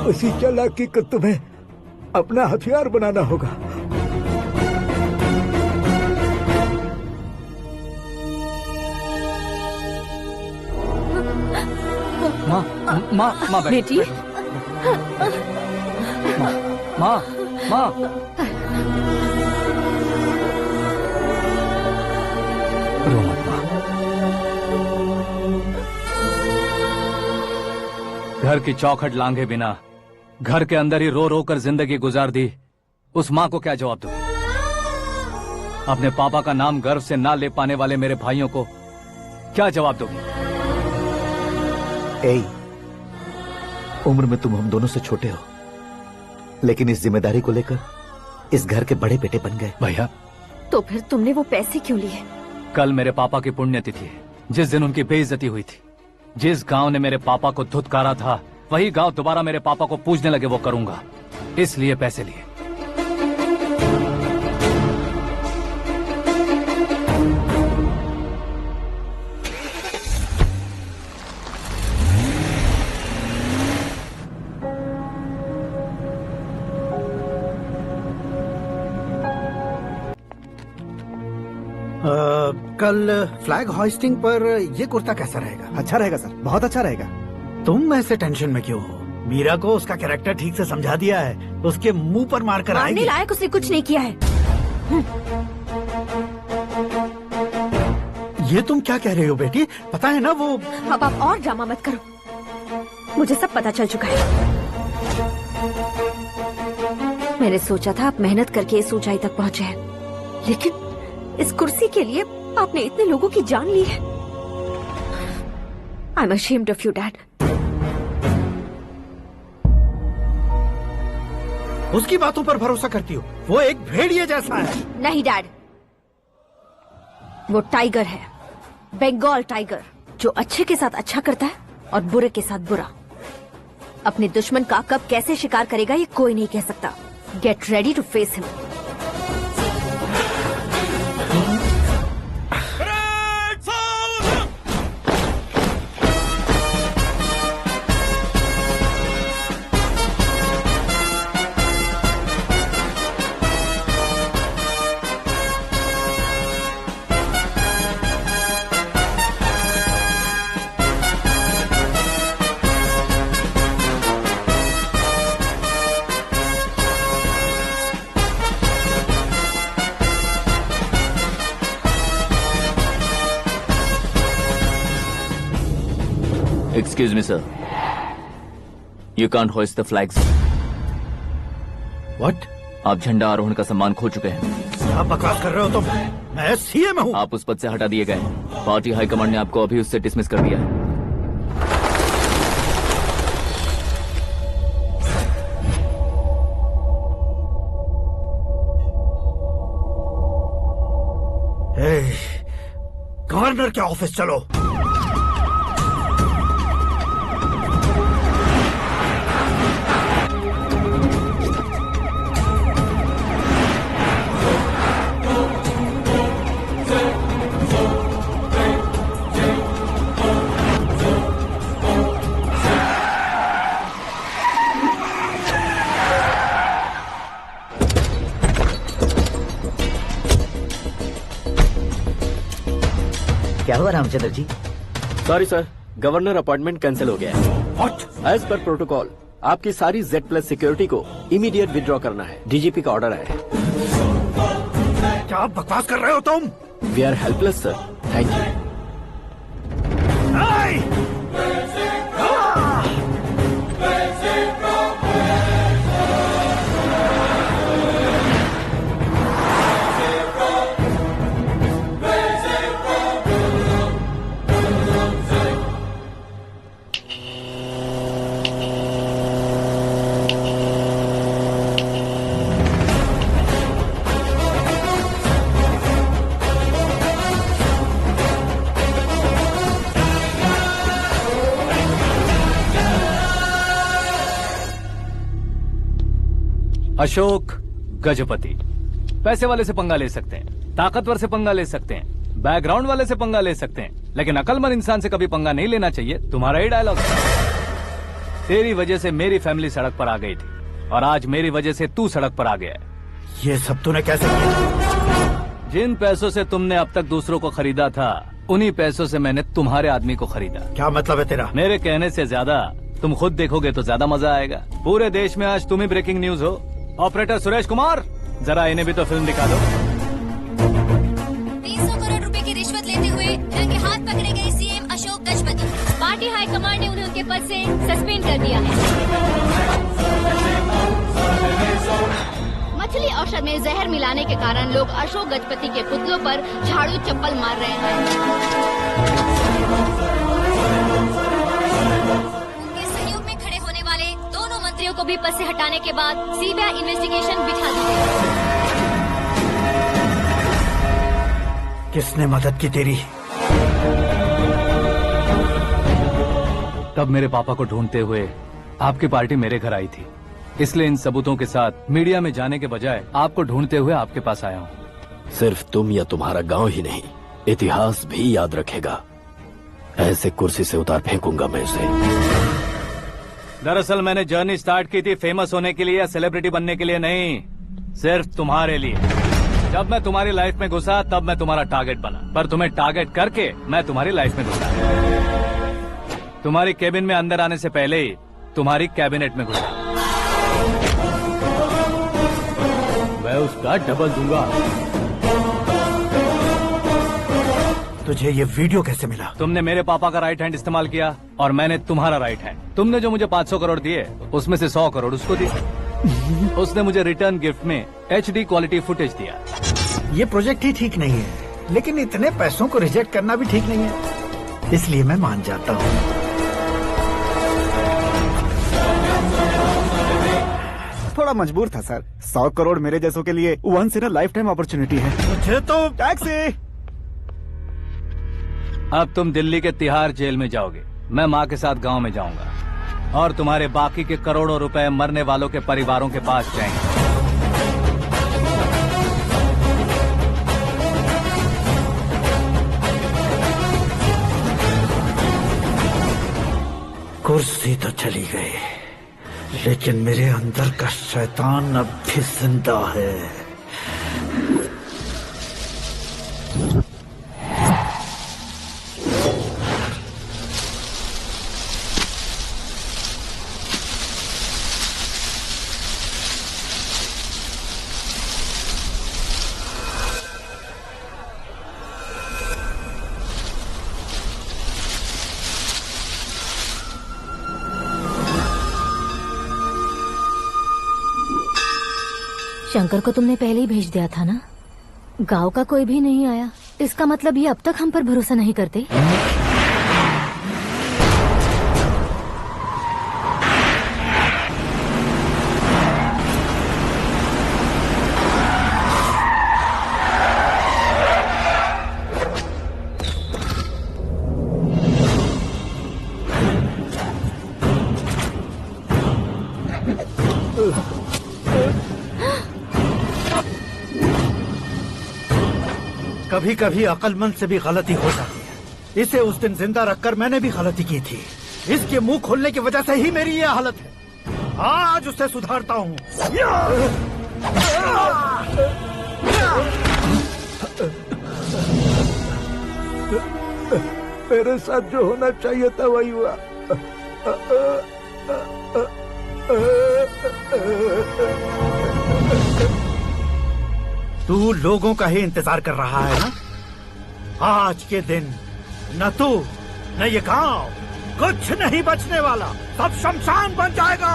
उसी चालाकी को तुम्हें अपना हथियार बनाना होगा। माँ बेटी। माँ रो मत माँ। घर की चौखट लांघे बिना घर के अंदर ही रो रो कर जिंदगी गुजार दी उस माँ को क्या जवाब दूं? अपने पापा का नाम गर्व से ना ले पाने वाले मेरे भाइयों को क्या जवाब दोगी? उम्र में तुम हम दोनों से छोटे हो, लेकिन इस जिम्मेदारी को लेकर इस घर के बड़े बेटे बन गए। भैया, तो फिर तुमने वो पैसे क्यों लिए? कल मेरे पापा की पुण्यतिथि है, जिस दिन उनकी बेइज्जती हुई थी। जिस गांव ने मेरे पापा को धुतकारा था, वही गांव दोबारा मेरे पापा को पूजने लगे वो करूंगा, इसलिए पैसे लिए। कल फ्लैग होइस्टिंग पर ये कुर्ता कैसा रहेगा? अच्छा रहेगा सर, बहुत अच्छा रहेगा। तुम ऐसे टेंशन में क्यों हो? मीरा को उसका कैरेक्टर ठीक से समझा दिया है, उसके मुंह पर मारकर आएगी। मारने लायक उसने कुछ नहीं किया है। ये तुम क्या कह रहे हो बेटी? पता है ना वो। अब आप और ड्रामा मत करो, मुझे सब पता चल चुका है। मैंने सोचा था आप मेहनत करके इस ऊंचाई तक पहुंचे हैं, लेकिन इस कुर्सी के लिए आपने इतने लोगों की जान ली है। I am ashamed of you, Dad. उसकी बातों पर भरोसा करती हो? वो एक भेड़िए जैसा है। नहीं डैड, वो टाइगर है, बंगाल टाइगर, जो अच्छे के साथ अच्छा करता है और बुरे के साथ बुरा। अपने दुश्मन का कब कैसे शिकार करेगा ये कोई नहीं कह सकता। Get ready to face him. Excuse me, sir. You can't hoist the flags. What? आप झंडा आरोहण का सम्मान खो चुके हैं। आप बकवास कर रहे हो तुम? मैं सीएम हूँ। आप उस पद से हटा दिए गए। पार्टी हाईकमांड ने आपको अभी उससे डिसमिस कर दिया है। गवर्नर के ऑफिस चलो। क्या हुआ Ramchandra ji? Sorry sir, governor appointment cancel हो गया है। What? एज पर प्रोटोकॉल आपकी सारी Z+ सिक्योरिटी को इमीडिएट विड्रॉ करना है। डीजीपी का ऑर्डर आया है। क्या बकवास कर रहे हो तुम? We are helpless sir. Thank you. Ashok Gajapati. पैसे वाले से पंगा ले सकते हैं, ताकतवर से पंगा ले सकते हैं, बैकग्राउंड वाले से पंगा ले सकते हैं, लेकिन अकलमंद इंसान से कभी पंगा नहीं लेना चाहिए। तुम्हारा ही डायलॉग। तेरी वजह से मेरी फैमिली सड़क पर आ गई थी और आज मेरी वजह से तू सड़क पर आ गया है। ये सब तूने कैसे किया? जिन पैसों से तुमने अब तक दूसरों को खरीदा था, उन्हीं पैसों से मैंने तुम्हारे आदमी को खरीदा। क्या मतलब है तेरा? मेरे कहने से ज्यादा तुम खुद देखोगे तो ज्यादा मजा आएगा। पूरे देश में आज तुम ही ब्रेकिंग न्यूज हो। ऑपरेटर सुरेश कुमार, जरा इन्हें भी तो फिल्म दिखा दो। 300 करोड़ रुपए की रिश्वत लेते हुए रंगे हाथ पकड़े गए CM Ashok Gajapati. Party high command ने उन्हें उनके पद से सस्पेंड कर दिया है। मछली औषध में जहर मिलाने के कारण लोग अशोक गजपति के पुतलों पर झाड़ू चप्पल मार रहे हैं। उनके सहयोग में खड़े होने वाले दोनों मंत्रियों को भी पद से हटाने के बाद सीबीआई इन्वेस्टिगेशन बिठा दी गई। किसने मदद की तेरी? तब मेरे पापा को ढूंढते हुए आपकी पार्टी मेरे घर आई थी, इसलिए इन सबूतों के साथ मीडिया में जाने के बजाय आपको ढूंढते हुए आपके पास आया हूँ। सिर्फ तुम या तुम्हारा गांव ही नहीं, इतिहास भी याद रखेगा। ऐसे कुर्सी से उतार फेंकूंगा मैं उसे। दरअसल मैंने जर्नी स्टार्ट की थी फेमस होने के लिए या सेलिब्रिटी बनने के लिए नहीं, सिर्फ तुम्हारे लिए। जब मैं तुम्हारी लाइफ में घुसा तब मैं तुम्हारा टारगेट बना, पर तुम्हें टारगेट करके मैं तुम्हारी लाइफ में घुसा। तुम्हारी केबिन में अंदर आने से पहले ही तुम्हारी कैबिनेट में घुसा। मैं उसका डबल दूंगा। तुझे ये वीडियो कैसे मिला? तुमने मेरे पापा का राइट हैंड इस्तेमाल किया और मैंने तुम्हारा राइट हैंड। तुमने जो मुझे 500 करोड़ दिए उसमें से 100 करोड़ उसको दिए। उसने मुझे रिटर्न गिफ्ट में HD क्वालिटी फुटेज दिया। ये प्रोजेक्ट ही ठीक नहीं है, लेकिन इतने पैसों को रिजेक्ट करना भी ठीक नहीं है, इसलिए मैं मान जाता हूँ। थोड़ा मजबूर था सर। 100 करोड़ मेरे जैसों के लिए once in a lifetime opportunity है। मुझे तो टैक्सी। अब तुम दिल्ली के तिहाड़ जेल में जाओगे, मैं माँ के साथ गांव में जाऊंगा और तुम्हारे बाकी के करोड़ों रुपए मरने वालों के परिवारों के पास जाएंगे। कुर्सी तो चली गई, लेकिन मेरे अंदर का शैतान अब भी जिंदा है। शंकर को तुमने पहले ही भेज दिया था ना? गांव का कोई भी नहीं आया, इसका मतलब ये अब तक हम पर भरोसा नहीं करते। कभी कभी अक्लमंद से भी गलती हो जाती है। इसे उस दिन जिंदा रखकर मैंने भी गलती की थी। इसके मुंह खोलने की वजह से ही मेरी ये हालत है। आज उसे सुधारता हूँ। मेरे साथ जो होना चाहिए था वही हुआ। तू लोगों का ही इंतजार कर रहा है ना? आज के दिन न तू न ये गांव कुछ नहीं बचने वाला, सब शमशान बन जाएगा।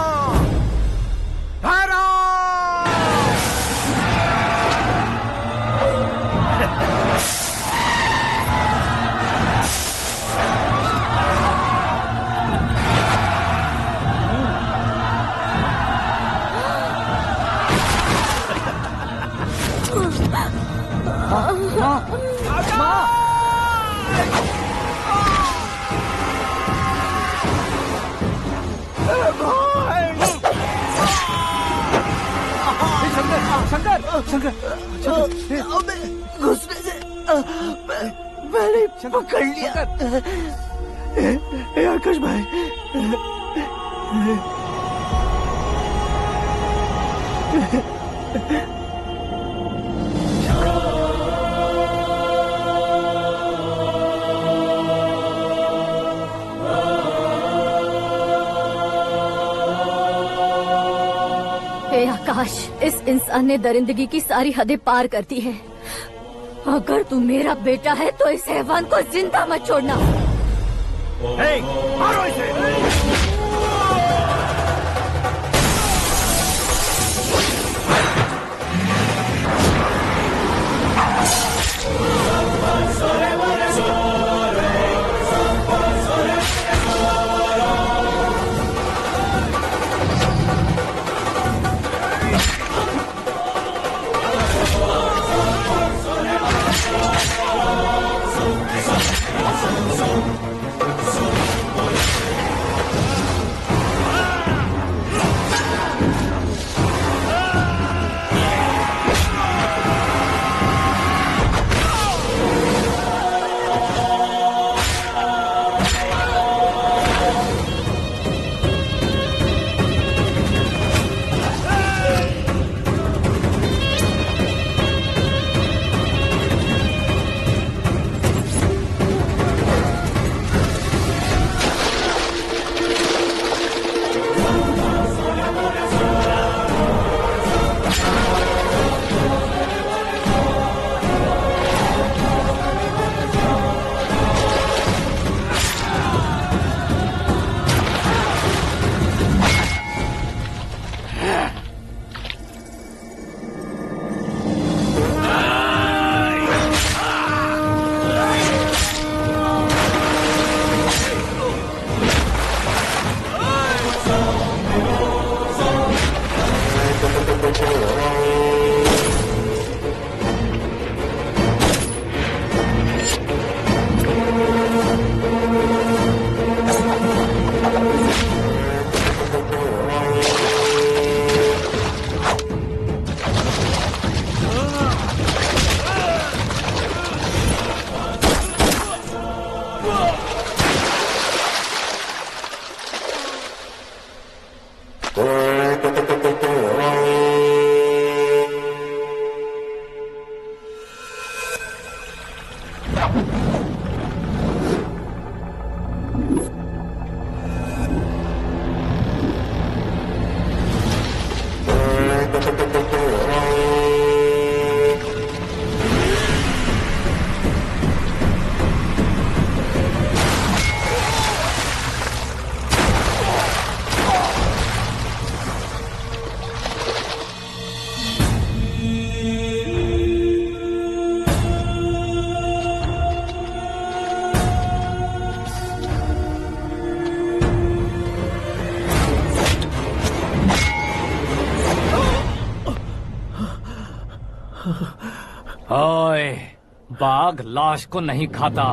घुसने से मैंने पकड़ लिया। आकाश भाई, हे आकाश, इस इंसान ने दरिंदगी की सारी हदें पार कर दी है। अगर तू मेरा बेटा है तो इस हैवान को जिंदा मत छोड़ना। मारो इसे। ओए, बाघ लाश को नहीं खाता।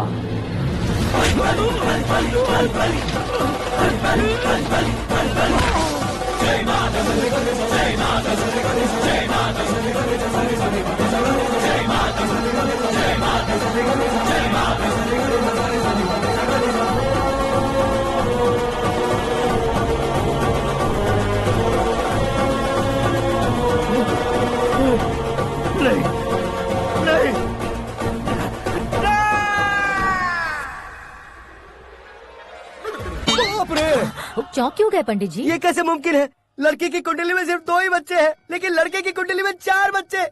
चौंक क्यों गए पंडित जी? ये कैसे मुमकिन है? लड़की की कुंडली में सिर्फ 2 ही बच्चे हैं, लेकिन लड़के की कुंडली में 4 बच्चे।